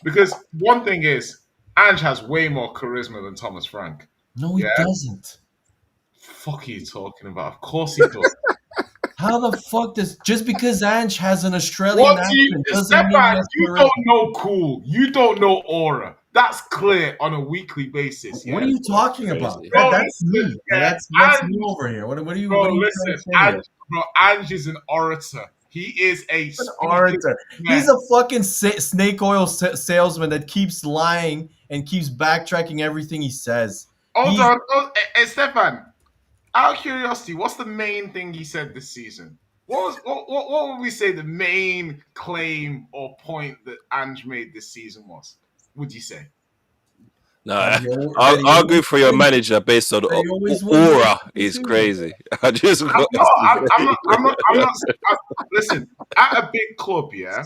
Because one thing is, Ange has way more charisma than Thomas Frank. No, he Yeah. doesn't. Fuck are you talking about? Of course he does. How the fuck does just because Ange has an Australian What do you, accent doesn't mean he Stefan? has You charisma? don't know cool. You don't know aura. That's clear on a weekly basis. What yeah? are you talking Crazy. about? Bro, That's listen, me. yeah, That's Ange- me over here. What are you? Bro, what are you listen, trying to say here? Ange is an orator. He is a An speaker. orator. man. He's a fucking snake oil salesman that keeps lying and keeps backtracking everything he says. Hold He's- on. Stefan, out of curiosity, what's the main thing he said this season? What would we say the main claim or point that Ange made this season was? Would you say? No, That he al- that I'll he argue always for your wins. manager based on That he always wins aura the is season. crazy. I just got No, I'm not. Listen, at a big club, yeah,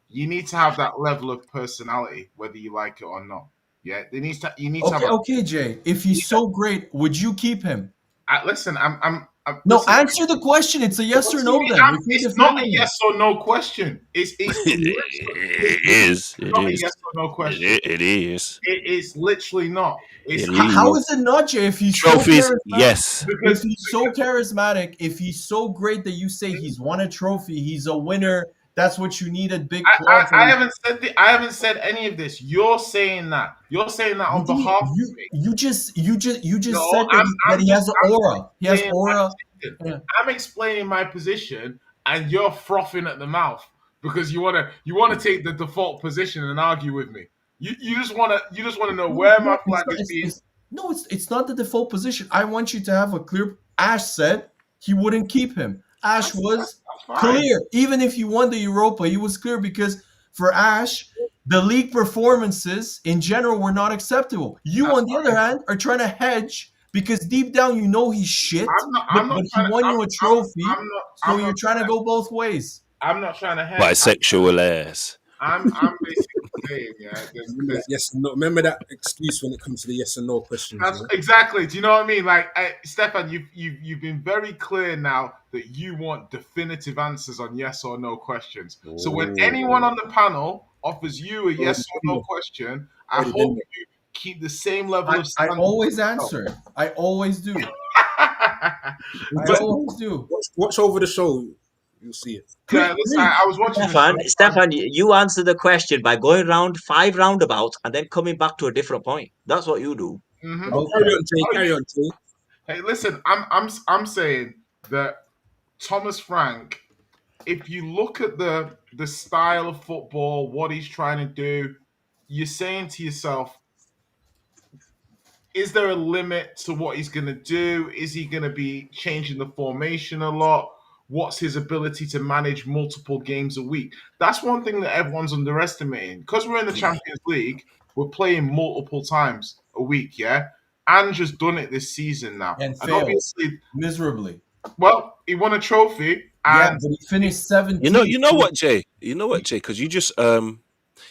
you need to have that level of personality, whether you like it or not. Yeah, you need to have. Okay, Jay. If he's so great, would you keep him? Listen, No, listen, answer the question. It's a yes or no. Then if you're it's not a defending him. yes or no question. It's it is. It not a is. yes or no question. It is. It is literally not. It's It How is it not, Jay? If he's Trophies, so charismatic, yes. if he's so charismatic, if he's so great that you say he's won a trophy, he's a winner. That's what you need at big clubs. I haven't said any of this. You're saying that. You're saying that on behalf of me. You just No, said I'm that he has just- aura. He has saying aura. my position. Yeah. I'm explaining my position, and you're frothing at the mouth because you wanna take the default position and argue with me. You just wanna know where my flag is being. No, it's not the default position. I want you to have a clear. Ash said he wouldn't keep him. Ash was That's fine. clear. Even if he won the Europa, he was clear because for Ash, the league performances in general were not acceptable. You, That's on the other hand, are trying to hedge because deep down you know he's shit, I'm not but he trying to- won you a trophy, I'm so not you're trying to go both ways. I'm not trying to hedge. Bisexual ass. I'm basically saying, yeah. there's- Yes and no. Remember that excuse when it comes to the yes and no questions. That's yeah? exactly. Do you know what I mean? Like, Stefan, you've been very clear now that you want definitive answers on yes or no questions. So when anyone on the panel offers you a yes or no question, I Already hope been you keep the same level of I standard. always answer. I always do. I always do. Watch over the show. You'll see it. Yeah, listen, I was watching this. Stefan, you answer the question by going round 5 roundabouts and then coming back to a different point. That's what you do. Mhm. Oh, carry on, Jay. Carry on, Jay. Hey, listen, I'm saying that Thomas Frank, if you look at the style of football, what he's trying to do, you're saying to yourself, is there a limit to what he's going to do? Is he going to be changing the formation a lot? What's his ability to manage multiple games a week? That's one thing that everyone's underestimating. Because we're in the Champions League, we're playing multiple times a week, yeah? Ange has done it this season now. And failed. obviously, Miserably. well, he won a trophy. Yeah, And but he finished 17th. You know what, Jay? Because you just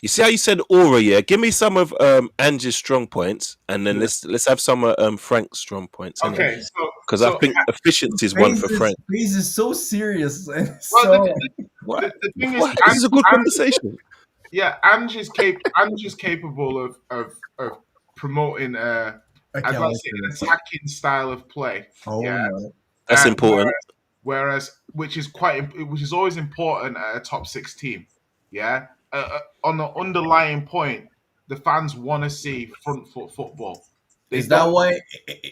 you see how you said aura, yeah? Give me some of Ange's strong points, and then let's have some of Frank's strong points. okay, Because I think efficiency is one for Frank. Praise is so serious. And well, so, What? the thing is, What? This is a good conversation. Yeah, Ange is capable of promoting I I'd can't like wait to say for an this. attacking style of play. Oh Yeah. no. That's important. Whereas, which is always important at a top six team. Yeah. On the underlying point, the fans want to see front foot football. They Is that don't. why?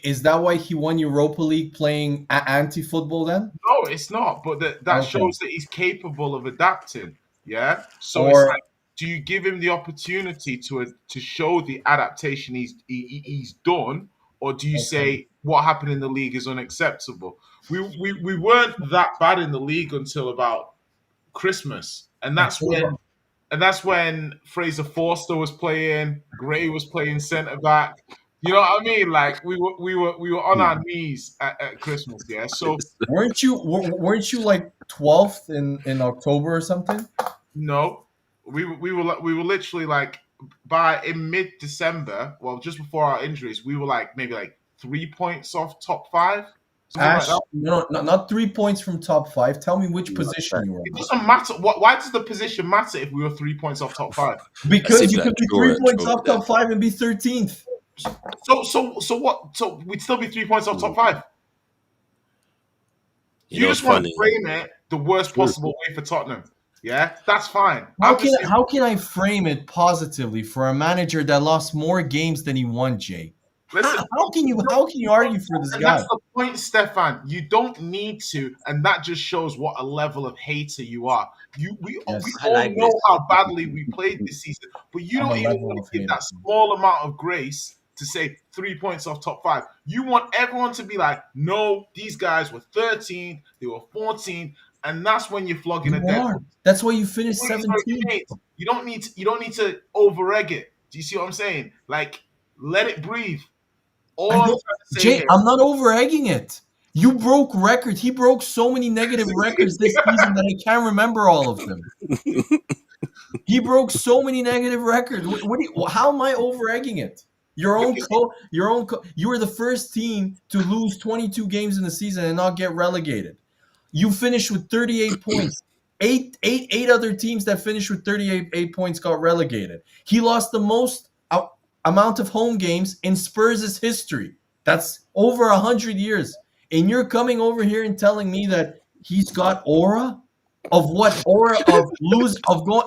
Is that why he won Europa League playing anti-football? Then, No, it's not. But that okay. shows that he's capable of adapting. Yeah. So it's Or like, do you give him the opportunity to show the adaptation he's done, or do you okay. say what happened in the league is unacceptable? We weren't that bad in the league until about Christmas, and that's when Fraser Forster was playing, Gray was playing centre back. You know what I mean? Like we were on our knees at Christmas, yeah. So weren't you like 12th in October or something? no, we were literally like by in mid December, well, just before our injuries, we were like maybe like 3 points off top five, something like Ash, that. no, not 3 points from top five. Tell me which position you were It on. doesn't matter. Why does the position matter if we were 3 points off top five? Because seems you like could be true, 3 points true, off top five and be 13th. So what? So we'd still be 3 points off top five. You You know, just it's want to funny. frame it the worst possible way for Tottenham. Yeah, that's fine. How can I frame it positively for a manager that lost more games than he won, Jay? Listen, How can you argue for this and guy? that's the point, Stefan. You don't need to, and that just shows what a level of hater you are. We Yes. I all like know this. how badly we played this season, but you I'm don't a even level want of to give hater. that small amount of grace to say 3 points off top five. You want everyone to be like, no, these guys were 13, they were 14, and that's when you're flogging a You dead are. horse. That's why you finished Sorry, 17th. Kate, you don't need to over egg it. Do you see what I'm saying? Like, let it breathe. All I I'm trying don't, to say Jay. here. I'm not over egging it. You broke records. He broke so many negative records this season that I can't remember all of them. He broke so many negative records. How am I over egging it? You were the first team to lose 22 games in the season and not get relegated. You finished with 38 points. Eight other teams that finished with 38 points got relegated. He lost the most amount of home games in Spurs' history. That's over 100 years. And you're coming over here and telling me that he's got aura? Of what? Aura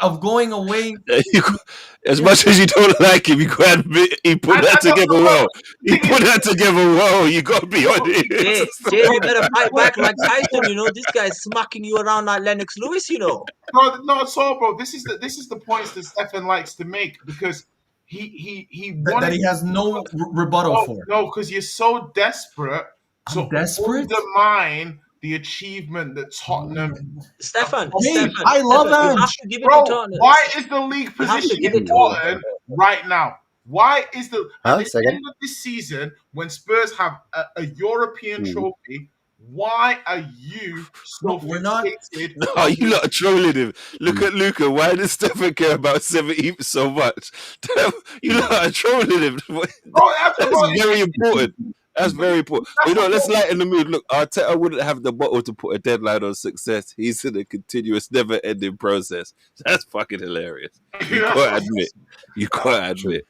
of going away. As much as you don't like him, you gotta admit he put that together well. He put that together well. You gotta be honest. Jay, you better fight back like Tyson. You know, this guy's smacking you around like Lennox Lewis. You know. No, not at all, bro. This is the points that Stefan likes to make because he wanted That he has no rebuttal for. no, because you're so desperate I'm to desperate? undermine the achievement that Tottenham. Stefan, I love you have Ange. to give it Bro, to Tottenham. why is the league You have to position give it to important right now? Why is the Huh? at the Second? end of this season when Spurs have a European trophy? Why are you so We're not- fixated? No, you lot are trolling him. Look at Luca. Why does Stefan care about 17th so much? You lot are trolling him. Bro, That's very important. That's very important. You know, let's lighten the mood. Look, Arteta wouldn't have the bottle to put a deadline on success. He's in a continuous, never-ending process. That's fucking hilarious. You gotta admit. You gotta admit.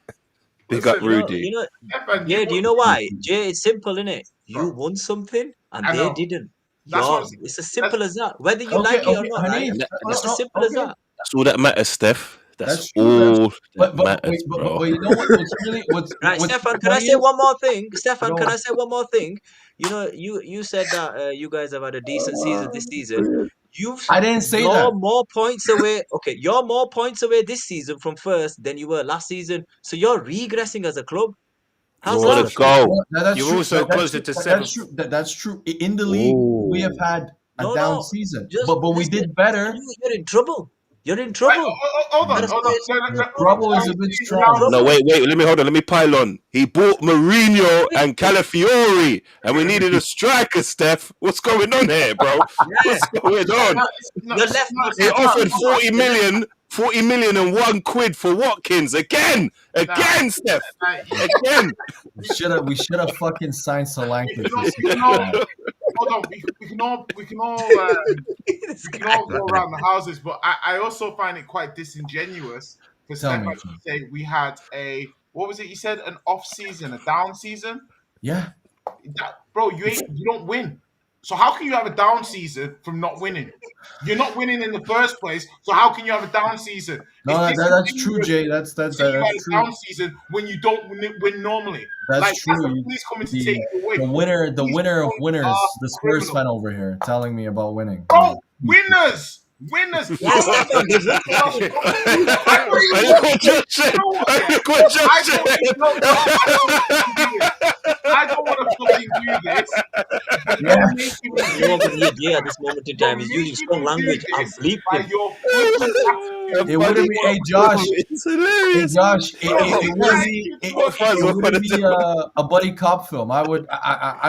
Big up Listen, Rudy. You know, Stefan, Jay, do you know why? Jay, it's simple, innit? You won something and I they know. didn't. That's what I'm saying. It's as simple as that. Whether you Okay, like it or okay, not, honey, right? And It's as simple as okay. that. That's all that matters, Steph. That's All true. that But matters, bro. you know what's really Right, what's Stefan, can I funny say is- one more thing? Stefan, Go can on. I say one more thing? You know, you said that you guys have had a decent season this season. I didn't say You're that. more points away. Okay, you're more points away this season from first than you were last season. So you're regressing as a club. How's Gotta that? go. Well, that's You're true. also That's closer true. to That's seventh. true. That's true. In the league, we have had a No, down no. season, Just but we listen, did better. You're in trouble. You're in Wait, trouble. hold on, That's hold why on. it's Trouble is a bit You're in strong. trouble. No, wait. Let me hold on. Let me pile on. He bought Mourinho and Calafiori, and we needed a striker, Steph. What's going on here, bro? Yeah. What's going on? You're left He offered 40 million and £1 for Watkins again, Steph, again. We should have fucking signed Solanke. Hold on, we can all go around the houses, but I also find it quite disingenuous for Tell me. Stefan to say we had a what was it you said? An off season, a down season? Yeah. Bro, you don't win. So how can you have a down season from not winning? You're not winning in the first place. So how can you have a down season? No, It's that's true, disingenuous Jay. to say you had a True. down season when you don't win normally. That's Like true. that's the police coming to take The you away. the winner of These winners, are the Spurs criminals. fan over here, telling me about winning. Bro, winners. Yeah, Stefan, there's nothing wrong with And look what Josh said. And look what Josh said. I don't want to fucking do this. But Yeah. you're making me You want do to hear Jay at this moment in time. He's using strong language. I've bleeped by him. your flippant attitude. It wouldn't be. Hey, Josh. It's Hey, hilarious. Josh. It wouldn't be a buddy cop film. I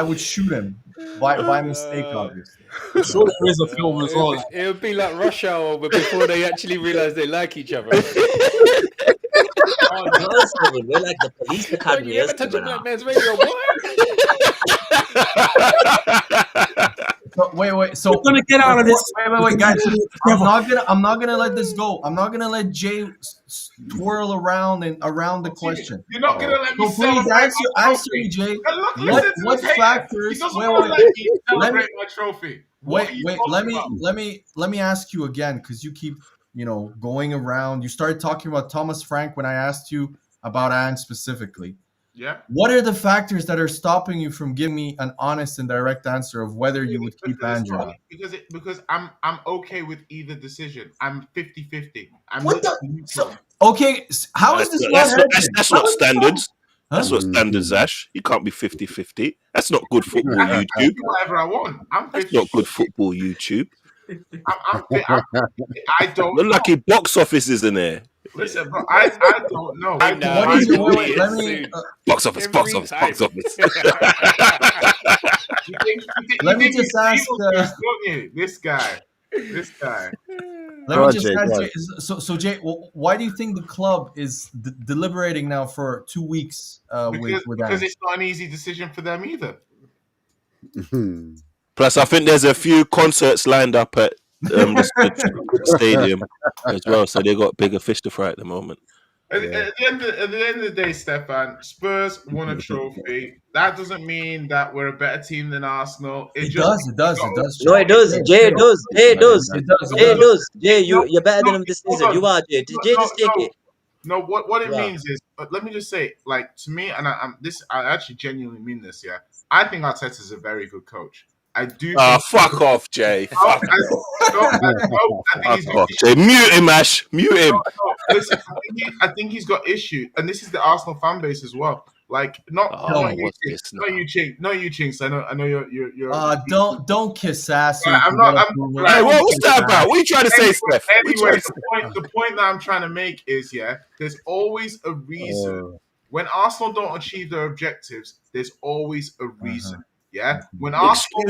would shoot him by mistake, obviously. I'm sure there is a film as well. It would be like Rush Hour, but before they actually realize they like each other. Oh, no, Stephen, we're like the police Like, academy. you ever touch a black man's radio? What? So, wait. So We're gonna get out of this. Wait, guys. I'm not gonna let this go. I'm not gonna let Jay twirl around the question. You're not gonna let me So please answer me, Jay. What factors? He doesn't Wait, want to wait, let me let celebrate my trophy. What are you wait. talking about? Let me ask you again, because you keep going around. You started talking about Thomas Frank when I asked you about Anne specifically. Yeah. What are the factors that are stopping you from giving me an honest and direct answer of whether you would keep Andrew? Because I'm okay with either decision. I'm 50-50. Okay, how is this not That's not standards. That's not standards, Ash. You can't be 50-50. That's not good football, I can YouTube. do whatever I want. I'm 50. That's not good football, YouTube. I don't Look know. like it box office isn't there. Listen, bro, I don't know. What is it? Let me. Box office. Let me just ask. This guy. Let me just ask Jay. So Jay, why do you think the club is deliberating now for 2 weeks with because that? it's not an easy decision for them either. Plus, I think there's a few concerts lined up at the stadium as well, so they got bigger fish to fry at the moment. At the end of the day, Stefan, Spurs won a trophy. That doesn't mean that we're a better team than Arsenal. It does. No, it does. Jay does. Jay, you're better than him this season. You are, Jay. Jay, just take it. No, what it means is, let me just say, like, to me, and I actually genuinely mean this. Yeah, I think Arteta is a very good coach. I do. Fuck off, Jay. I think he's got Jay. Mute him, Ash. Mute him. No, listen, I think he's got issues, and this is the Arsenal fan base as well. Like, not you, Chinks. I know you're. Don't kiss ass. I'm not. Hey, what's that about? What are you trying to say, Steph? Anyway, the point that I'm trying to make is, there's always a reason. When Arsenal don't achieve their objectives, there's always a reason. Yeah, when Arsenal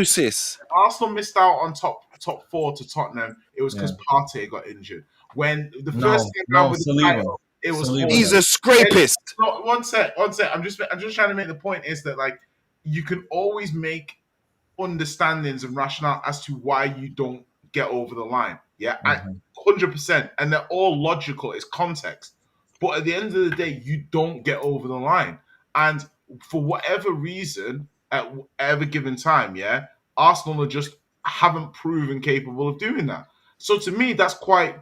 missed out on top 4 to Tottenham, it was because Partey got injured. When the first thing with the title, it was he's a scrapist. No, one sec. I'm just trying to make the point is that, like, you can always make understandings and rationale as to why you don't get over the line. Yeah, 100%, and they're all logical. It's context, but at the end of the day, you don't get over the line, and for whatever reason, at every given time, Arsenal just haven't proven capable of doing that. So to me, that's quite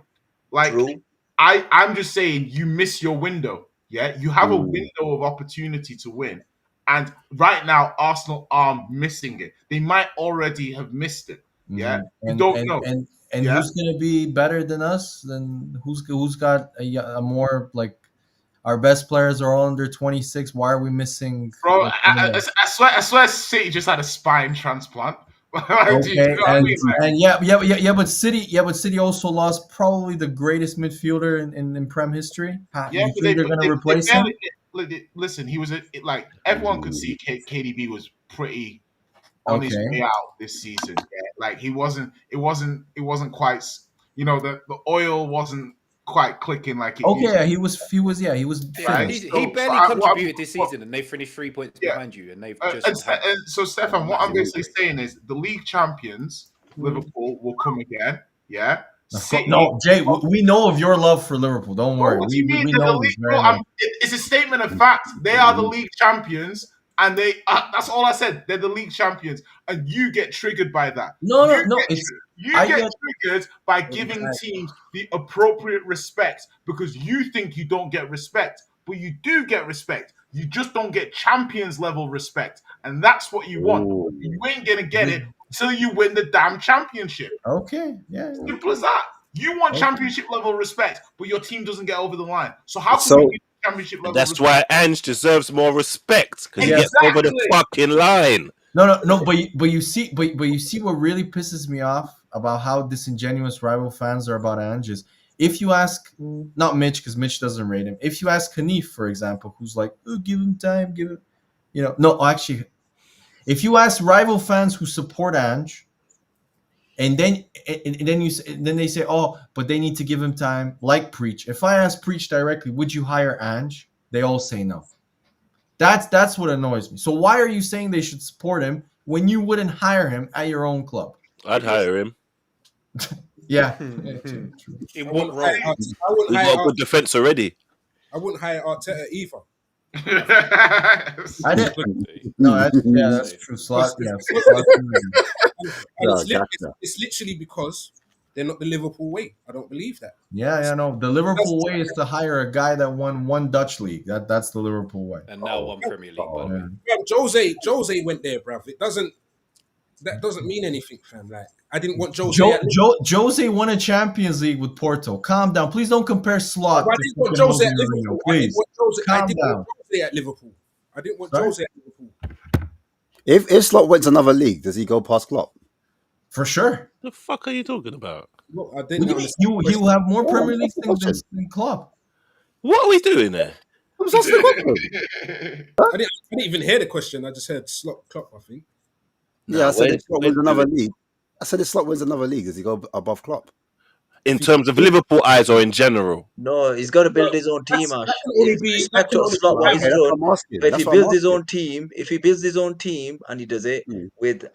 like True. I'm just saying you miss your window. Yeah, you have a window of opportunity to win, and right now Arsenal are missing it. They might already have missed it. Yeah, you don't know. And who's gonna be better than us? Then who's got a more, like, our best players are all under 26. Why are we missing? Bro, I swear City just had a spine transplant. Okay, but City also lost probably the greatest midfielder in Prem history. You think they're going to replace him? Listen, he was everyone could see KDB was pretty on his way out this season. Yeah? Like, it wasn't quite, the oil wasn't quite clicking like it used to. He was finished. He barely contributed this season, and they finished 3 points behind you, and they've just so Stefan, what I'm basically saying is the league champions, Liverpool, will come again. Yeah. Of course. City. No, Jay, we know of your love for Liverpool. Don't worry. What do you mean? We They're the know this league. very Bro, much. it's a statement of fact. They are the league champions, and that's all I said. They're the league champions, and you get triggered by that. No. You get triggered by giving teams the appropriate respect because you think you don't get respect, but you do get respect. You just don't get champions level respect, and that's what you want. Ooh. You ain't gonna get it until you win the damn championship. Okay. Yeah. Simple as that. You want championship level respect, but your team doesn't get over the line. So how can So- you get championship level That's respect? why Ange deserves more respect because he gets Exactly. over the fucking line. No. But you see what really pisses me off about how disingenuous rival fans are about Ange is if you ask not Mitch because Mitch doesn't rate him. If you ask Hanif, for example, who's like, oh, give him time, give him, no, actually, if you ask rival fans who support Ange, and then they say, oh, but they need to give him time, like Preach. If I ask Preach directly, would you hire Ange? They all say no. That's what annoys me. So why are you saying they should support him when you wouldn't hire him at your own club? I'd hire him. Yeah. In I what wouldn't role? hire- I wouldn't We've hire got a good defense already. I wouldn't hire Arteta either. I didn't. No, that's true. Slot. Yeah. And Yeah, it's, lit- gotcha. it's literally because they're not the Liverpool way. I don't believe that. Yeah. No. The Liverpool way is to hire a guy that won one Dutch league. That's the Liverpool way. And now one Premier League, by the way. Yeah. Jose went there, bruv. That doesn't mean anything, fam. Like I didn't want Jose. Jose won a Champions League with Porto. Calm down. Please don't compare Slot. I to didn't want fucking Jose at Jose Liverpool. Mourinho. Please. I didn't want Jose at Liverpool. I didn't want Sorry? Jose at Liverpool. If Slot went to another league, does he go past Klopp? For sure. The fuck are you talking about? Look, I didn't understand. He will have more Premier League that's the things than Klopp. What are we doing there? I was asking the question. I didn't even hear the question. I just heard Slot Klopp, I think. Yeah, I said when- if Slot when wins another do league. I said if Slot wins another league, does he go above Klopp? In terms of Liverpool eyes or in general? No, he's got to build his own team, Ash. That can only be- Respect that can to only Slot be- what he's Okay, that's done. what I'm asking. But if That's he what I'm builds his asking. own team, and he does it Mm. with,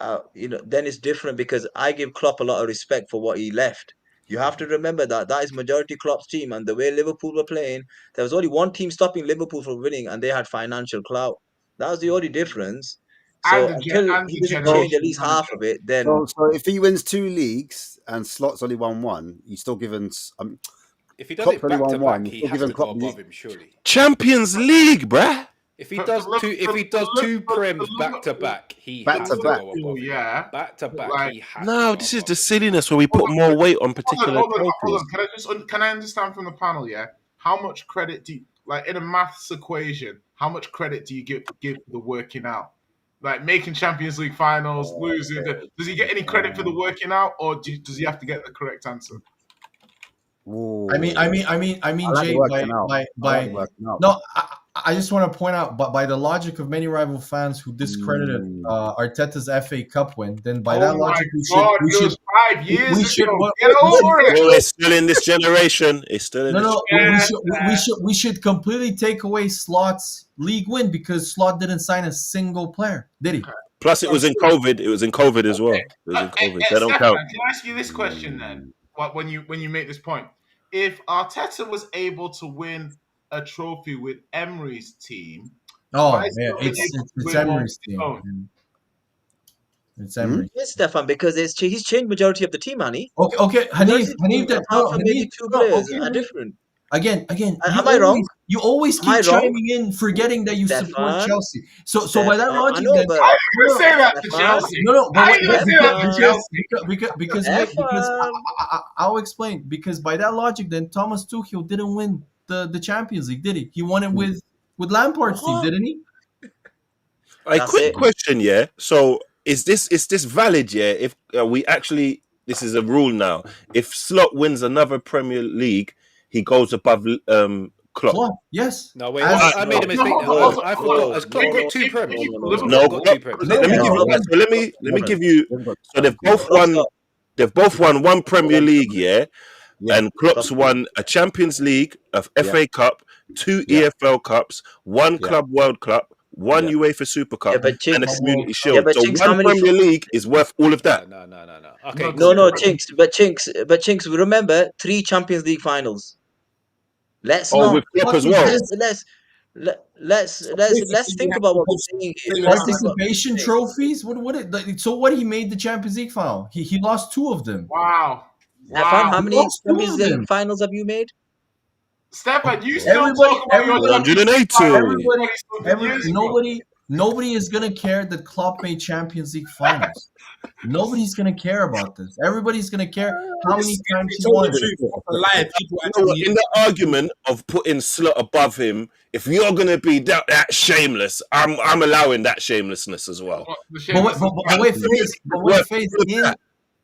then it's different because I give Klopp a lot of respect for what he left. You have to remember that is majority Klopp's team, and the way Liverpool were playing, there was only one team stopping Liverpool from winning, and they had financial clout. That was the only difference. So And until and he the doesn't change at generation least manager. half of it, then So if he wins 2 leagues and Slot's only won 1, you still giving If he does Klopp's it only back to won one, back, he you're has giving to go Klopp above the- him, surely. Champions League, bruh. If he does two prems back to back, he Back has to to back. go above him. Yeah. Back to back, Like- he has No, to go this is above the him. silliness where we put more weight on particular trophies. Hold on. Can I understand from the panel? Yeah, how much credit do you, like in a maths equation? How much credit do you give the working out? Like making Champions League finals, losing. Does he get any credit for the working out, or does he have to get the correct answer? Ooh. I mean, I like Jay, working out. I by like working out. no, I just want to point out, but by the logic of many rival fans who discredited Arteta's FA Cup win, then by that Oh my logic, God, we it should was 5 years we ago. should- what- Get over it. Oh, it's still in this generation. It's still in this. we should completely take away Slot's league win because Slot didn't sign a single player, did he? Plus, it was in COVID. It was in COVID as well. It was in COVID. That don't Stefan, count. can I ask you this question then? When you make this point, if Arteta was able to win a trophy with Emery's team, Oh why is yeah, he it's able to it's win one Emery's with his own? team. It's Emery. yes, Stefan, because he's changed majority of the team, Annie. Okay, Hanif, Apart from maybe two players are different. Again, Am I wrong? You always Am I keep wrong? chiming in, forgetting that you support Stefan? Chelsea. So by that Stefan, logic, I know, then but Why are you going to say that to Stefan? Chelsea? no, but Why wait, are you going to say that to Stefan? Chelsea? because Stefan. I'll explain. Because by that logic, then Thomas Tuchel didn't win the Champions League, did he? He won it with Lampard's team, What? didn't he? A That's quick it. question, yeah. So is this valid? Yeah. If we actually, this is a rule now. If Slot wins another Premier League, he goes above Klopp. Klopp, yes. No, wait, As- I made a mistake. No, I forgot. Has Klopp got 2 prems? No, Got 2 prems. let me give you. No. So let me give you. So they've both Klopp's won. got- They've both won 1 Premier League, yeah. Yeah. And Klopp's won a Champions League, of FA Cup, 2 Yeah. EFL Cups, 1 Yeah. Club World Cup, one Yeah. UEFA Super Cup, Yeah, but and a Chinks. Community Yeah, Shield. but So Chinks, how one many? Premier League is worth all of that. No. Okay, No, No, cool. Chinks. But Chinks. Remember 3 Champions League finals. Let's Oh, with not. Klopp What as is well. this? Let's Basically, you think have about to what go we're saying here. same Let's amount think of- about. Participation trophies? So what? He made the Champions League final. He lost 2 of them. Wow. Stefan, how Wow. many lost 2 Champions of League them. finals have you made? Stefan, you still Everybody, talk about your everybody, Champions League final everybody, 20-something years ago. nobody is gonna care that Klopp made Champions League finals. Nobody's gonna care about this. Everybody's gonna care how many times If he you tell won. the truth, off a lie, people You know what? actually. In the argument of putting Slot above him, if you're gonna be that shameless, I'm allowing that shamelessness as well. But wait, Faze. Worth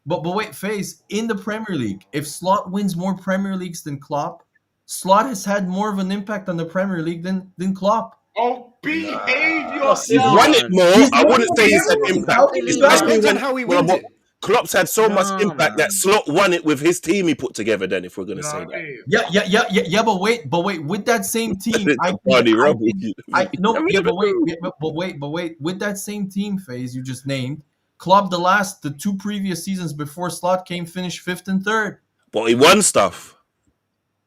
But wait, Faze. In the Premier League, if Slot wins more Premier Leagues than Klopp, Slot has had more of an impact on the Premier League than Klopp. Oh, behave He's yourself. won it more. He's I won wouldn't more say he's had Premier Leagues. impact, How can you Really? guys? especially Depends on when how he wins it. Klopp's had so much No, impact that man. Slot won it with his team he put together. Then, if we're gonna You know say what I that, mean? Yeah. But wait. With that same team, It's a party rubble. But wait. With that same team, Phase you just named, Klopp the 2 previous seasons before Slot came finished 5th and 3rd. But he won stuff.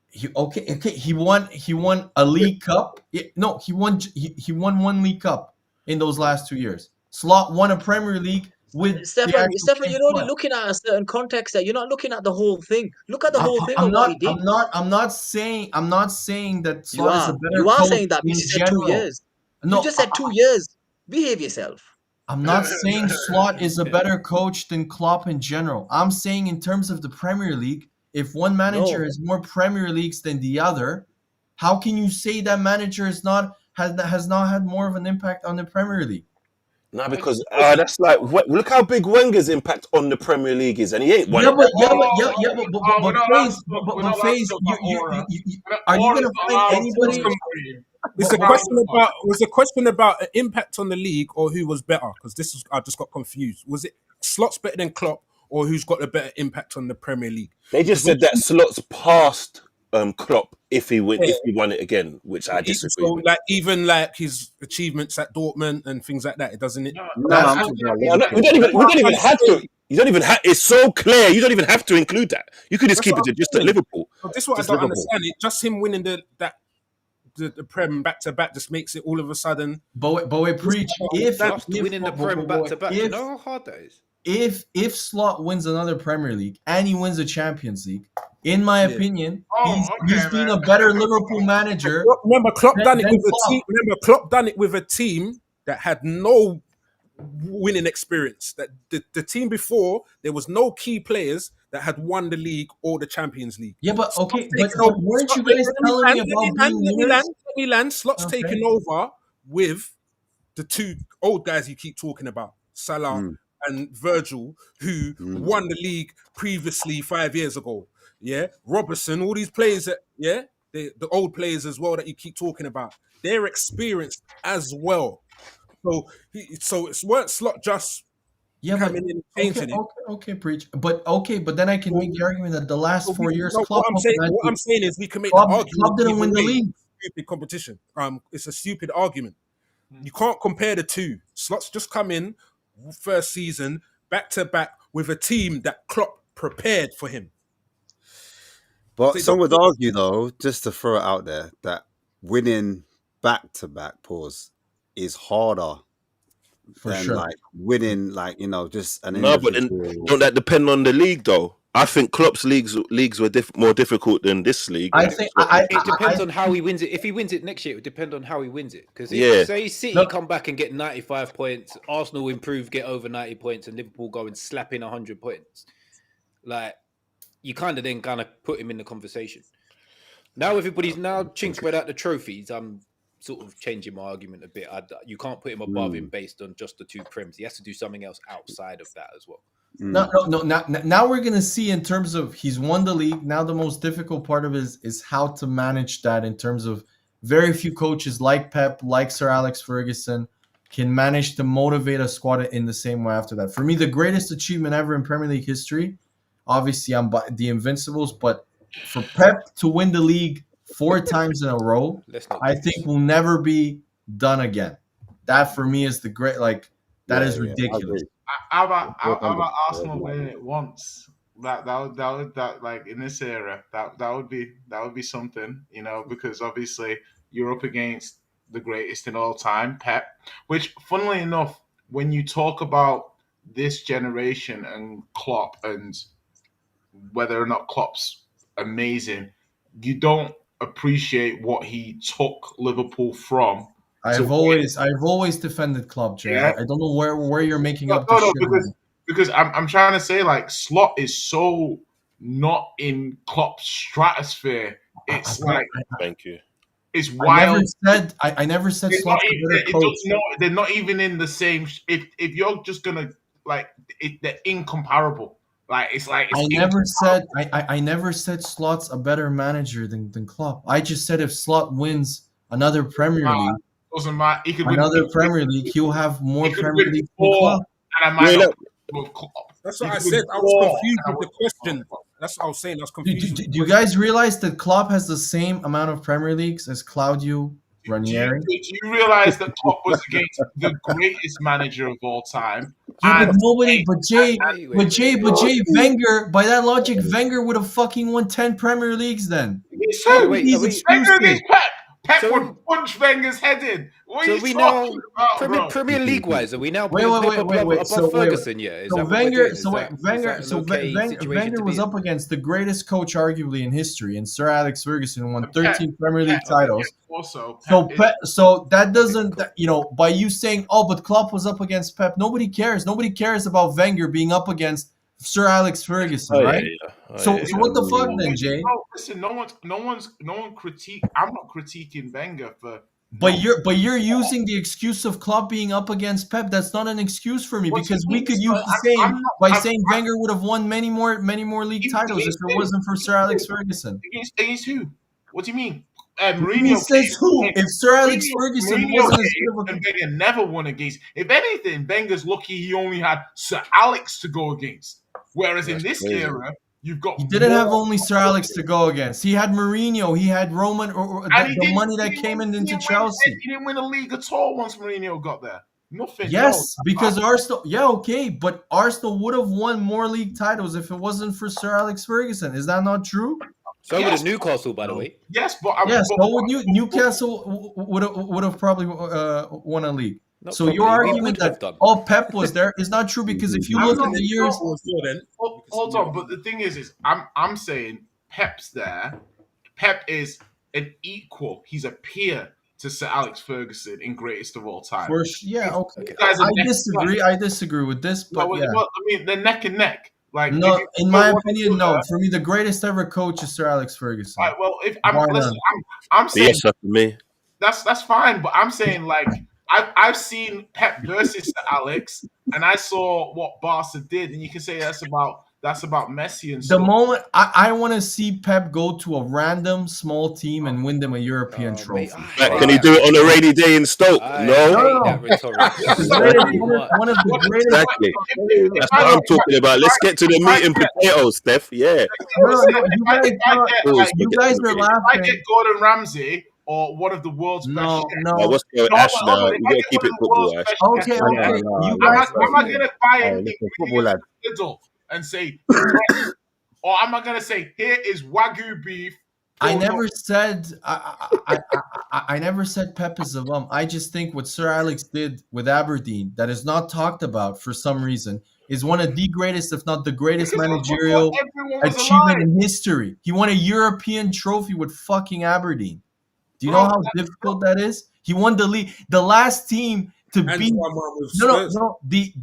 He won a League Cup. He won 1 League Cup in those last 2 years. Slot won a Premier League with the Stefan, actual Stefan, same you're only squad. looking at a certain context there. You're not looking at the whole thing. Look at the whole thing of what he did. I'm not saying that You Slot is a are. better You are coach saying that. in You said 2 general. years. No, You just said 2 years. Behave yourself. I'm not saying Slot is a better coach than Klopp in general. I'm saying in terms of the Premier League, if one manager No. has more Premier Leagues than the other, how can you say that manager has not had more of an impact on the Premier League? No, because that's like look how big Wenger's impact on the Premier League is, and he ain't won Yeah, it. but we're not allowed Faze, to talk- we're not allowed to Faze, talk about aura. are you Aura's gonna not find allowed to anybody? talk about. It's But- a question about was a question about an impact on the league or who was better? Because I just got confused. Was it Slot's better than Klopp or who's got a better impact on the Premier League? They just said that Slot's past Klopp if he won it again, which I disagree So with. like even like his achievements at Dortmund and things like that, it doesn't. No, I'm talking about No, Liverpool. we don't even have to. You don't even have. It's so clear. You don't even have to include that. You could just That's keep it what to I'm just at saying. Liverpool. But this is what Just I don't Liverpool. understand. It just him winning the Prem back to back just makes it all of a sudden. But wait, preach. Just winning the Prem back to back. Do you know how hard that is? If Slot wins another Premier League and he wins a Champions League, in my opinion, he's been a better Liverpool manager. Remember, Klopp done it Then with a Klopp. team. Remember, Klopp done it with a team that had no winning experience. That the team before there was no key players that had won the league or the Champions League. Yeah, but okay, but Taking over- weren't you Slot- guys let me telling land, me let me about land, being let me winners? land, let me land. Slot's Okay. taking over with the 2 old guys you keep talking about, Salah and Virgil, who won the league previously 5 years ago. Yeah, Robertson, all these players that the old players as well that you keep talking about, they're experienced as well. So it weren't Slot just coming in and changing it. Okay, preach. But then I can make the argument that the last 4 years, No, Klopp what I'm saying is we can make Klopp- the argument. Klopp didn't either win the way. league. Stupid competition. It's a stupid argument. You can't compare the two. Slot's just come in first season back to back with a team that Klopp prepared for him. But some would argue, though, just to throw it out there, that winning back-to-back pause is harder For than sure. like winning, like just an No, but then individual. don't that depend on the league though? I think Klopp's leagues were more difficult than this league. I think It depends on how he wins it. If he wins it next year, it would depend on how he wins it. Because if say City come back and get 95 points, Arsenal improve, get over 90 points, and Liverpool go and slap in 100 points, like you kind of then put him in the conversation. Now Chinks read out the trophies. I'm sort of changing my argument a bit. You can't put him above him based on just the 2 Prems. He has to do something else outside of that as well. No. Now we're gonna see in terms of he's won the league. Now the most difficult part of it is how to manage that in terms of very few coaches like Pep, like Sir Alex Ferguson, can manage to motivate a squad in the same way after that. For me, the greatest achievement ever in Premier League history, obviously I'm the Invincibles, but for Pep to win the league 4 times in a row, I think will never be done again. that for me is the great. Like that is I ridiculous. agree. How about 400. Arsenal winning it once? That like in this era, that would be something, you know, because obviously you're up against the greatest in all time, Pep. Which, funnily enough, when you talk about this generation and Klopp and whether or not Klopp's amazing, you don't appreciate what he took Liverpool from to I've win. always defended Klopp, Jay. Yeah. I don't know where you're making No, up this no, shit. because I'm trying to say like Slot is so not in Klopp's stratosphere. It's like Thank you. it's I never wild. said I never said They're not, Slott's a better it coach. does not. They're not even in the same. If you're just gonna like, they're incomparable. Like it's I never said Slott's a better manager than Klopp. I just said if Slot wins another Premier League, doesn't matter. He could win. He'll have more He could Premier win Leagues than four, Klopp. and I might Yeah, not. look, With Klopp. That's what He I could said. win I was four, confused and I with the would- question. That's what I was saying. I was Do confused. you guys realize that Klopp has the same amount of Premier Leagues as Claudio Ranieri? Do you realize that Klopp was against the greatest manager of all time? Yeah, but And nobody, but Jay, Wait. Wenger, by that logic, Wenger would have fucking won 10 Premier Leagues then. He's Wait, so wait, These are we- Wenger excuses. against Pep. Pep So- would punch Wenger's head in. What So are are we you now talking about, bro? Premier League wise? Are we now Wait, putting wait, Pep wait, wait. above So, Ferguson? Yeah, is So that what we're Wenger, doing? Is so that- Wenger, is that an okay situation Wenger to was be up in? against the greatest coach arguably in history, and Sir Alex Ferguson won Pep- 13 Premier League Pep, okay, titles. yeah, also, So, Pep so that doesn't, by you saying, oh, but Klopp was up against Pep, nobody cares. Nobody cares about Wenger being up against Sir Alex Ferguson, oh, right? yeah. Oh, So, yeah. so what the fuck then, Jay? No, listen, no one critique. I'm not critiquing Wenger for. But you're using the excuse of Klopp being up against Pep. That's not an excuse for me What do because you we mean? could use the I'm same not- by I'm- saying Wenger would have won many more league He- titles if he's it wasn't for Sir Alex Ferguson. Against who? What do you mean? He Mourinho says who? If Sir Alex Mourinho- Ferguson Mourinho wasn't as came good of a and Wenger never won against. If anything, Wenger's lucky he only had Sir Alex to go against. Whereas in this crazy. era, you've got he didn't have more- only Sir Alex to go against. He had Mourinho. He had Roman or And the didn't- money that he came didn't into win- Chelsea. He didn't win a league at all once Mourinho got there. Nothing. Yes, no. because Arsenal. Yeah, okay, but Arsenal would have won more league titles if it wasn't for Sir Alex Ferguson. Is that not true? So Yes. would Newcastle, by the way. Yes, but Yes, but- so would Newcastle would have probably won a league. Not So your probably, we argument would have that done. all Pep was there is not true because if you I'm look not at the years, Hold on, but the thing is I'm saying Pep's there. Pep is an equal. He's a peer to Sir Alex Ferguson in greatest of all time. yeah, okay. These guys are I neck and disagree. I disagree with this, neck. but No, yeah. well, I mean, they're neck and neck. Like, No, if you in my put one opinion, no. together- For me, the greatest ever coach is Sir Alex Ferguson. Right, well, if Why I'm saying Yes, for me. that's fine, but I'm saying like I've seen Pep versus Sir Alex, and I saw what Barca did, and you can say that's about Messi and The stuff. moment I want to see Pep go to a random small team and win them a European trophy. Like, can he do it on a rainy day in Stoke? I No. hate that rhetoric. One of the greatest. Exactly. That's what I'm talking about. Let's get to the meat and potatoes, Steph. Yeah. You guys are If I laughing. get Gordon Ramsay or one of the world's best No, chefs, Oh, no. what's going No, Ash but now? hold on, We if I gotta get keep one it of the world's football, Ash. best Okay, chefs, okay. no, You no, guys. am I gonna buy Hey, him listen, football lad. middle and say, or am I gonna say, here is Wagyu beef? I Oh, no. never said I never said Pep is a bum. I just think what Sir Alex did with Aberdeen that is not talked about for some reason is one of the greatest, if not the greatest, Because managerial everyone was achievement alive. in history. He won a European trophy with fucking Aberdeen. Do you know how difficult that is? He won the league. The last team to beat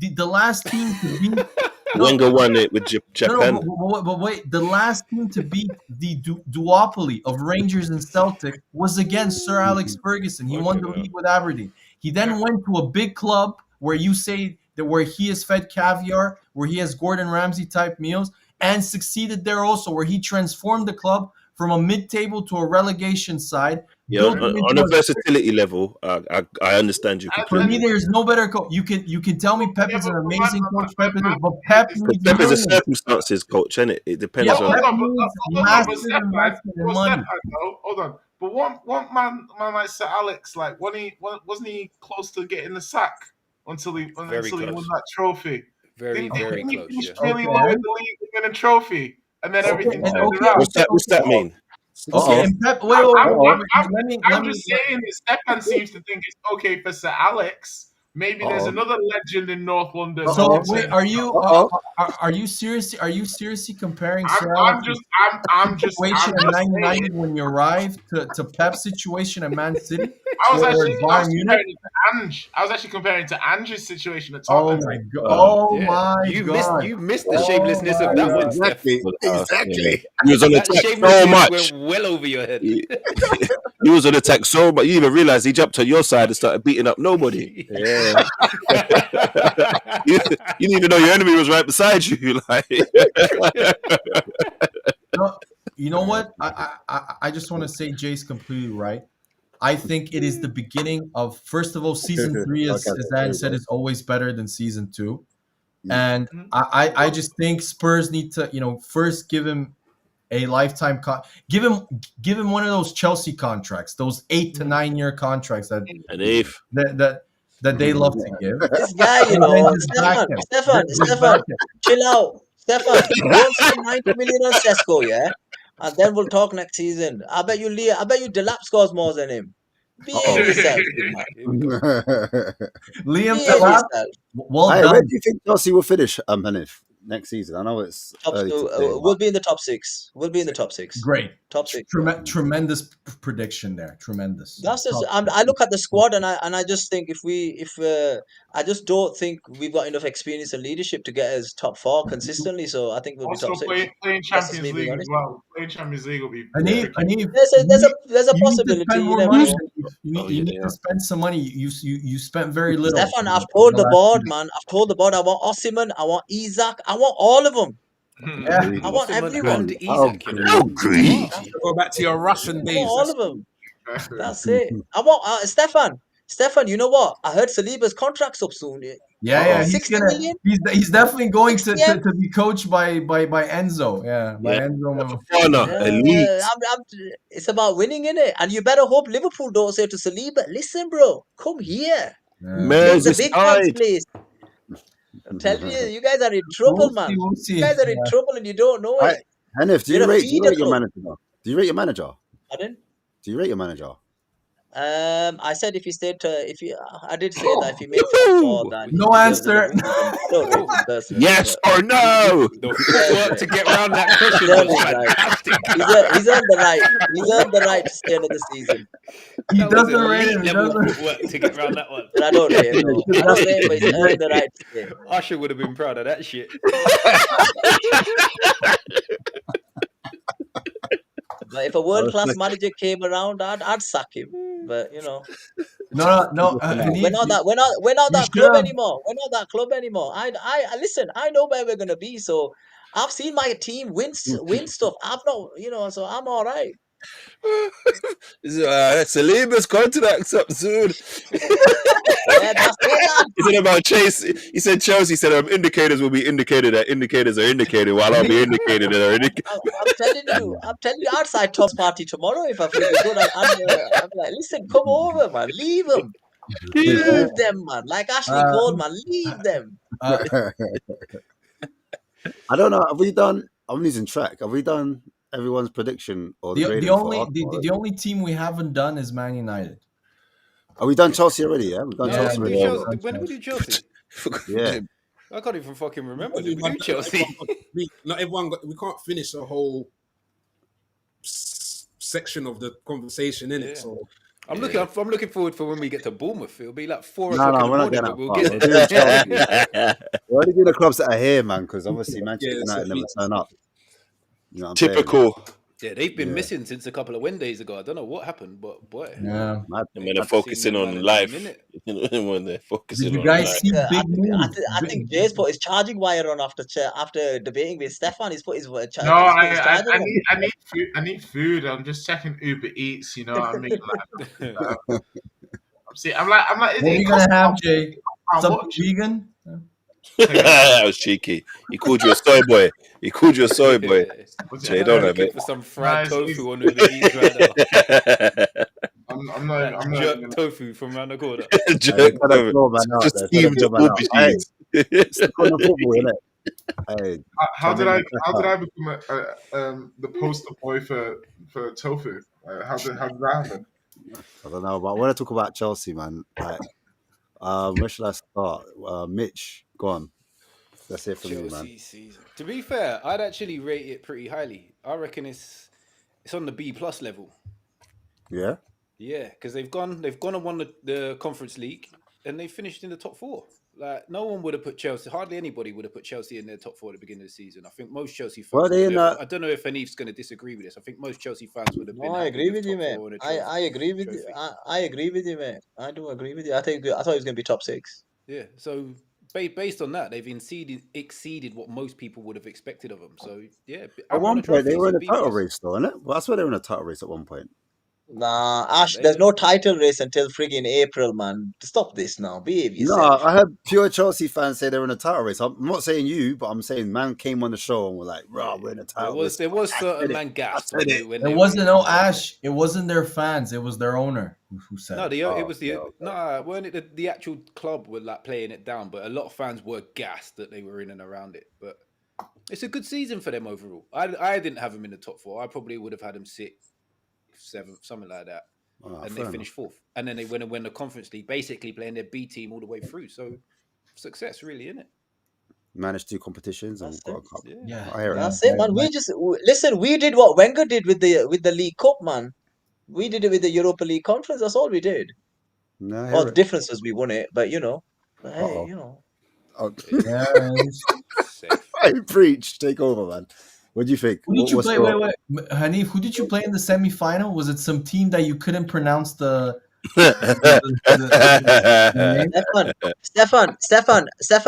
the last team to beat Wenger won it with Japan. but wait, the last team to beat the duopoly of Rangers and Celtic was against Sir Alex Ferguson. He won the league with Aberdeen. He then went to a big club where you say that where he is fed caviar, where he has Gordon Ramsay type meals, and succeeded there also, where he transformed the club from a mid-table to a relegation side. Yeah, on a versatility level, I understand you For completely. me, there's no better coach. You can tell me Pep is an amazing coach, Pep is, but Pep is a circumstances coach, and it depends Yeah, on. Pep Hold on, needs but massive Stefan, investment in money. Hold on. But one man like Sir Alex, like wasn't he close to getting the sack until he won Very close. that trophy? Very, Didn't very he close. finish Yeah. really well with the league winning trophy, and then everything turned okay. around? What's that mean? Okay, and Pep, wait, I'm just saying that Stefan seems to think it's okay for Sir Alex. Maybe there's another legend in North London. So that wait, can are you serious? Are you seriously comparing I'm, Sir I'm Alex's just situation at Man saying. United when you arrived to Pep's situation at Man City? I was or actually Bayern Munich? comparing it to Ange. I was actually comparing it to Ange's situation at Oh Tottenham. my god! Oh Yeah. my You god! missed the shamelessness of that one, Steph. Exactly. He was on That attack so shamelessness much. went well over your head. He was on attack so much. You even realized he jumped on your side and started beating up nobody. Yeah. You didn't even know your enemy was right beside you. Like, No, you know what? I just want to say Jay's completely right. I think it is the beginning of, first of all, season 3, as Dan said, is always better than season 2. And I just think Spurs need to, first give him a lifetime give him one of those Chelsea contracts, those 8 to 9 year contracts that they love to give. This guy, And then just back him. Stefan, Just back him. chill out. Stefan, go and spend 90 million on Sesko, yeah? And then we'll talk next season. I bet you Delap scores more than him. Behave yourself, man. Liam Behave Delap, yourself. well Hey, done. where do you think Chelsea will finish, Hanif, next season? I know it's Top early two, to say, we'll be in the top 6. We'll be in the top 6. Great. Top 6. Tremendous prediction there. Tremendous. That's just. I look at the squad and I just think I just don't think we've got enough experience and leadership to get us top 4 consistently. So I think we'll be Also top 6. playing That's just Champions me being League as honest. well. Playing Champions League will be. Anif, There's a you need to possibility. spend You more never money. know. You need to spend some money. You spent very little. Stefan, I've told the board, man. I've told the board I want Osimhen, I want Isaac, I want all of them. Yeah. I want Osimhen everyone. and Isaac, you know. Go back to your Russian I days. want all of them. That's it. I want Stefan, you know what? I heard Saliba's contract's up soon. Yeah, he's 60 gonna. million? He's definitely going to 60 M? be coached by Enzo. Yeah, by Enzo. elite. It's about winning, innit? And you better hope Liverpool don't say to Saliba, listen, bro, come here. It's a big man's place. I'm telling you, you guys are in trouble, man. We'll see. You guys are in trouble and you don't know it. Hanif, do you You're a rate feeder your club. manager? Do you rate your manager? Pardon? Do you rate your manager? I said if he I did say that if he made top 4, then No he answer. deserves it. I don't rate him personally, Yes but or no? The footwork to get around that question Deserves was it, like, fantastic. he's earned the right. He's earned the right to stay another season. He That was doesn't rate elite him. He level doesn't. footwork to get around that one. But I don't rate him, though. I don't rate him, but he's earned the right to stay. Usher would have been proud of that shit. But if a world-class manager came around, I'd sack him. But No. we're not that club anymore. We're not that club anymore. I listen. I know where we're gonna be. So I've seen my team win stuff. I've not, so I'm all right. Saliba's contract's up soon. Yeah, that's it. He said about Chase. He said Chelsea said indicators will be indicated that indicators are indicated while I'll be indicated that are indicated. I'm telling you, outside Tom's party tomorrow. If I feel good, I'm like, listen, come over, man. Leave them. Leave them, man. Like Ashley Cole, man. Leave them. I don't know. Have we done? I'm losing track. Have we done everyone's prediction or The grading only for Arsenal? the only team we haven't done is Man United. Are we done Chelsea already? Yeah, we've done Chelsea already. When did we do Chelsea? Yeah. I can't even fucking remember. Did we do Chelsea? Not everyone we can't finish a whole section of the conversation in it. Yeah. So I'm looking forward for when we get to Bournemouth. It'll be like 4 No, o'clock we're in not the getting morning, that but far. we'll We're get doing there. Chelsea. We're only doing the clubs that are here, man, because obviously Manchester Yeah, United so never turn up. You know what I'm saying? Typical. Yeah, they've been missing since a couple of Wednesdays ago. I don't know what happened, but boy. Yeah. Mad. When they're focusing on life. When they're focusing Did you on guys life. see big moves? I think Jay's put his charging wire on after debating with Stefan. He's put his charging No, on. I need food. I'm just checking Uber Eats. You know what I mean? I'm like. What are you gonna have, Jay? How Something much? vegan? That was cheeky. He called you a soy boy. He called you a soy boy. What's Jay, it? don't I'm have looking it. for some fried Nice, tofu on Uber Eats right now. I'm not. That I'm not jerk even. tofu from around the corner. Hey, Jerk they're trying to tofu. blow man out. Just They're trying to steamed blow man out. Hey, aubergines. stick on the football, innit? Hey, How trying to did make I? me crack How did up. I become the poster boy for tofu? How did that happen? I don't know, but I want to talk about Chelsea, man. Like, where should I start? Mitch, go on. That's it from you, man. Chelsea season. To be fair, I'd actually rate it pretty highly. I reckon it's on the B plus level. Yeah. Yeah, because they've gone and won the Conference League and they finished in the top four. Like no one would have put Chelsea. Hardly anybody would have put Chelsea in their top four at the beginning of the season. I think most Chelsea Well, fans. they in I don't know if Hanif's going to disagree with this. I think most Chelsea fans would have been. No, I happy agree with you, top man. four and a I trophy. agree with you. I agree with you, man. I do agree with you. I thought it was gonna be top 6. Yeah, so based on that, they've exceeded what most people would have expected of them. So yeah, At and won one a point, trophy. they were So in a B title plus. race, though, innit? Well, that's why they were in a title race at one point. Nah, Ash, there's no title race until friggin' April, man. Stop this now. Behave No, yourself. I heard pure Chelsea fans say they were in a title race. I'm not saying you, but I'm saying man came on the show and were like, "Rah, we're in a title race." There was I certain said it. man gassed I said it. when It they wasn't were, no Ash. It wasn't their fans. It was their owner who said No, it. it was the okay. no, weren't it the actual club were like playing it down, but a lot of fans were gassed that they were in and around it. But it's a good season for them overall. I didn't have them in the top four. I probably would have had them 6th, 7th, something like that. Oh, And fair they finished 4th. And then they went and win the Conference League, basically playing their B team all the way through. So success, really, isn't it? Managed 2 competitions and That's got a it. cup. Yeah. I hear it. That's it, man. We just listen. We did what Wenger did with the League Cup, man. We did it with the Europa League Conference. That's all we did. No, I All hear the it. difference was we won it, but But hey, Uh-oh. Oh, Yeah, Safe. I preach. Take over, man. What do you think? who did you What's play? your... Wait, Hanif, who did you play in the semifinal? Was it some team that you couldn't pronounce the name? Stefan.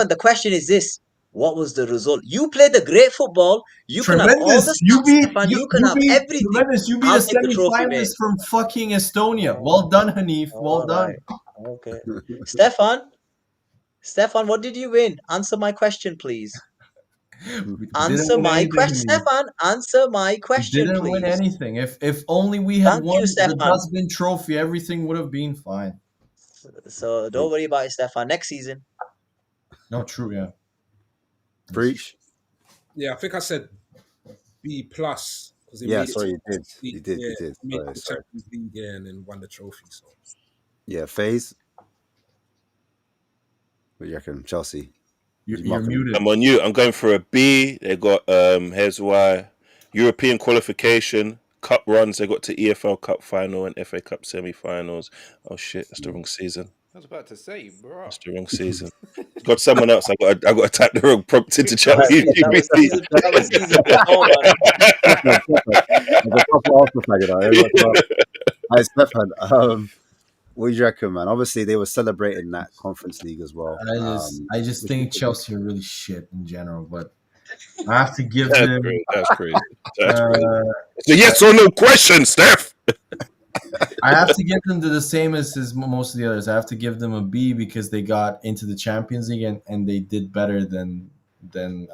The question is this: what was the result? You played the great football. You can have all the Tremendous! You stats, beat Stefan. you You can you have beat everything. tremendous. You beat a I'll take the trophy, mate. semifinalist from fucking Estonia. Well done, Hanif. Well All done. right. Okay. Stefan, what did you win? Answer my question, please. We didn't Answer win my anything, question, Hanif. Stefan. Answer my We question, didn't win please. anything. If only we had Thank won you, the Stefan. Dustbin Trophy, everything would have been fine. So don't worry about it, Stefan. Next season. No, true, yeah. Preach. Yeah, I think I said B plus because they Yeah, made it. sorry, you did. Yeah, You did. You did. made Sorry, the sorry. Champions League, yeah, and then won the trophy. So Yeah, FaZe. What do you reckon? Chelsea. You're muted. I'm on you. I'm going for a B. They got here's why: European qualification, cup runs. They got to EFL Cup final and FA Cup semi-finals. Oh shit, that's the wrong season. I was about to say, bro. That's the wrong season. Got someone else. I got to type the wrong prompt into chat. That was season before, man. As a proper Arsenal fan, you know. Hey, Stefan, what do you reckon, man? Obviously, they were celebrating that Conference League as well. I just think Chelsea are really shit in general, but I have to give That's them. crazy. That's crazy. That's crazy. Uh, It's a yes or no question, Steph. I have to give them the same as most of the others. I have to give them a B because they got into the Champions League and they did better than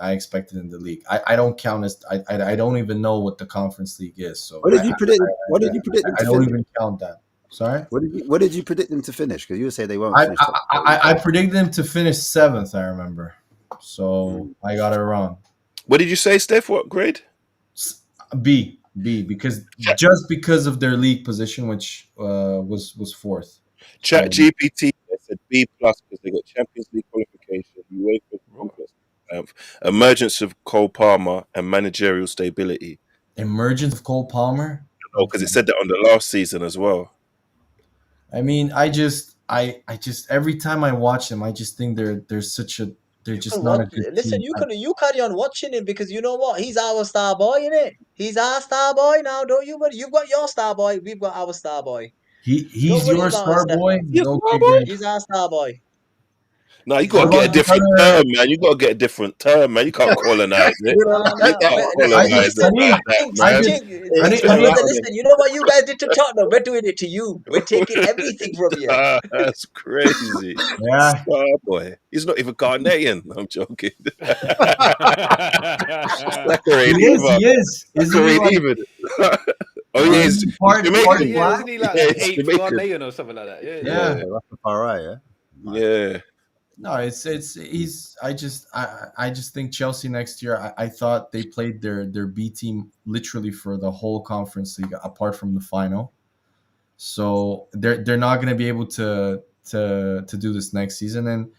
I expected in the league. I don't count as I don't even know what the Conference League is. So What did you predict? What did you predict them I to don't finish? even count that. Sorry. What did you predict them to finish? Because you would say they won't I finish top four. I predicted them to finish 7th. I remember, so I got it wrong. What did you say, Steph? What grade? B because just because of their league position, which was 4th. Chat So- GPT said B plus because they got Champions League qualification, UEFA Conference, emergence of Cole Palmer, and managerial stability. Emergence of Cole Palmer. Oh, because it said that on the last season as well. I mean, I just every time I watch them, I just think they're just not a good Listen, team. you carry on watching him because you know what? He's our star boy, innit? He's our star boy now, don't you? But you've got your star boy, we've got our star boy. He's worry your about star us, boy. Yes, Okay, star boy. great. He's our star boy. No, you What got to get a about the different other- term, man. You got to get a different term, man. You can't colonize it. You can't colonize it like that, man. Listen, you know what you guys did to Tottenham? We're doing it to you. We're taking everything from you. That's crazy. Yeah. Star boy. He's not even Ghanaian. I'm joking. Zachary He is. Lever. He is. Isn't Zachary he like Lever. Oh yeah, he's part Jamaican. Yeah, black? isn't he like Yeah, the he's eighth Jamaican. Ghanaian or something like that? Yeah. Yeah. That's the far right, yeah. Nice. Yeah. No, it's he's. I just think Chelsea next year. I thought they played their B team literally for the whole conference league apart from the final. So they're not going to be able to do this next season. And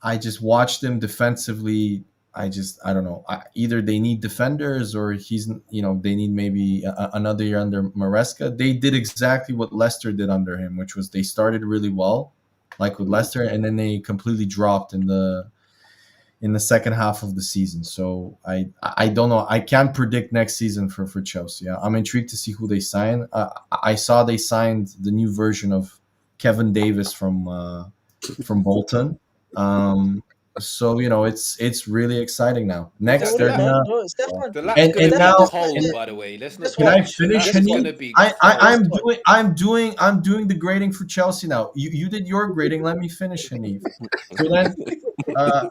I just watched them defensively. I don't know. Either they need defenders or they need maybe another year under Maresca. They did exactly what Leicester did under him, which was they started really well, like with Leicester, and then they completely dropped in the second half of the season. So I don't know. I can't predict next season for Chelsea. I'm intrigued to see who they sign. I saw they signed the new version of Kevin Davis from Bolton. So it's really exciting now. Next, Hold they're on, gonna. Stefan, The lap's And gonna be now, cold, by the way. Let's not. Just can I watch. The finish? lap's Just gonna watch. be. I'm doing the grading for Chelsea now. You did your grading. Let me finish, Hanif. So then, uh,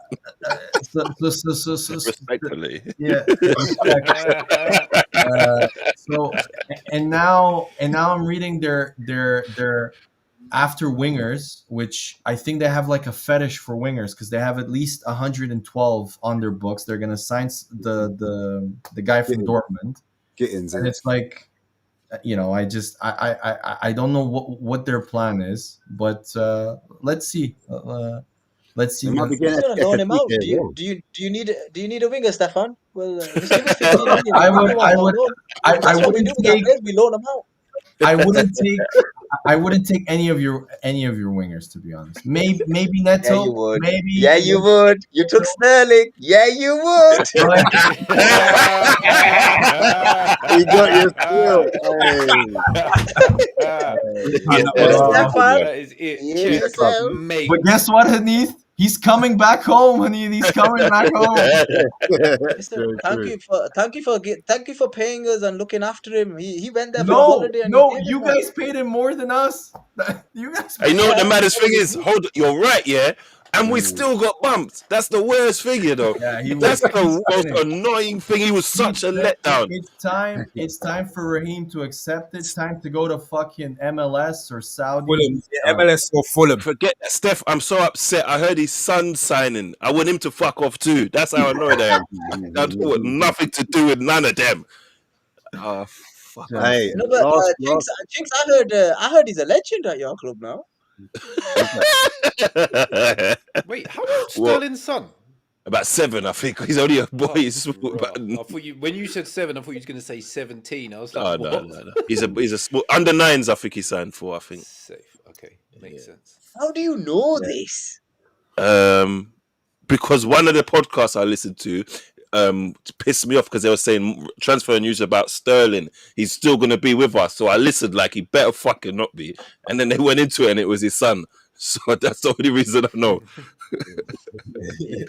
Respectfully. yeah. So and now I'm reading their after wingers, which I think they have like a fetish for wingers because they have at least 112 on their books. They're gonna sign the guy from Dortmund, Gittins, and it's like, I don't know what their plan is, but let's see. Let's see. They might be Who's getting gonna loan him out? FFP Do as you well. do you do you need do you need a winger, Stefan? Well, just give us 15 million. I would, Come on, I would, loan. I That's what we wouldn't do with our take, players. We loan them out. I wouldn't take any of your wingers, to be honest. Maybe Neto. Yeah, you would. Maybe. Yeah, you would. You took Sterling. Yeah, you would. You got your skill. Stefan. That is it. Behave Check, yourself. mate. But guess what, Hanith? He's coming back home, Hanith. He's coming back home. Listen, thank you for paying us and looking after him. He went there for a No, holiday and no, he gave you us that. guys paid him more than us. You guys. You know what the Yeah. maddest thing is? You're right, yeah? And we still got bumped. That's the worst thing, you know. Yeah, That's the most annoying thing. He was such a letdown. It's time for Raheem to accept it. It's time to go to fucking MLS or Saudi. Fulham. Yeah, MLS or Fulham. Forget that, Steph. I'm so upset. I heard his son signing. I want him to fuck off too. That's how annoyed I am. That want nothing to do with none of them. Oh, fuck. Hey, No, but last, Jinx, I heard he's a legend at your club now. Wait, how old Sterling's son? About 7, I think. He's only a boy. He's Bro, about, I thought when you said 7, I thought you was going to say 17. I was oh, like, no, what? no. He's a small under 9s. I think he signed for. I think. Safe. Okay, makes sense. How do you know this? Because one of the podcasts I listened to pissed me off because they were saying transfer news about Sterling. He's still going to be with us. So I listened like he better fucking not be. And then they went into it and it was his son. So that's the only reason I know.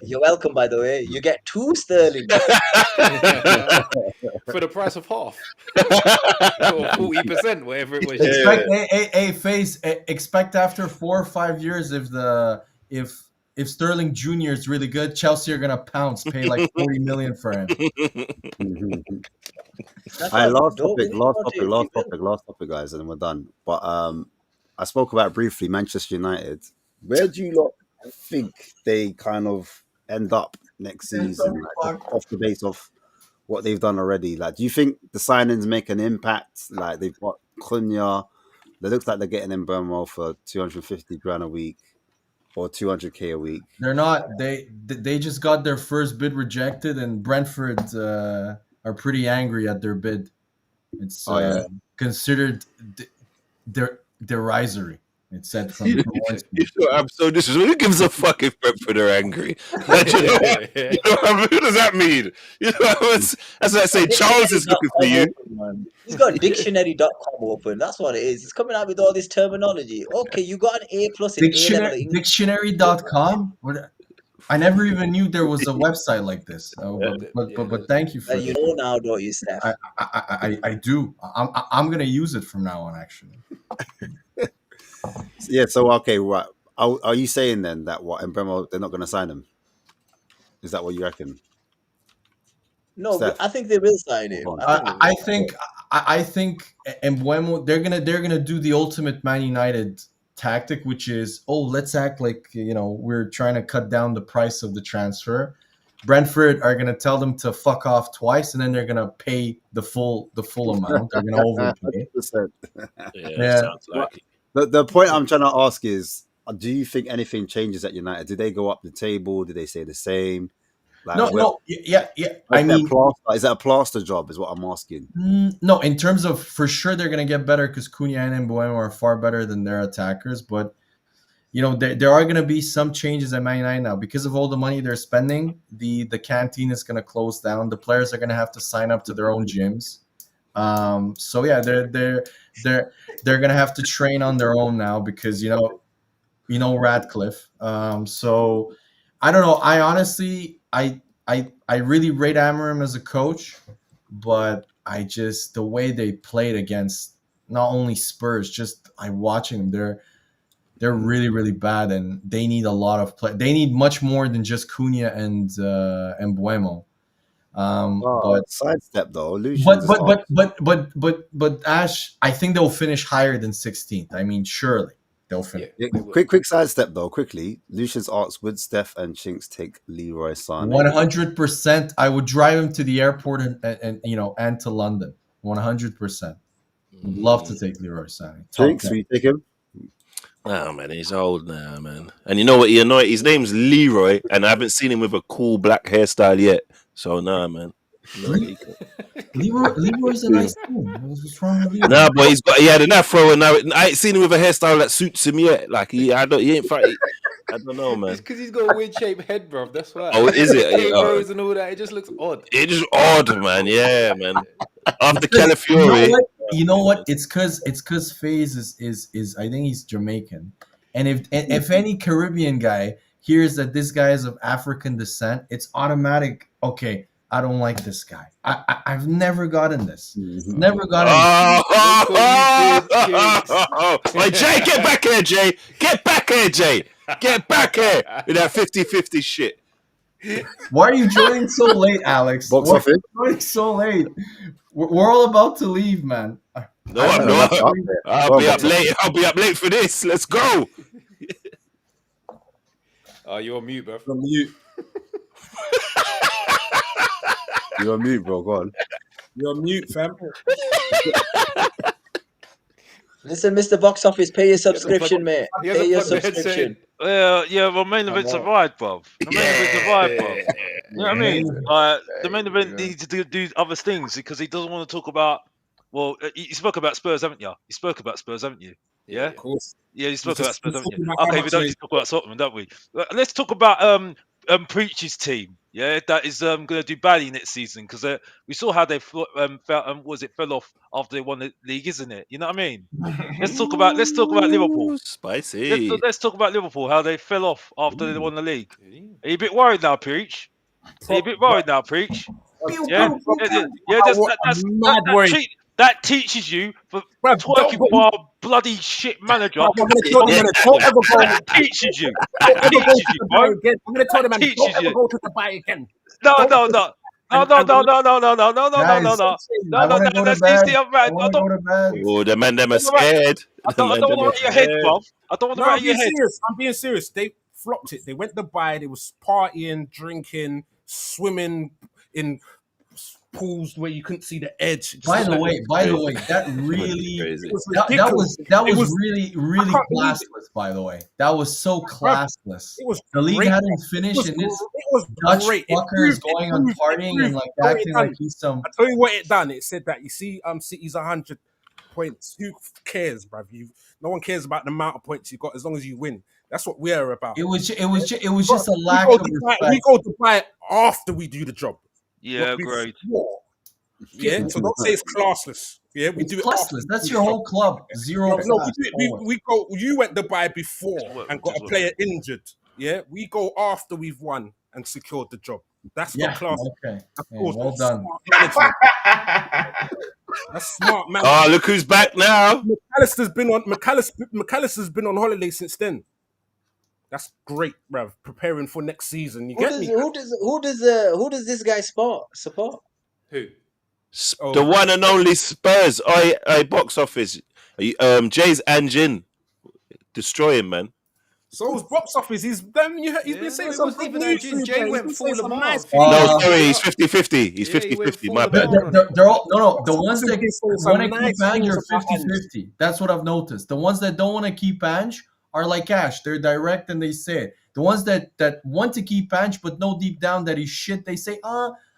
You're welcome, by the way. You get 2 Sterling. For the price of half. Or 40%, whatever it was. Expect Face. Expect after 4 or 5 years, if Sterling Jr. is really good, Chelsea are gonna pounce, pay like 40 million for him. last topic, guys, and then we're done. But I spoke about briefly Manchester United. Where do you lot think they kind of end up next season, like, off the base of what they've done already? Like, do you think the signings make an impact? Like, they've got Cunha. It looks like they're getting in Burnwell for 250 grand a week or 200k a week. They're not. They just got their first bid rejected, and Brentford are pretty angry at their bid. It's considered derisory. It's said from. I'm so disrespectful. Who gives a fuck if Brentford are angry? Like, who does that mean? That's what I say. Charles is looking for you. He's got dictionary.com open. That's what it is. He's coming out with all this terminology. Okay, you got an A+ in A-level English. Dictionary.com? I never even knew there was a website like this. But thank you for you know now, don't you, Steph? I do. I'm gonna use it from now on, actually. Yeah. So okay, right. Are you saying then that in Bremo they're not going to sign him? Is that what you reckon? No, Steph. I think they will sign him. Go on. I think they will. I think Embuemo, they're gonna do the ultimate Man United tactic, which is, oh, let's act like, we're trying to cut down the price of the transfer. Brentford are gonna tell them to fuck off twice, and then they're gonna pay the full amount. They're gonna overpay. 100%. Yeah. Sounds like it. The point I'm trying to ask is, do you think anything changes at United? Did they go up the table? Did they stay the same? Like, No, yeah. I mean, is that a plaster job? Is what I'm asking. no. In terms of, for sure, they're gonna get better because Cunha and Mbuemo are far better than their attackers. But there are gonna be some changes at Man United now because of all the money they're spending. The canteen is gonna close down. The players are gonna have to sign up to their own gyms. So yeah, they're gonna have to train on their own now because Radcliffe. So I don't know. I honestly, I really rate Amorim as a coach, but the way they played against not only Spurs, just I'm watching them, they're really, really bad, and they need a lot of play. They need much more than just Cunha and Mbuemo. But sidestep though, but Ash, I think they'll finish higher than 16th. I mean, surely they'll finish. Yeah, quick sidestep though, quickly. Lucian's asked, would Steph and Chinks take Leroy Sané? 100%. I would drive him to the airport and to London. 100%. Would love to take Leroy Sané. Chinks, will you take him? Oh man, he's old now, man. And you know what? His name's Leroy, and I haven't seen him with a cool black hairstyle yet. So nah, man. Leroy's a nice name. What's wrong with Leroy? Nah, but he had an afro, and now I ain't seen him with a hairstyle that suits him yet. Like he ain't fighting. I don't know, man. It's because he's got a weird shaped head, bro. That's why. Oh, is it? Eyebrows and all that. It just looks odd. It just odd, man. Yeah, man. After Calafiore. You know what? It's because FaZe is I think he's Jamaican, and if any Caribbean guy hears that this guy is of African descent, it's automatic. Okay, I don't like this guy. I've never gotten this. Never gotten. Hey, Jay, get back here, Jay. Get back here, Jay. Get back here with that 50-50 shit. Why are you joining so late, Alex? Box Why are office. you joining so late? We're all about to leave, man. No, I'm not. I'll be up late. I'll be up late for this. Let's go. You're on mute, bro. From you. You're on mute, bro. Go on. You're on mute, fam. Listen, Mr. Box Office, pay your subscription, mate. Pay your subscription. Well, main event survived, bruv. The main event survived, bruv. You know what I mean? The main event needs to do other things because he doesn't want to talk about. Well, you spoke about Spurs, haven't you? You spoke about Spurs, haven't you? Yeah. Of course. Yeah, you spoke about Spurs, haven't you? Talking about Okay, how we don't much need to talk about Tottenham, don't we? Let's talk about Preach's team. Yeah, that is going to do badly next season because we saw how they fell off after they won the league, isn't it? You know what I mean? Let's talk about Liverpool. Spicy. Let's talk about Liverpool. How they fell off after they won the league. Are you a bit worried now, Preach? Are you a bit worried now, Preach? Yeah. That teaches you for working for a bloody shit manager. I'm going to tell them, don't ever go. That teaches you. Don't That ever go teaches to you, Dubai bro. again. I'm going to tell them, Teaches don't ever you. go to Dubai again. No. Guys, I want to go to bed. I want to go to bed. Oh, the man them are scared. I don't want to rattle your head, bruv. I don't want to No, I'm rattle your being head. serious. I'm being serious. They flopped it. They went to Dubai. They was partying, drinking, swimming in pools where you couldn't see the edge. By the way, that really Crazy. that was really classless. By the way, that was so classless. It was The league great. hadn't finished, and this It was Dutch great. fucker is going on partying and like acting like he's some. I tell you what it done. It said that you see, City's 100 points. Who cares, bruv? No one cares about the amount of points you got as long as you win. That's what we're about. It was just a lack of respect. We go to Dubai after we do the job. Yeah, Not great. before. Yeah, so don't say it's classless. Yeah, we do it Classless. after. That's your whole club. Zero. No, class. we go. You went to Dubai before work, and got just a work. player injured. Yeah, we go after we've won and secured the job. That's not class. Okay. Of Yeah, course, well that's done. smart management. That's smart man. Oh, look who's back now. McAllister's been on holiday since then. That's great, bruv. Preparing for next season. You get me? Who does this guy support? Who? The one and only Spurs. I box office. Jay's Anjin. Destroying, man. So his box office, he's been saying it some wasn't good even news. Anjin. Jay went He's saying full some amount. nice No, Uh, sorry, he's 50-50. He's Yeah, he went 50-50. full My amount bad. on it. The ones that He's saying want to some nice keep Ange things are about Ange. 50-50. That's what I've noticed. The ones that don't want to keep Ange are like Ash. They're direct and they say it. The ones that want to keep Ange but know deep down that he's shit, they say,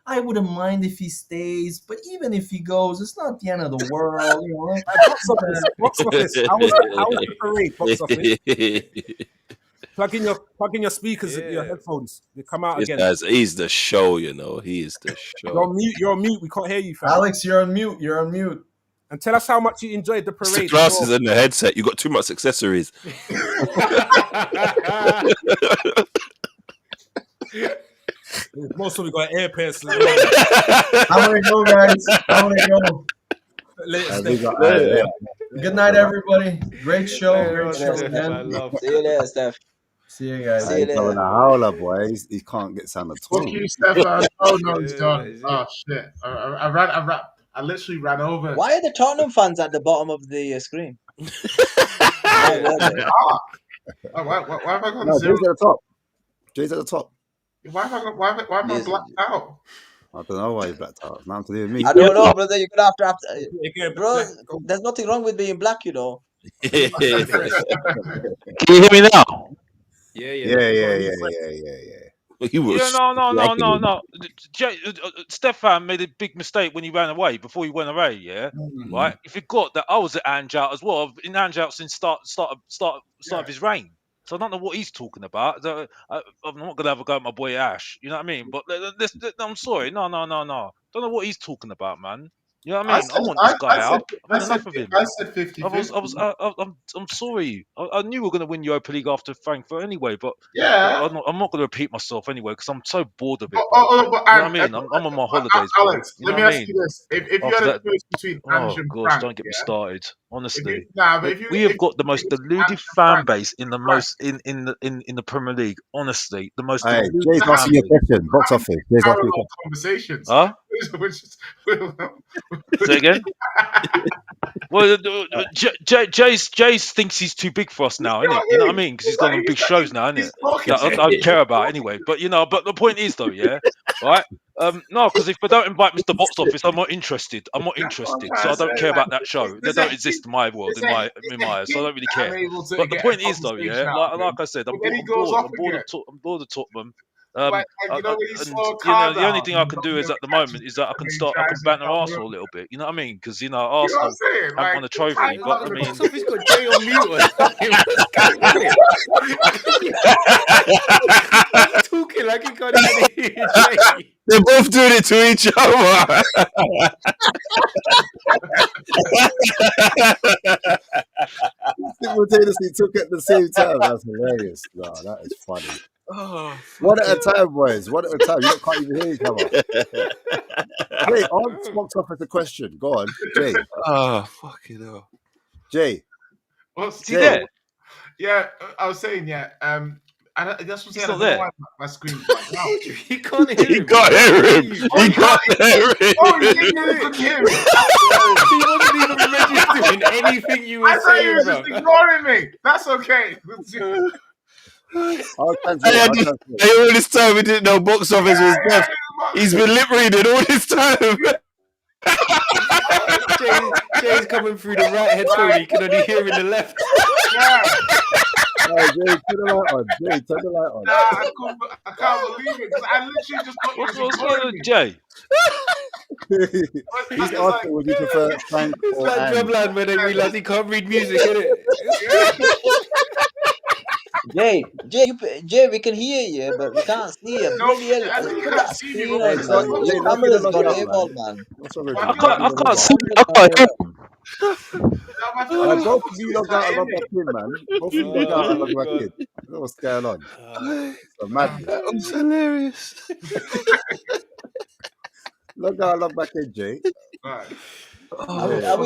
I wouldn't mind if he stays, but even if he goes, it's not the end of the world. You know? Box office. How was the parade? Box office. Plug in your speakers, your headphones. They come out This again. guy's, he's the show, you know. He is the show. You're on mute. We can't hear you, fam. Alex, you're on mute. And tell us how much you enjoyed the It's the parade. glasses and the headset. You got too much accessories. Most of we got air pairs. I'm gonna go, guys. I'm gonna go. Good night, everybody. Great show. Great show, man. See you later, Steph. See you guys. See you later. Having a howler, boy. He can't get sound at all. Fuck you, Stefan. Oh no, he's done. Oh shit! I literally ran over. Why are the Tottenham fans at the bottom of the screen? Why have I gone No, zero? Jay's at the top. Jay's at the top. Why am I blacked out? I don't know why you blacked out. Nothing to do with me. I don't know, brother. You're gonna have to. Again, Bro, there's nothing wrong with being black, you know. Can you hear me now? Yeah. He was No. Stefan made a big mistake when he ran away. Before he went away, yeah, right. If you got that, I was at Ange out as well. I've been Ange out since start of his reign. So I don't know what he's talking about. I'm not gonna have a go at my boy Ash. You know what I mean? But I'm sorry. No. Don't know what he's talking about, man. You know what I mean? I want this guy out. I've had enough of him. I said 50. I'm sorry. I knew we were going to win Europa League after Frankfurt anyway, but Yeah. I'm not going to repeat myself anyway because I'm so bored of it. But you know what I mean? I'm on my holidays, bro. Alex, You know let me what I ask you mean? this: if you After had a that- choice between Oh Ange and gosh, Frank, don't get me started. Honestly, but we have got the most deluded fan Frank, base in the most in the Premier League. Honestly, the most Hey, deluded Jay's fan asking you a base. question. Box office. Jay's asking you a parallel question. conversations. Huh? Which is, Say again. Well, Jace thinks he's too big for us now, innit? You know what I mean? Because he's gone on big shows now, innit? That I don't care about anyway. But but the point is though, yeah, right? No, because if they don't invite Mr. Box Office, I'm not interested. I'm not interested. So I don't care about that show. They don't exist in my world, in my eyes. So I don't really care. But the point is though, yeah, like I said, I'm bored of Tottenham. you know, when you saw The only thing I can do is at the moment is that I can banter Arsenal a little bit. You know what I mean? Because Arsenal haven't won a trophy, but I mean, Box office got Jay on mute. What's talking like he can't even hear Jay. They're both doing it to each other. Simultaneously took at the same time. That's hilarious. No, that is funny. One at a time, boys. One at a time. You can't even hear each other. Wait, answer Box Office a question. Go on, Jay. Oh, fucking hell. Jay. What's is he there? Yeah, I was saying, yeah. That's what I'm saying. He's I not don't know there. why my screen's blacked out. He can't hear He him. got hear him. He got hear him. Oh, you couldn't hear me. He wasn't even registering anything you I were thought you saying, were bro. just ignoring me. That's okay. I'll translate. Hey, all this time we didn't know Box Office was deaf. He's been lip reading all this time. Jay's coming through the right headphone. You can only hear in the left. Yeah. Hey, Jay, turn the light on. Jay, turn the light on. Nah, I can't believe it because I literally just thought you What's was going ignoring on, me. Jay? He's asking, would you prefer Frank It's or like Ange? Drumline when they realise he can't read music, innit? Jay, we can hear you, but we can't see you. No, Bloody hell, I think you put can't that see me, screen but on, Hey, man. Jay, Your don't be camera's the got lookout, AWOL, man. man. What's wrong with I you? can't- Don't be the I can't see. lookout. I can't hear him. Like, both of you log out and log back in, man. Both of you log out and log back in. I don't know what's going on. It's madness. That was hilarious. Log out and log back in, Jay. Right. What are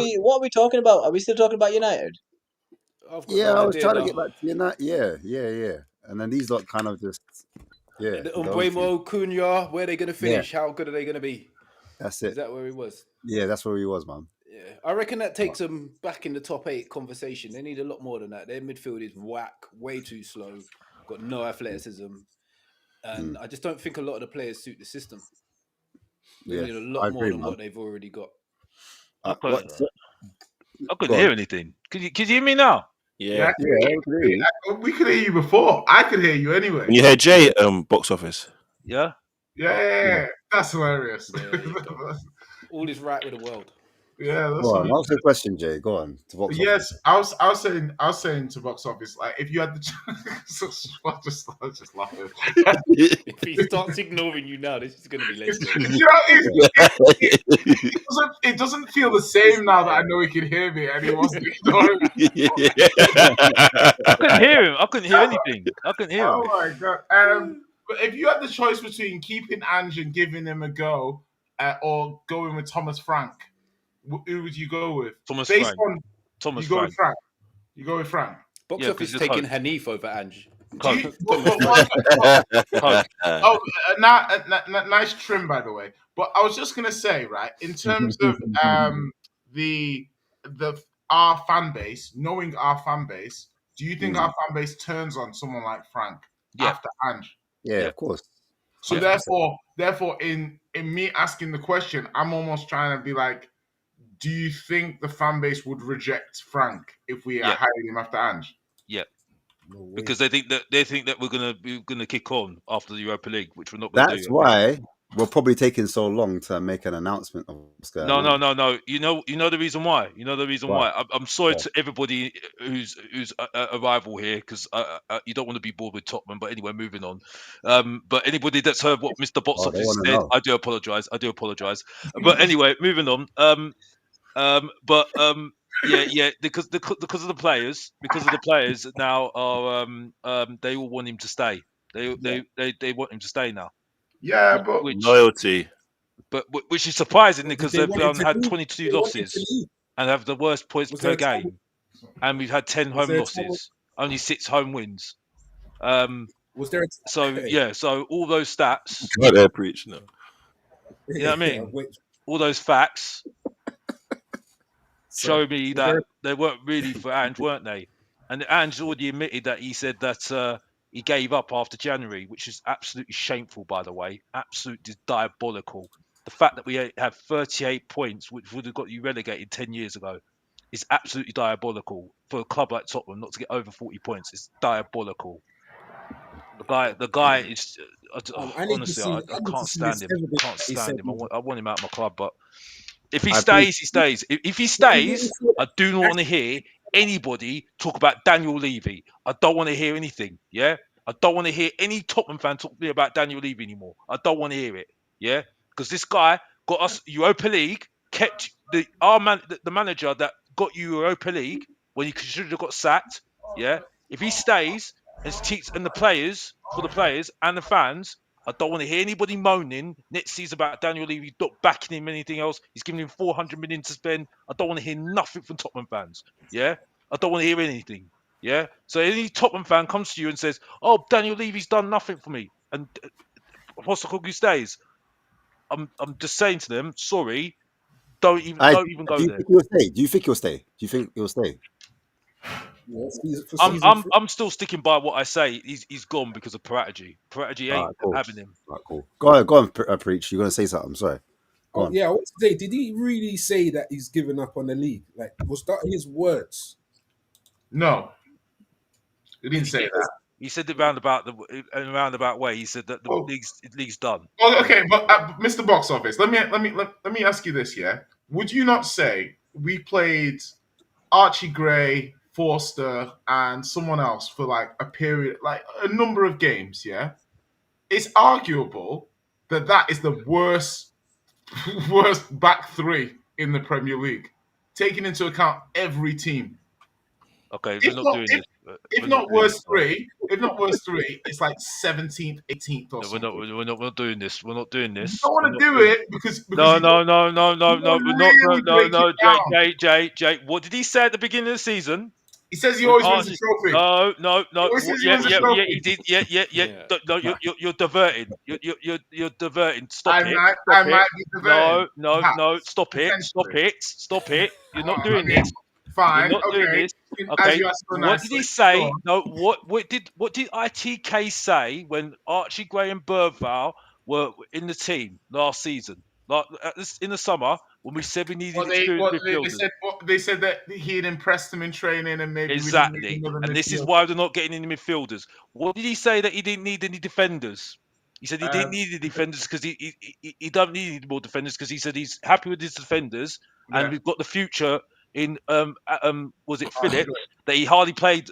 we talking about? Are we still talking about United? I've got Yeah, no I was idea trying to now. get back to United. Yeah. And then these lot kind of just, The going for it. Umbuemo, Cunha, where are they going to finish? How good are they going to be? That's Is it. that where he was? Yeah, that's where he was, man. Yeah, I reckon that takes them back in the top 8 conversation. They need a lot more than that. Their midfield is whack, way too slow, got no athleticism, and I just don't think a lot of the players suit the system. They Yeah, need a I lot more agree, than man. what they've already got. What? I couldn't Go hear on. anything. Can you hear me now? Yeah. I Yeah, I agree. we could hear you before. I could hear you anyway. Can you hear Jay box office? Yeah. Yeah, that's hilarious. Yeah, all is right with the world. Yeah, that's Go what. on. Answer the question, Jay. Go on. To box office. Yes, I was saying to box office, like if you had the chance, I was just laughing. If he starts ignoring you now, this is going to be legendary. You know, it doesn't feel the same now that I know he can hear me and he wants to ignore me. I couldn't hear him. I couldn't hear anything. I couldn't hear him. Oh my god! But if you had the choice between keeping Ange and giving him a go, or going with Thomas Frank, who would you go with? Thomas Based Frank. on Thomas you go Frank. with Frank. You go with Frank. Box Yeah, office 'cause taking it's Hanif over Ange. Do you, Coach. nice trim, by the way. But I was just gonna say, right, in terms of the our fan base, knowing our fan base, do you think our fan base turns on someone like Frank Yeah. after Ange? Yeah, Yeah. of course. So Yeah. therefore, in me asking the question, I'm almost trying to be like, do you think the fan base would reject Frank if we are Yeah. hiring him after Ange? Yeah. No way. Because they think that we're gonna kick on after the Europa League, which we're not gonna do. That's why we're probably taking so long to make an announcement of what's going on. No. You know the reason why. You know the reason Why? why. I'm sorry Why? to everybody who's a rival here, because you don't want to be bored with Tottenham. But anyway, moving on. But anybody that's heard what Mr. Box Oh, they Office wanna said, know. I do apologise. But anyway, moving on. Yeah, because of the players, now are they all want him to stay. They want him to stay now. Yeah, but Loyalty. Which is surprising Did because they they've want him to had leave? 22 They want him to losses leave. and have the worst points Was per there a time- game, and we've had 10 Was home there a time- losses, only 6 home wins. Um, Was there? so yeah, so all those stats, Right there, preach. No. you know what I Yeah, mean? wait. All those facts So, show me was there- that they weren't really for Ange, weren't they? And Ange already admitted that he said that he gave up after January, which is absolutely shameful, by the way. Absolutely diabolical. The fact that we have 38 points, which would have got you relegated 10 years ago, is absolutely diabolical. For a club like Tottenham not to get over 40 points is diabolical. The guy is I need to honestly, see- I I need to can't see stand this him. evidence Can't that he stand said him. he- I want him out of my club, but if he I stays, he stays. If he stays, I do not want to hear anybody talk about Daniel Levy. I don't want to hear anything. Yeah, I don't want to hear any Tottenham fan talk to me about Daniel Levy anymore. I don't want to hear it. Yeah, because this guy got us Europa League, kept the manager that got you Europa League when he should have got sacked. Yeah, if he stays and the players and the fans. I don't want to hear anybody moaning Netsy's about Daniel Levy not backing him anything else. He's giving him 400 million to spend. I don't want to hear nothing from Tottenham fans. Yeah, I don't want to hear anything. Yeah, so any Tottenham fan comes to you and says, "Oh, Daniel Levy's done nothing for me," and Postecoglou stays. I'm just saying to them, sorry, don't even go do you there. think he'll stay? Do you think he'll stay? Do you think he'll stay? for I'm season three. I'm still sticking by what I say. He's gone because of Paratici. Paratici ain't Alright, cool. having him. Right, cool. Go on, preach. You're gonna say something. I'm sorry. Go on. Yeah, I want to say, did he really say that he's given up on the league? Like, was that his words? no, he didn't say that. He said it in a roundabout way. He said that the Oh. league's done. Oh, okay, but Mr. Box Office, let me ask you this. Yeah, would you not say we played Archie Gray, Forster, and someone else for like a period, like a number of games? Yeah, it's arguable that is the worst back three in the Premier League, taking into account every team. Okay, If we're not not- doing if- this. If We're not doing worst this. three, it's like 17th, 18th, or No, something. we're not doing this. We're not doing You this. don't want We're to not do doing- it because No. you don't We're not. really break it down. Jake. What did he say at the beginning of the season? He says he When always wins the Archie, trophy. no. He always says he Yeah, wins the trophy. he did. Yeah. Yeah. No, you're diverting. You're diverting. Stop I it. might, Stop I it. might be diverting. No. Stop it. Potentially. Stop it. You're not doing Okay, this. You're fine. not doing Okay. this. As Okay. you asked so What did he nicely. Go say? on. No. What did ITK say when Archie Gray and Bergval were in the team last season? Like in the summer when we said we needed experienced midfielders. They said that he had impressed them in training and maybe we didn't need Exactly. another And this is midfield. why they're not getting any midfielders. What did he say that he didn't need any defenders? He said he didn't Um, need any defenders because he don't need any more defenders because he said he's happy with his defenders and yeah. we've got the future in was it Archie Phillips Gray. that he hardly played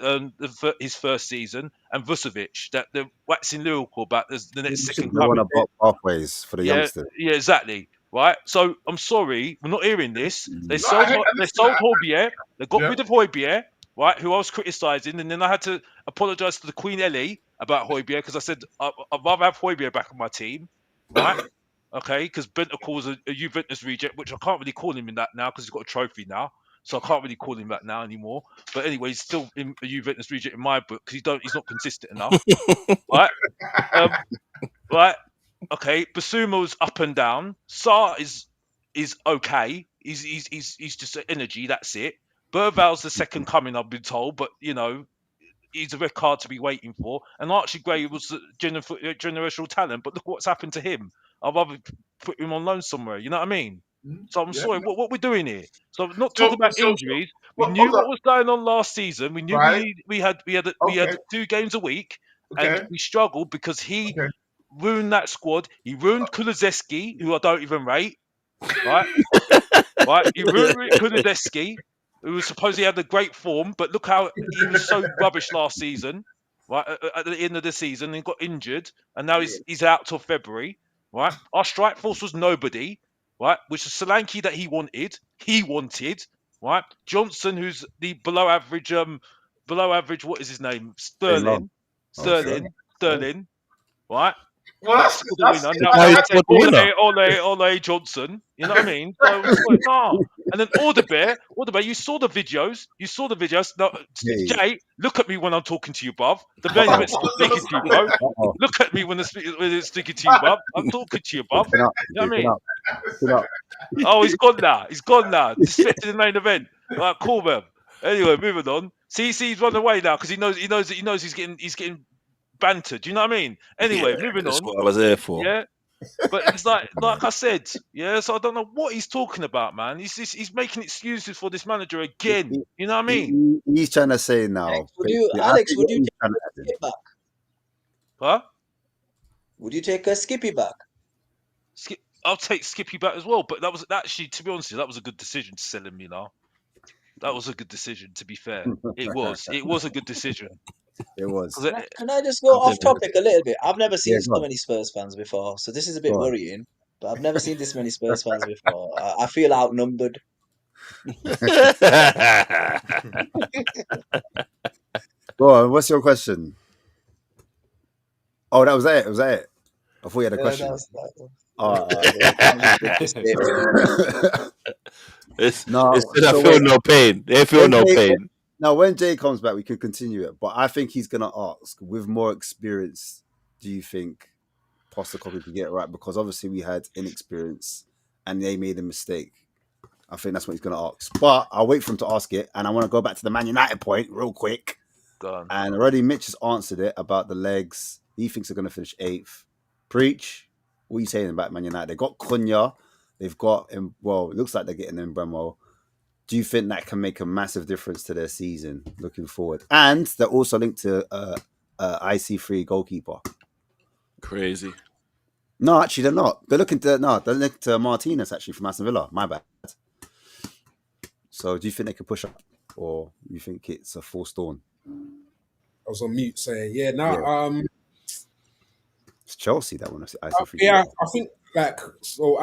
his first season and Vucevic that they're waxing lyrical about the next second They want coming. to block pathways for the Yeah, youngsters. yeah, exactly. Right. So I'm sorry, we're not hearing this. They No, I sold listen, Hoybier. They got yeah. rid of Hoybier, right? Who I was criticising, and then I had to apologise to the Queen Ellie about Hoybier because I said I'd rather have Hoybier back on my team, right? Okay, because Bentancur was a Juventus reject, which I can't really call him in that now because he's got a trophy now, so I can't really call him that now anymore. But anyway, he's still in a Juventus reject in my book because he's not consistent enough, right? Right. Okay, Basuma's up and down. Sarr is okay. He's just an energy. That's it. Burval's the second coming, I've been told, but he's a red card to be waiting for. And Archie Gray was a generational talent, but look what's happened to him. I'd rather put him on loan somewhere. You know what I mean? So I'm Yeah. sorry. What we're doing here? So not So- talking about so- injuries. We well, knew hold what up. was going on last season. We knew Right. we had Okay. 2 games a week, and Okay. we struggled because he Okay. ruined that squad. He ruined Kulusevski, who I don't even rate. Right, right. He ruined Kulusevski, who was supposedly had a great form, but look how he was so rubbish last season. Right at the end of the season, and got injured, and now he's out till February. Right, our strike force was nobody. Right, which is Solanke that he wanted. Right, Johnson, who's the below average. What is his name? Shane Long. Sterling. Right. Well, That that's scored the winner. Now Now I he's say scored the winner. Ole Johnson. You know what I mean? So it's like, nah. And then Alderbear, you saw the videos. No, Hey. Jay, look at me when I'm talking to you, bruv. The man's meant to be speaking to you, bro. Uh-oh. Look at me when it's speaking to you, bruv. I'm talking to you, bruv. Chin up, You know what I chin mean? up, chin up. Oh, he's gone now. Disrespecting the main event. Right, cool, man. Anyway, moving on. See, he's run away now because he knows he's getting bantered. Do you know what I mean? Anyway, moving That's on. what I was there for. Yeah. But it's like I said, yeah. So I don't know what he's talking about, man. He's making excuses for this manager again. You know what I mean? He's trying to say now. Alex, basically, I Alex, think would what you he's take trying to a say. skip back? Huh? Would you take a Skippy back? I'll take Skippy back as well. But that was actually, to be honest, that was a good decision to sell him. You know, that was a good decision. To be fair, it was a good decision. It was. 'Cause Can I just go off topic a little bit? I've never Yeah, seen go so on. many Spurs fans before, so this is a bit Go on. worrying. But I've never seen this many Spurs fans before. I feel outnumbered. Go on. What's your question? Oh, that was it. Was that it? I thought you had a question. It's No, I so feel wait. no pain. They feel When no Jay- pain. Now, when Jay comes back, we can continue it. But I think he's gonna ask, with more experience, do you think Postecoglou could get it right? Because obviously we had inexperience, and they made a mistake. I think that's what he's gonna ask. But I'll wait for him to ask it, and I want to go back to the Man United point real quick. Go on. And already Mitch has answered it about the legs. He thinks they're going to finish 8th. Preach. What are you saying about Man United? They got Cunha. They've got, well, it looks like they're getting Mbemo. Do you think that can make a massive difference to their season looking forward? And they're also linked to IC3 goalkeeper. Crazy. No, actually, they're not. They're linked to Martinez, actually, from Aston Villa. My bad. So do you think they can push up? Or you think it's a forced dawn? I was on mute saying, It's Chelsea that one. I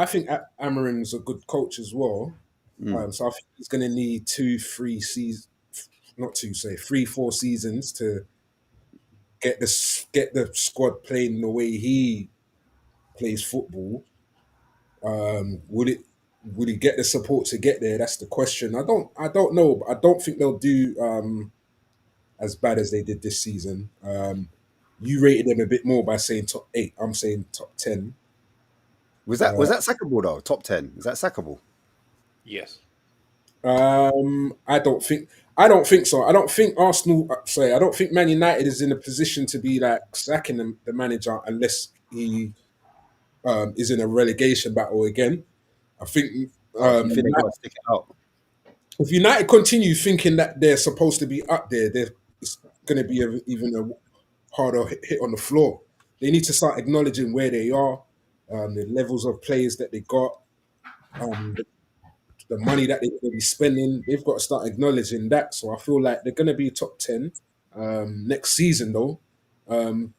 think Amarin's a good coach as well. So I think he's going to need 3-4 seasons to get the squad playing the way he plays football. Would he get the support to get there? That's the question. I don't know, but I don't think they'll do as bad as they did this season. You rated them a bit more by saying top 8. I'm saying top 10. Was that sackable though? Top 10. Is that sackable? Yes. I don't think so. I don't think Arsenal. Sorry, I don't think Man United is in a position to be like sacking the manager unless he is in a relegation battle again. I think Oh, do you think they got to stick it out? if United continue thinking that they're supposed to be up there, it's going to be even a harder hit on the floor. They need to start acknowledging where they are, the levels of players that they got, the money that they're going to be spending. They've got to start acknowledging that. So I feel like they're going to be top 10 next season, though. I can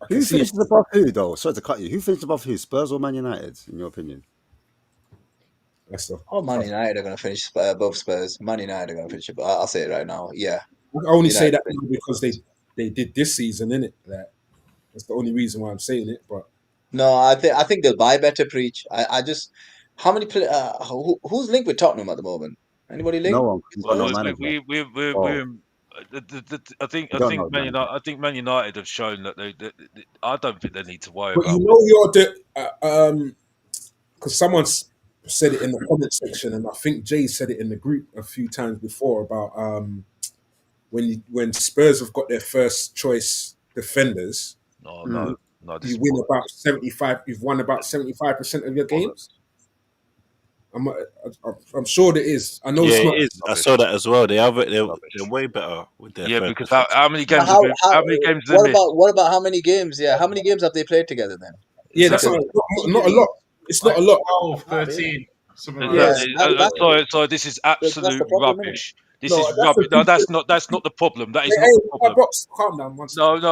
Who see finishes above who though? Sorry to cut you. Who finished above who? Spurs or Man United, in your opinion? that's the. Oh, Man United are going to finish above Spurs. Man United are going to finish above. I'll say it right now. Yeah. I only say United that finish because they did this season, innit? Like, that's the only reason why I'm saying it. But No, I think they'll buy better. Preach. I just how many play, who's linked with Tottenham at the moment? Anybody No linked? one. We've got Well, no we manager. we're Oh, I we don't know, man. think Man United have shown that I don't think they need to worry but you about. know you're the because someone's said it in the comment section, and I think Jay said it in the group a few times before about when Spurs have got their first choice defenders, No, Mm. this you is win about 75. You've won about 75% of your games. I'm sure there is. I know Yeah, it's it not. is. I saw that as well. They're way better with their yeah, first because defense. how many But games have how many games have they missed? what about how many games? Yeah, how many games have they played together then? Yeah, that's Exactly. not a lot. It's not Like a lot. 12, 13, something like Yeah, that. Exactly. that, So this is that's absolute the problem, isn't it? rubbish. This No, is that's rubbish. the No, people. that's not the problem. That is Hey, not the hey, problem. box, calm down one second.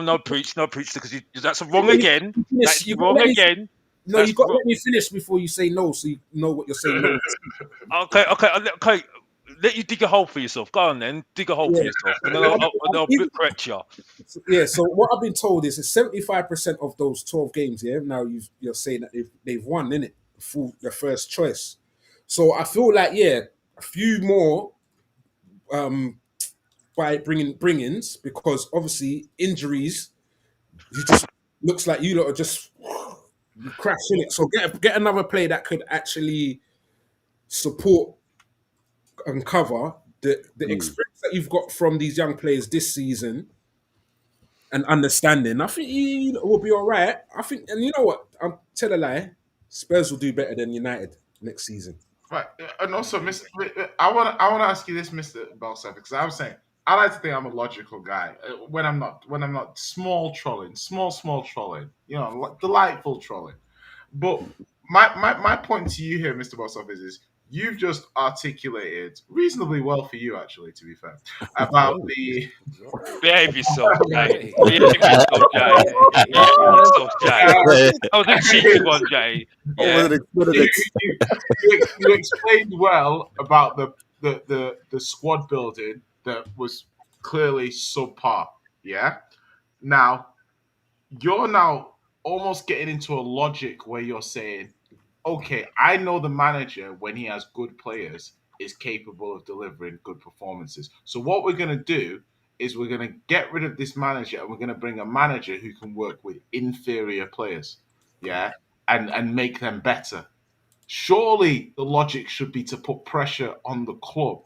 No, preach, because that's wrong You again. finish. That's You got to wrong let me. again. No, That's you got to wrong. let me finish before you say no, so you know what you're saying. No. Okay. Let you dig a hole for yourself. Go on then, dig a hole for Yeah. yourself, and then I'll Even- correct you. Yeah, so what I've been told is that 75% of those 12 games, yeah, now you're saying that they've won, innit? The first choice. So I feel like, yeah, a few more um by bring-ins, because obviously injuries, you just looks like you lot are just crashing it. So get another player that could actually support and cover the Mm. experience that you've got from these young players this season and understanding. I think you will be all right. I think, and you know what? I'm tell a lie. Spurs will do better than United next season. Right, and also, Mr. I want to ask you this, Mr. Belsav, because I was saying I like to think I'm a logical guy when I'm not small trolling, delightful trolling. But my point to you here, Mr. Bossoff, is you've just articulated reasonably well for you, actually, to be fair, about Oh, the behave yourself, Jay. Hey. Behave yourself, Jay. Behave yourself, Jay. That was a cheeky one, Jay. What Yeah. was it? What did you, it? you explained well about the squad building that was clearly subpar. Yeah. Now you're now almost getting into a logic where you're saying, okay, I know the manager when he has good players is capable of delivering good performances. So what we're going to do is we're going to get rid of this manager and we're going to bring a manager who can work with inferior players. Yeah. And make them better. Surely the logic should be to put pressure on the club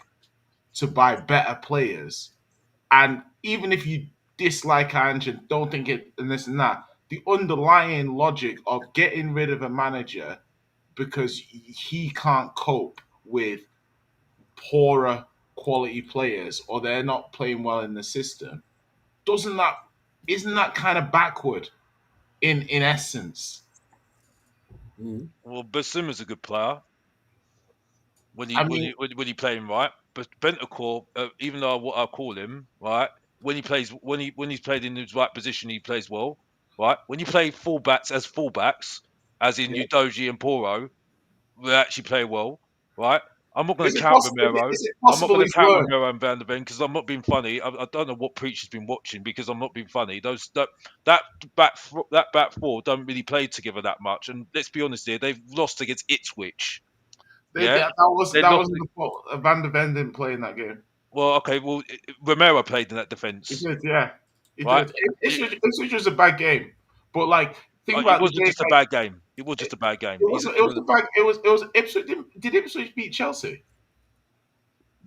to buy better players. And even if you dislike Ange and don't think it and this and that, the underlying logic of getting rid of a manager because he can't cope with poorer quality players or they're not playing well in the system, doesn't that isn't that kind of backward in essence? Mm. Well, Bassuma's a good player when I mean, he playing right. But Bentacore, even though what I call him, right, when he's played in his right position, he plays well, right. When you play fullbacks, as in yeah. Udogie and Poro, they actually play well, right? I'm not going Is to it count possible? Romero. Is it I'm not possible going to he's count learned? Romero and Van der Ven because I'm not being funny. I don't know what Preacher's been watching because I'm not being funny. That back four don't really play together that much. And let's be honest here, they've lost against Ipswich. Yeah, That they that lost. wasn't the fault. Van der Ven didn't play in that game. Well, okay. Well, Romero played in that He defence, did, yeah. He right? did. It's just a bad game. But like, think It about the wasn't game. just a Like, bad game. It was just a bad game. it was a bad. It was Ipswich. Did Ipswich beat Chelsea?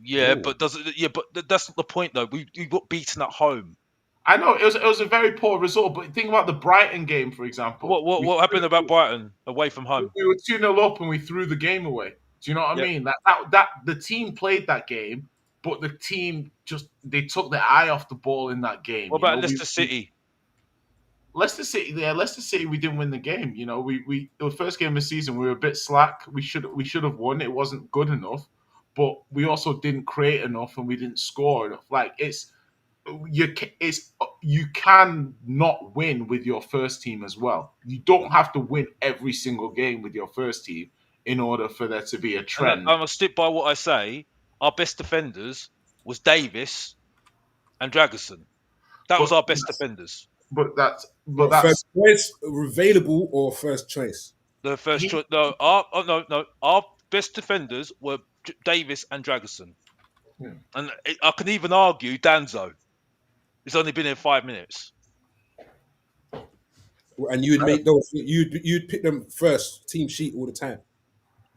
Yeah, Ooh. but that's not the point though. We got beaten at home. I know it was a very poor result, but think about the Brighton game, for example. What happened about Brighton away from home? We were 2-0 up and we threw the game away. Do you know what I Yep. mean? That the team played that game, but the team just they took their eye off the ball in that game. What You know, about Leicester City? Leicester City, yeah, Leicester City, we didn't win the game. You know, we the first game of the season we were a bit slack. We should have won. It wasn't good enough, but we also didn't create enough and we didn't score enough. Like you can not win with your first team as well. You don't have to win every single game with your first team in order for there to be a And trend. I'm gonna stick by what I say. Our best defenders was Davis and Dragerson. That was But our best defenders. But that's First choice available or first choice? The first choice. No, our best defenders were Davis and Dragerson. Yeah. And I can even argue Danzo. He's only been here 5 minutes. And you'd make those. You'd pick them first team sheet all the time.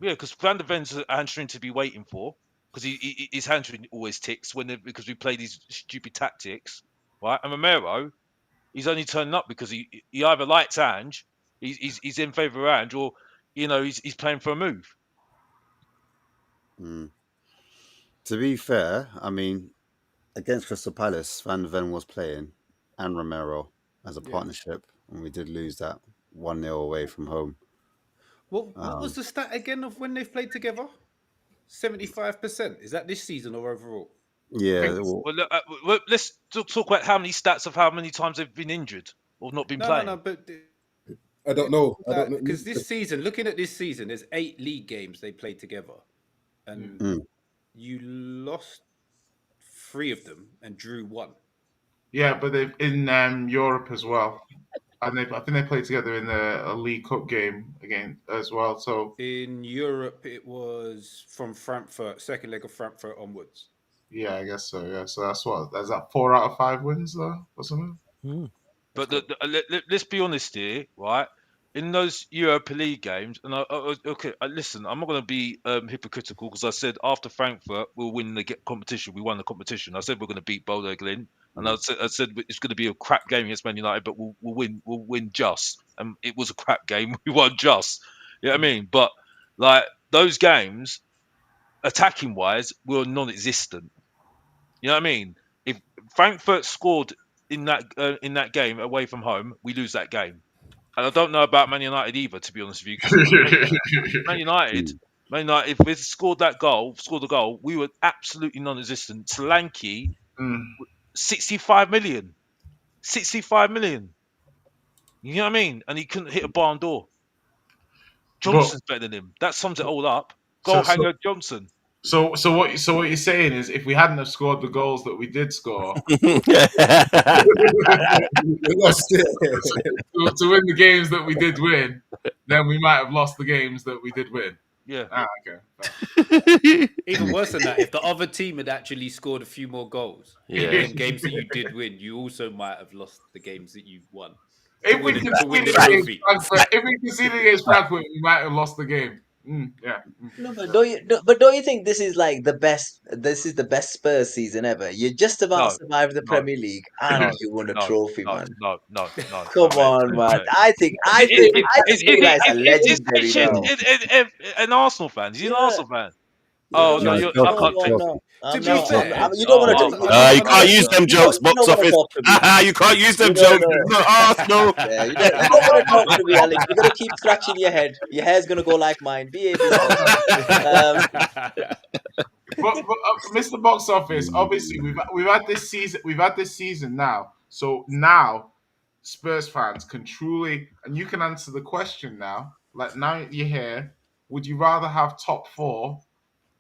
Yeah, because Van der Ven's a hamstring to be waiting for, because his hamstring always ticks because we play these stupid tactics, right? And Romero, he's only turning up because he either likes Ange, he's in favour of Ange, or he's playing for a move. To be fair, I mean, against Crystal Palace, Van der Ven was playing and Romero as a partnership, and we did lose that 1-0 away from home. What was the stat again of when they've played together? 75%. Is that this season or overall? Yeah, Well, let's talk about how many stats of how many times they've been injured or not been playing. No, but I don't know. because this season, looking at this season, there's 8 league games they played together, and you lost 3 of them and drew 1. Yeah, but they've in Europe as well, and I think they played together in a League Cup game again as well. So In Europe, it was from Frankfurt, second leg of Frankfurt onwards. yeah, I guess so. Yeah, so that's that 4 out of 5 wins though, or something. But let's be honest here, right? In those Europa League games, and listen, I'm not going to be hypocritical because I said after Frankfurt we'll win the competition. We won the competition. I said we're going to beat Bodo Glint, and I said it's going to be a crap game against Man United, but we'll win. We'll win just. And it was a crap game. We won just. You know what I mean? But like those games, attacking wise, were non-existent. You know what I mean? If Frankfurt scored in that game away from home, we lose that game. And I don't know about Man United either, to be honest with you. 'Cause Man United, if we scored the goal, we were absolutely non-existent. Solanke, 65 million. 65 million. You know what I mean? And he couldn't hit a barn door. Johnson's better than him. That sums it all up. Goal hanger Johnson. So what you're saying is if we hadn't have scored the goals that we did score We lost it. to win the games that we did win, then we might have lost the games that we did win. Yeah. Okay. Even worse than that, if the other team had actually scored a few more goals in games that you did win, you also might have lost the games that you won. If we conceded against Frankfurt, we might have lost the game. Yeah. No, but don't you think this is like the best? This is the best Spurs season ever. You just about survived the Premier League and you won a trophy, man. No. Come on, man. I think you guys are legendary now. An Arsenal fan. He's an Arsenal fan. Oh no, I can't take it. You don't want to. You can't use them jokes, box office. You can't use them jokes. It's not Arsenal. Yeah, you don't want to talk to me, Alex. You're gonna keep scratching your head. Your hair's gonna go like mine. Behave yourself. But Mr. Box Office, obviously we've had this season. We've had this season now. So now Spurs fans can truly, and you can answer the question now. Like now you're here. Would you rather have top 4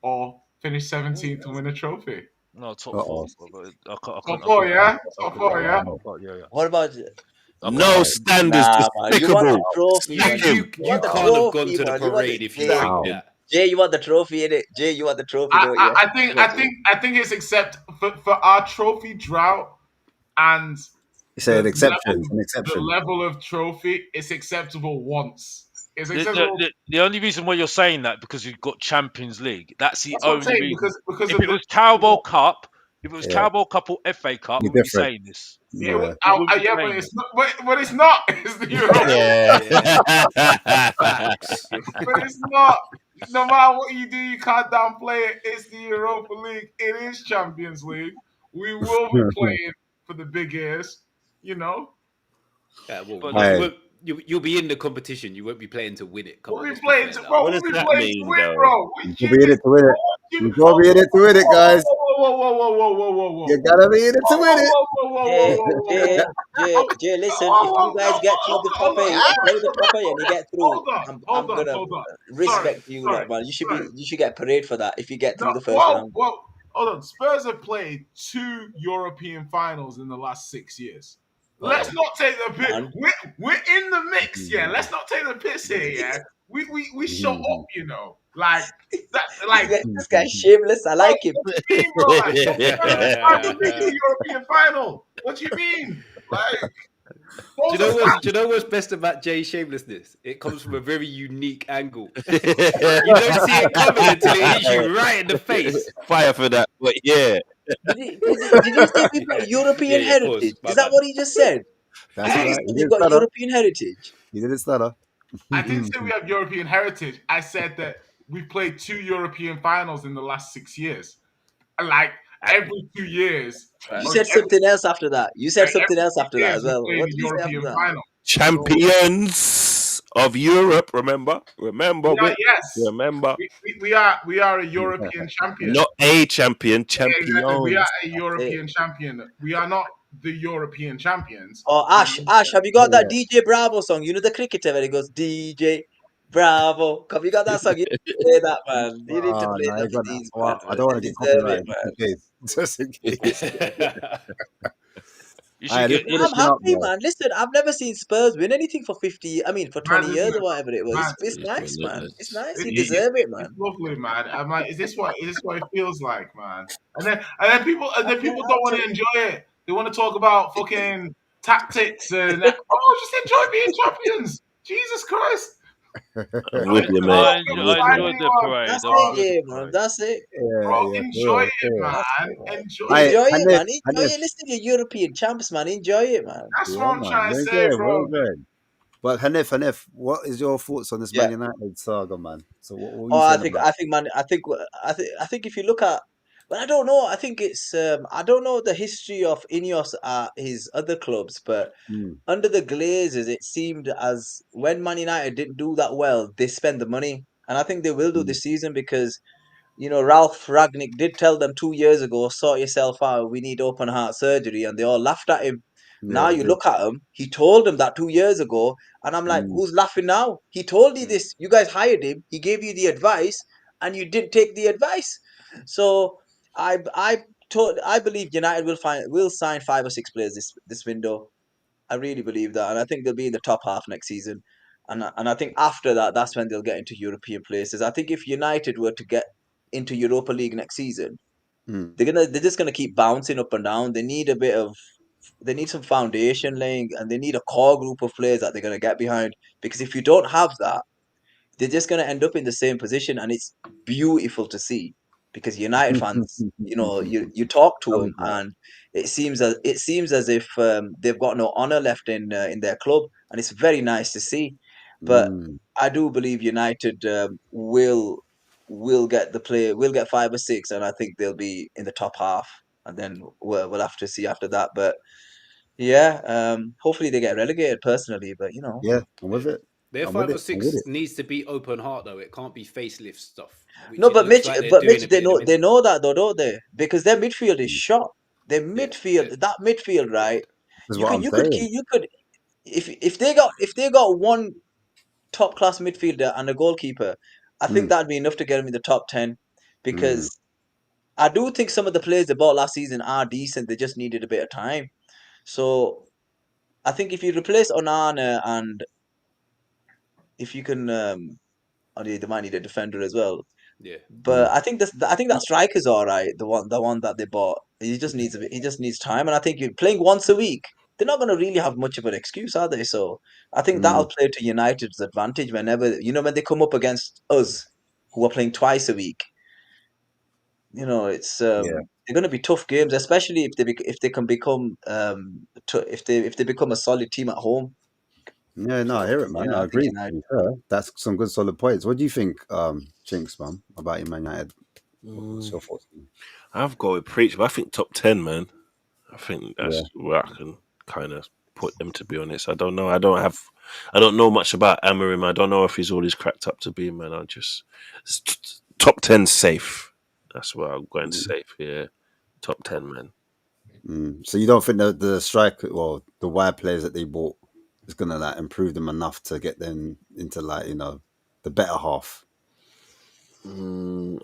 or finish 17th to win a trophy? No, top 4. Top 4, yeah? Top 4, yeah? What about No standards, you want despicable. the trophy, man. You can't have gone to the parade if you think that. Jay, you want the trophy, innit? Jay, you want the trophy, don't you? I think it's accept for our trophy drought and It's an exception. An the exception. level of trophy. It's acceptable once. It's The, acceptable. the only reason why you're saying that because you've got Champions League. That's the That's what I'm only saying reason. because If of it the was Carabao Cup, if it was Yeah. Carabao Cup or FA Cup, we Be wouldn't be different. saying this. yeah, Yeah. We wouldn't be yeah, but saying it's this. not. But it's not. It's the Europa. Yeah. Facts. But it's not. No matter what you do, you can't downplay it. It's the Europa League. It is Champions League. We will be playing for the big ears. You know, Yeah, well, But you Aye. won't. You'll be in the competition. You won't be playing to win it. Come on, we'll be let's be playing fair to now. bro. What We'll does be that playing to mean, win, though? bro. You gotta be in it to win it. You gotta be in it to win it, guys. Whoa. You gotta be in it to win it. Jay, listen, if you guys get through the top eight, play the top eight and you get through, I'm gonna Hold on. respect you lot, man. You should get parade for that if you get No, through the first round. whoa. Hold on. Spurs have played 2 European finals in the last 6 years. Let's not take the piss. Man. We're in the mix, yeah. Let's not take the piss here, yeah. We shut up, you know. Like that, like This guy's shameless. I like him. what do you mean, bro? Like Spurs have been to the European final. What do you mean? Like Do those are you know what's best about Jay's shamelessness? It comes from a very unique angle. You don't see it coming until it hits you right in the face. Fire for that. But yeah. Did he say we've got European Yeah, pause. heritage? My Is that bad. what he just said? That's Did he right. say He we've didn't got stutter. European heritage? He didn't stutter. I didn't say we have European heritage. I said that we've played 2 European finals in the last 6 years. Like every 2 years. You or said something else after that. You said something every else 2 after that as years we well. play What the did he say after European that? final. Champions of Europe. Remember? We are, yes. Remember? We are a European champion. Not a champion, Exactly. We are champions. a European champion. We are not the European champions. Oh, Ash, have you got that DJ Bravo song? You know the cricketer where he goes DJ Bravo. Have you got that song? You need to play that, man. You need to Oh, play no, I that ain't for got that. these Well, man. I don't want They to get deserve it, copyrighted man. just in case. You All right, should let's get. finish I'm it up, happy, man. man. Listen, I've never seen Spurs win anything for 50. I mean, for 20 Man, years isn't or it? whatever it was. Man, It's nice, man. It's nice. You it's, deserve it, it's man. lovely, man. I'm like, is this what it feels like, man? And then people don't want to enjoy it. They want to talk about fucking tactics and just enjoy being champions. Jesus Christ. I'm with you, mate. I, I'm with I you. enjoyed the parade. That's I it, enjoyed the yeah, man. parade. That's it. Bro, Yeah, for enjoy real, it, for real. man. That's it, man. Enjoy Aye, it. Enjoy it, Hanif, man. Enjoy Hanif. it. Listen to your European champs, man. Enjoy it, man. That's what Yeah, I'm man. trying to We're say, enjoying, we're bro. enjoying. But Hanif, what is your thoughts on this Yeah. Man United saga, man? So what are Oh, you saying about I think, man. I think if you look at, but I don't know. I think it's, I don't know the history of Ineos at his other clubs, but it? under the Glazers, it seemed as when Man United didn't do that well, they spent the money, and I think they will do Mm, this season because Ralph Ragnick did tell them 2 years ago, sort yourself out. We need open heart surgery, and they all laughed at him. yeah, Now they you did. look at him. He told them that 2 years ago, and I'm like, Mm, who's laughing now? He told you this. You guys hired him. He gave you the advice, and you didn't take the advice. So I believe United will sign 5 or 6 players this window. I really believe that, and I think they'll be in the top half next season. And I think after that, that's when they'll get into European places. I think if United were to get into Europa League next season, mm. they're just gonna keep bouncing up and down. They need some foundation laying, and they need a core group of players that they're gonna get behind. Because if you don't have that, they're just going to end up in the same position, and it's beautiful to see because United fans, you talk to Love them, it, man. and it seems as if they've got no honor left in their club, and it's very nice to see. But Mm. I do believe United will will get 5 or 6, and I think they'll be in the top half, and then we'll have to see after that. But yeah, hopefully they get relegated personally, but Yeah, I'm with it. Their I'm with five or it. I'm with six it. needs to be open heart though. It can't be facelift stuff, which No, it looks like they're doing Mitch, a bit at the they minute. know that though, don't they? Because their midfield is Mm. shot. Their Yeah, midfield, that midfield, right? This is what I'm saying. You could, if they got one top class midfielder and a goalkeeper, I think Mm, that'd be enough to get them in the top 10. mm, Because I do think some of the players they bought last season are decent. They just needed a bit of time. So I think if you replace Onana and if you can or they might need a defender as well. Yeah. But I think that striker's all right. The one that they bought. He just needs time, and I think you're playing once a week. They're not going to really have much of an excuse, are they? So I think that'll Mm. play to United's advantage whenever when they come up against us, who are playing twice a week. It's Yeah. they're going to be tough games, especially if they can become if they become a solid team at home. Yeah, no, I hear it, man. I I think agree. To United. be fair. That's some good solid points. What do you think, Chinks, man, about your Man United? What's your thoughts? I've got with Preach, but I think top 10, man. I think Yeah. that's where I can kind of put them, to be honest. I don't know. I don't know much about Amarim. I don't know if he's all he's cracked up to be, man. Top 10 safe. That's what I'm going safe here. Top 10, man. So you don't think that the striker or the wide players that they bought is gonna like improve them enough to get them into like the better half?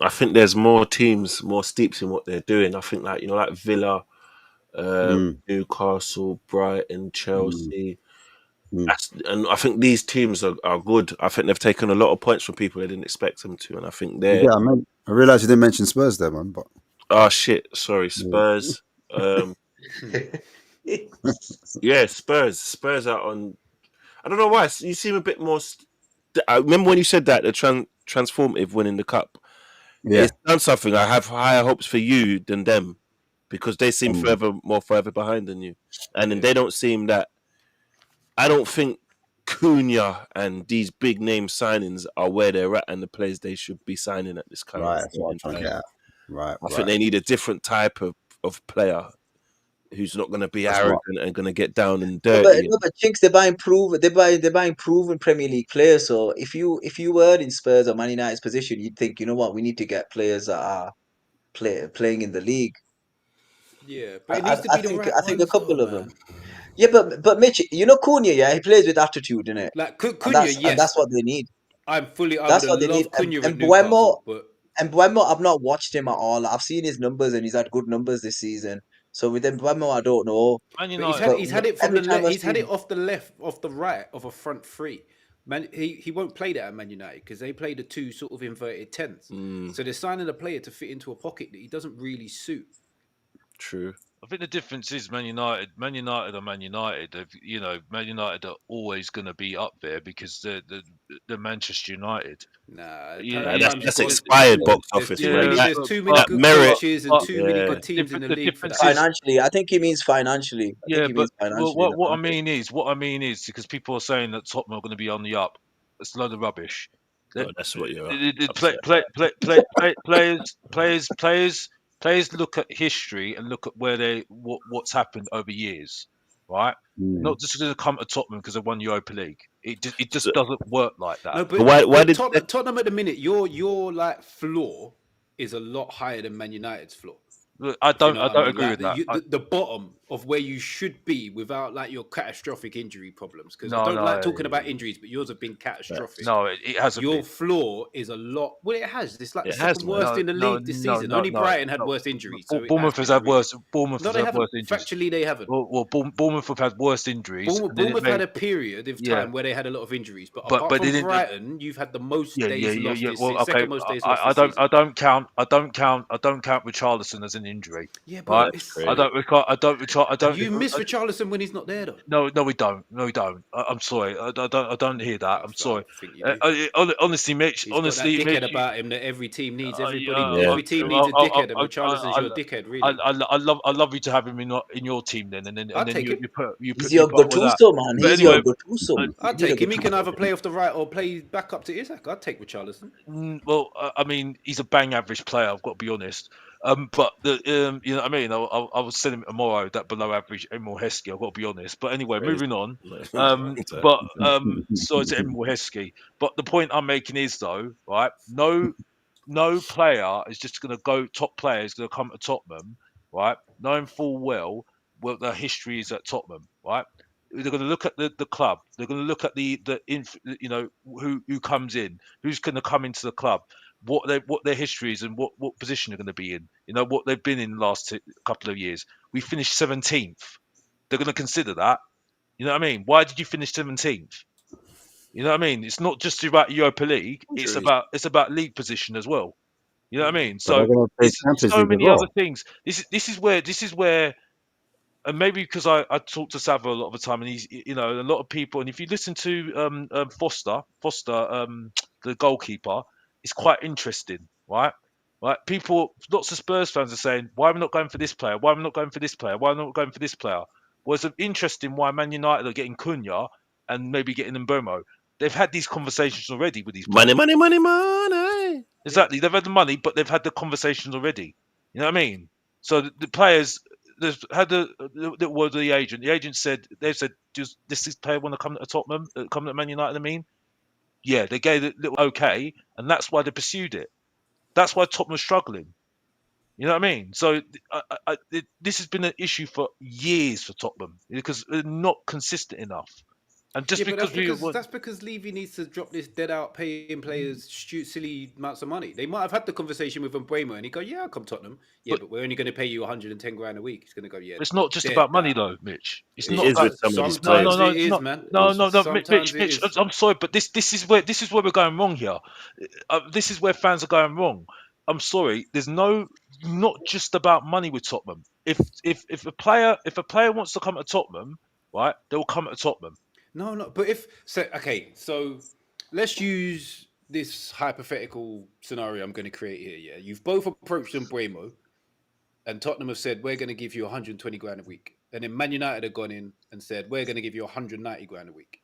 I think there's more teams, more steeps in what they're doing. I think like Villa, Mm, Newcastle, Brighton, mm, Chelsea. mm. And I think these teams are good. I think they've taken a lot of points from people they didn't expect them to, and I think they're Yeah, I realized you didn't mention Spurs there, man. But oh shit, sorry, yeah. Spurs. Yeah, Spurs are on. I don't know why you seem a bit more. I remember when you said that the transformative winning the cup. Yeah. It's done something. I have higher hopes for you than them because they seem Mm, further behind than you, and then Yeah. they don't seem that. I don't think Cunha and these big name signings are where they're at and the players they should be signing at this current right. That's what point I'm in trying to time. get at. Right. I think Right. they need a different type of player who's not going to be That's what. arrogant and going to get down and No, but dirty. no, but Chinks, they're buying proven Premier League players. So if you were in Spurs or Man United's position, you'd think, you know what, we need to get players that are playing in the league. Yeah. I, But it I needs to I be the think right I think a ones though, couple of them. man. Yeah, but Mitch, Cunha, yeah, he plays with attitude, innit? Like And Cunha, that's yes. what they need. I would That's have what they need. loved Cunha at And Newcastle, but Buemo, I've not watched him at all. I've seen his numbers and he's had good numbers this season. So with Buemo, I don't know. Man But he's United. had But he's had it from every the time I've he's had it seen, off the left, off the right of a front three. Man, he won't play that at Man United because they play the two sort of inverted tens. Mm, So they're signing a player to fit into a pocket that he doesn't really suit. true. I think the difference is Man United. Man United are Man United. Man United are always going to be up there because they're Manchester United. Nah, You, Nah, you, that's times that's got expired box there's office, too man. many yeah, That there's too many that good merit, coaches and but too many yeah. good teams in the the league for difference that. is, financially, I think he means financially. I think yeah, he but means financially in the market. what I mean is because people are saying that Tottenham are going to be on the up. It's a load of rubbish. The, Oh, that's what you're the upset about. players look at history and look at what's happened over years, right? They're Mm. not just going to come to Tottenham because they won Europa League. It So, just doesn't work like that. No, why but did Tottenham at the minute, your like floor is a lot higher than Man United's floor. Look, If you know I what I don't mean, agree like with that. the bottom of where you should be without like your catastrophic injury problems. Because I No, don't like no, talking about injuries, but yours have been catastrophic. no, it hasn't Your been. floor is a lot. Well, it has. It's like the it has, second man? worst No, in the no, league this no, season. no, Only no, Brighton had no. worse injuries, so it has Bournemouth has been had really. worse. Bournemouth No, has they had haven't. worse injuries. Factually, they haven't. Bournemouth have had worse injuries, and then it Bournemouth made had a period of yeah, time where they had a lot of injuries, but but apart they from didn't. Brighton, you've had the most Yeah, yeah, days yeah, lost yeah. this Well, season, okay. second most days lost I this don't. season. I don't count Richarlison as an injury, Yeah, but right? That's it's I crazy. don't. I don't. I don't. you miss Richarlison when he's not there, though. No, no, we don't. No, we don't. I'm sorry. I don't. I don't hear that. I'm I sorry. think you do. Honestly, Mitch. He's got that Honestly, dickhead Mitch. about him that every team needs. Yeah, Every team true. needs a dickhead, and Richarlison's your dickhead, I, really. I love you to have him in your team then, I'll and then take him. He's you your put up with that. Gattuso, man. But He's your anyway, Gattuso. I'll You need a take him. He can Gattuso. either play off the right or play back up to Isaac. I'd take Richarlison. well, I mean, he's a bang average player. I've got to be honest. But you know what I mean. I was selling him tomorrow that below average Emil Heskey. I've got to be honest. But anyway, Crazy. moving on. So, But sorry to Emil Heskey. But the point I'm making is though, right? No player is just going to go. Top player is going to come to Tottenham, right? Knowing full well what their history is at Tottenham, right? They're going to look at the club. They're going to look at who comes in, who's going to come into the club, what their history is, and what position they're going to be in. You know what they've been in the last couple of years. We finished 17th. They're going to consider that. You know what I mean? Why did you finish 17th? You know what I mean? It's not just about Europa League. Injuries. It's about league position as well. You know what I mean? But they're So going to play it's Champions so League as many other well. things. This is where and maybe because I talk to Sava a lot of the time, and he's a lot of people, and if you listen to Foster, the goalkeeper, it's quite interesting, right? Right, people, lots of Spurs fans are saying, why are we not going for this player? Why are we not going for this player? Why are we not going for this player? Well, it's interesting why Man United are getting Cunha and maybe getting Mbomo. They've had these conversations already with these players. Money. Exactly, they've had the money, but they've had the conversations already. You know what I mean? So the players, they've had the word of the agent. The agent said they've said, does this player want to come to Tottenham, come to Man United? I mean, yeah, they gave it little okay, and that's why they pursued it. That's why Tottenham's struggling. You know what I mean? So this has been an issue for years for Tottenham because they're not consistent enough. And just Yeah, but because we want, that's because Levy needs to drop this dead out paying players silly amounts of money. They might have had the conversation with Mbremo and he go, "Yeah, I'll come Tottenham. Yeah, but but we're only going to pay you 110 grand a week." He's going to go, "Yeah, it's not just dead about money that." though, Mitch. It's It not is about. with some of these No, players. Sometimes it it's is, not. man. No, Sometimes it Mitch. is. I'm sorry, but this is where we're going wrong here. This is where fans are going wrong. I'm sorry. There's not just about money with Tottenham. If a player wants to come to Tottenham, right, they will come to Tottenham. No. But so let's use this hypothetical scenario I'm going to create here. Yeah, you've both approached Mbremo and Tottenham have said we're going to give you 120 grand a week, and then Man United have gone in and said we're going to give you 190 grand a week.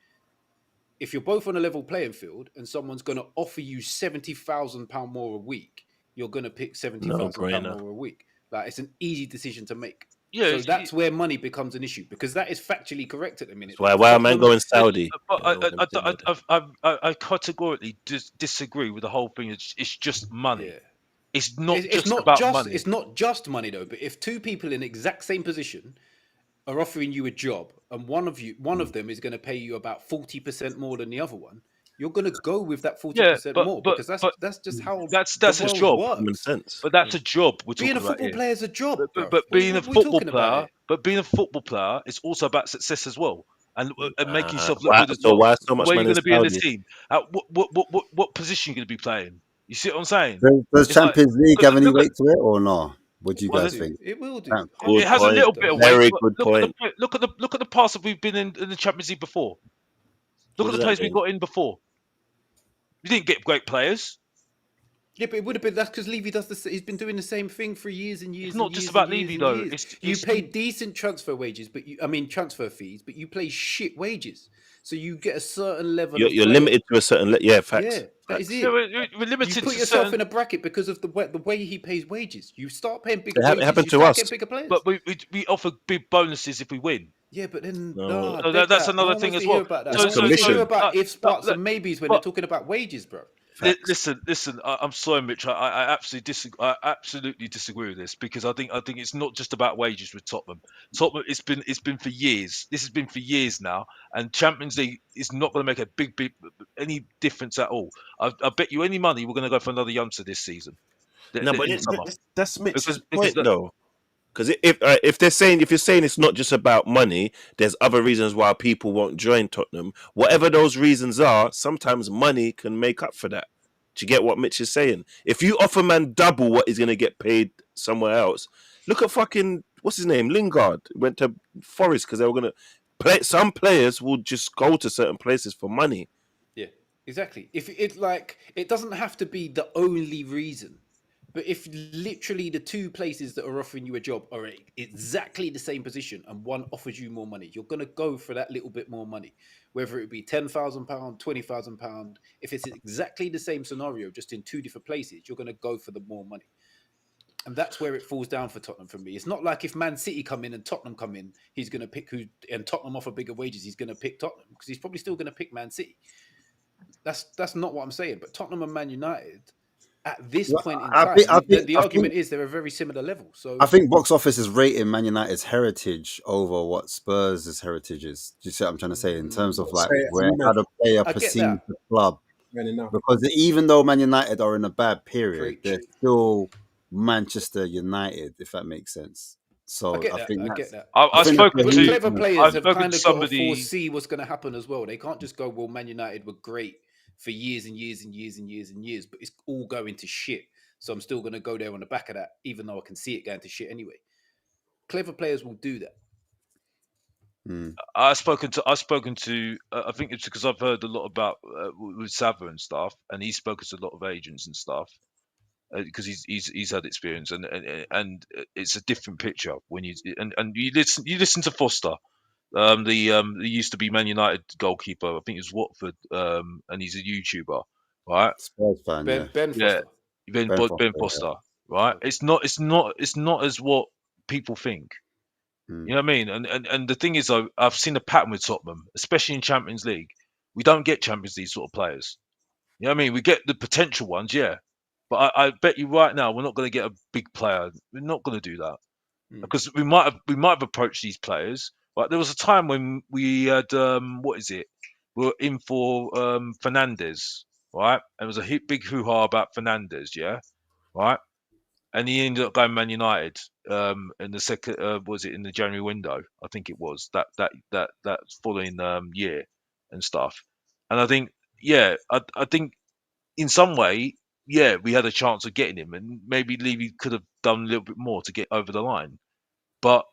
If you're both on a level playing field and someone's going to offer you £70,000 more a week, you're going to pick No £70,000 brainer. more a week. Like it's an easy decision to make. Yeah, So that's where money becomes an issue because that is factually correct at the minute. That's why a man Tottenham, going Saudi. but You know, them thing there. I categorically disagree with the whole thing. It's just money. yeah, It's not just about money. it's not just money though. But if two people in the exact same position are offering you a job, and one of them is going to pay you about 40% more than the other one, you're going to go with that Yeah, 40% more because but that's just how the that's a world job. Common works. sense. But that's a job we're Being a talking about football here. player is a job, bro. But being a What are we football talking about player, here? is also about success as well, and making yourself look Why, good as so well. why so much Where you're man in going to be in the Saudi? team? What position you're going to be playing? You see what I'm saying? Does It's like Champions League have any look at weight to it or no? What do you It will guys do. think? It will do. Thanks. It, Good it has a it, point. little it bit of does. weight, Very but good point. look at the past that we've been in the Champions League before. Look What at the does that players we mean? got in before. We didn't get great players. Yeah, but it would have been that's because Levy does this. He's been doing the same thing for years and It's years and not just years and about years Levy and though. years. It's You it's pay decent transfer wages, transfer fees, but you play shit wages. So you get a certain level of You're player. limited to a certain. Yeah, facts. Yeah, that is Facts. yeah, it. we're You limited put to yourself certain. in a bracket because of the way he pays wages. You start paying bigger It wages, happened you to start us. getting bigger players. But we offer big bonuses if we win. Yeah, but then No, So dead that's that. No another one thing wants as to hear well. about that. That's No one wants to hear commission. about ifs, buts, But, and maybes when they're but talking about wages, bro. Facts. listen. I'm sorry, Mitch. I absolutely disagree. I absolutely disagree with this because I think it's not just about wages with Tottenham. Tottenham, it's been for years. This has been for years now, and Champions League is not going to make a big any difference at all. I bet you any money we're going to go for another youngster this season, No, but in summer, that's Mitch's because point, though. Because if you're saying it's not just about money, there's other reasons why people won't join Tottenham. Whatever those reasons are, sometimes money can make up for that. Do you get what Mitch is saying? If you offer man double what he's gonna get paid somewhere else, look at fucking what's his name, Lingard went to Forest because they were gonna play. Some players will just go to certain places for money. Yeah, exactly. If it like it doesn't have to be the only reason, but if literally the two places that are offering you a job are exactly the same position and one offers you more money, you're gonna go for that little bit more money, whether it be £10,000, £20,000. If it's exactly the same scenario, just in two different places, you're gonna go for the more money. And that's where it falls down for Tottenham for me. It's not like if Man City come in and Tottenham come in, he's going to pick who, and Tottenham offer bigger wages, he's going to pick Tottenham because he's probably still going to pick Man City. That's not what I'm saying. But Tottenham and Man United, at this Well, point in I time, think I think the I argument think is they're a very similar level. So I think box office is rating Man United's heritage over what Spurs' heritage is. Do you see what I'm trying to say in terms of like Say it, where Amen. how the player I get perceives that. the club? Man enough. Because even though Man United are in a bad period, Preach. they're still Manchester United, if that makes sense. So get I that. think I that's. get that. I've But, spoken but to clever players I've have spoken kind to of got to somebody. foresee what's going to happen as well. They can't just go, well, Man United were great for years and years and years and years and years, but it's all going to shit. So I'm still going to go there on the back of that, even though I can see it going to shit anyway. Clever players will do that. I've spoken to. I think it's because I've heard a lot about with Sava and stuff, and he's spoken to a lot of agents and stuff because he's had experience, and it's a different picture when and you listen to Foster. He used to be Man United goalkeeper. I think it was Watford, and he's a YouTuber, right? Spurs fan, yeah. Ben Yeah, Foster. Ben Ben Foster, Ben Foster, right? Okay. It's not as what people think. You know what I mean? And the thing is, though, I've seen a pattern with Tottenham, especially in Champions League. We don't get Champions League sort of players. You know what I mean? We get the potential ones, yeah. But I bet you right now we're not going to get a big player. We're not going to do that because we might have approached these players. But there was a time when we had what is it? We were in for Fernandez, right? And there was a big hoo-ha about Fernandez, yeah, right? And he ended up going Man United in the second was it in the January window? I think it was that following year and stuff. And I think I think in some way we had a chance of getting him, and maybe Levy could have done a little bit more to get over the line. But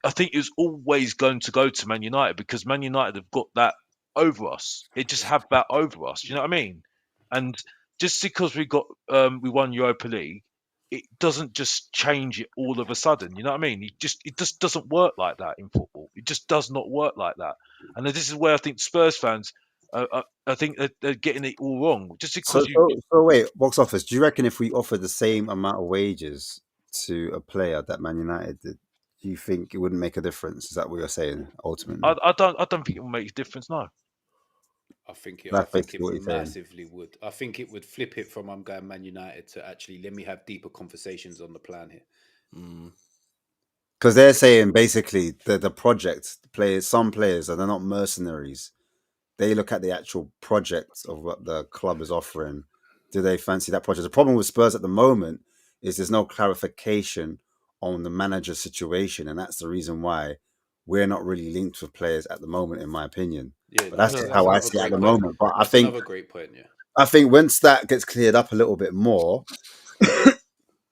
I think it was always going to go to Man United because Man United have got that over us. They just have that over us. You know what I mean? And just because we won Europa League, it doesn't just change it all of a sudden. You know what I mean? It just doesn't work like that in football. It just does not work like that. And this is where I think Spurs fans, I think they're getting it all wrong. Just So, because so wait, box office. Do you reckon if we offered the same amount of wages to a player that Man United did, do you think it wouldn't make a difference? Is that what you're saying ultimately? I don't think it will make a difference. No. I think That's it basically what you're saying. massively would. I think it would flip it from I'm going Man United to actually let me have deeper conversations on the plan here. Because they're saying basically the project players, some players, and they're not mercenaries. They look at the actual project of what the club is offering. Do they fancy that project? The problem with Spurs at the moment is there's no clarification on the manager situation, and that's the reason why we're not really linked with players at the moment, in my opinion. Yeah, But that's no, just that's how I another see it at great the point. moment. But That's another great point. Yeah. I think once that gets cleared up a little bit more,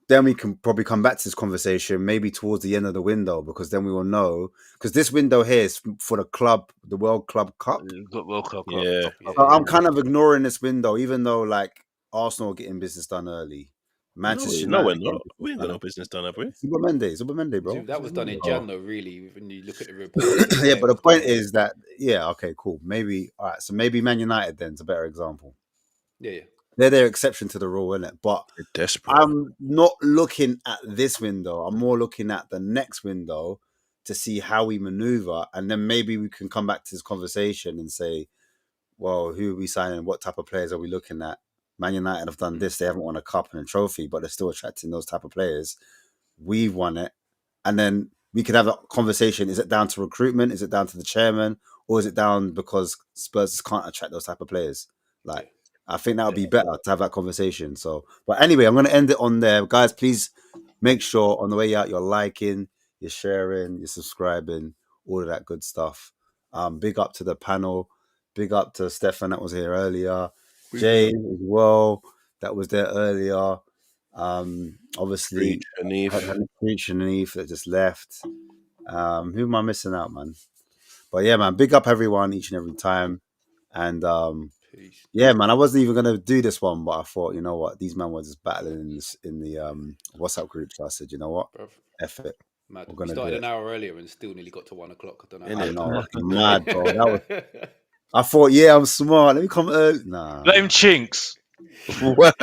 then we can probably come back to this conversation maybe towards the end of the window, because then we will know, because this window here is for the club, the World Club Cup. World Cup. Yeah. So I'm kind of ignoring this window, even though like Arsenal are getting business done early. Manchester No, we're United. not. We ain't got no business done, have we? Zuba bro. That was done in Oh. Jan, though. Really, when you look at the report. Yeah, but the point is that okay, cool. Maybe all right. So maybe Man United then's a better example. Yeah. They're their exception to the rule, isn't it? But They're desperate. I'm not looking at this window. I'm more looking at the next window to see how we maneuver, and then maybe we can come back to this conversation and say, well, who are we signing? What type of players are we looking at? Man United have done this. They haven't won a cup and a trophy, but they're still attracting those type of players. We've won it. And then we could have a conversation. Is it down to recruitment? Is it down to the chairman? Or is it down because Spurs can't attract those type of players? Like, I think that would be better to have that conversation. So, but anyway, I'm going to end it on there. Guys, please make sure on the way out you're liking, you're sharing, you're subscribing, all of that good stuff. Big up to the panel. Big up to Stefan that was here earlier. Jay as well, that was there earlier. Obviously, Preach and Eve that just left. Who am I missing out, man? But yeah, man, big up everyone each and every time. And yeah, man, I wasn't even gonna do this one, but I thought, you know what, these men were just battling in the WhatsApp group. So I said, you know what, F it. Mad. We're We gonna started do an hour earlier and still nearly got to 1 o'clock. I don't know. I know, mad, bro. That was. I thought, yeah, I'm smart. Let me come early. Nah. Blame Chinks. Love Love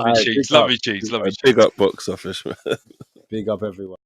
you, Cheeks. Love you, Cheeks. Love you, Cheeks. Big up box office. Big up everyone.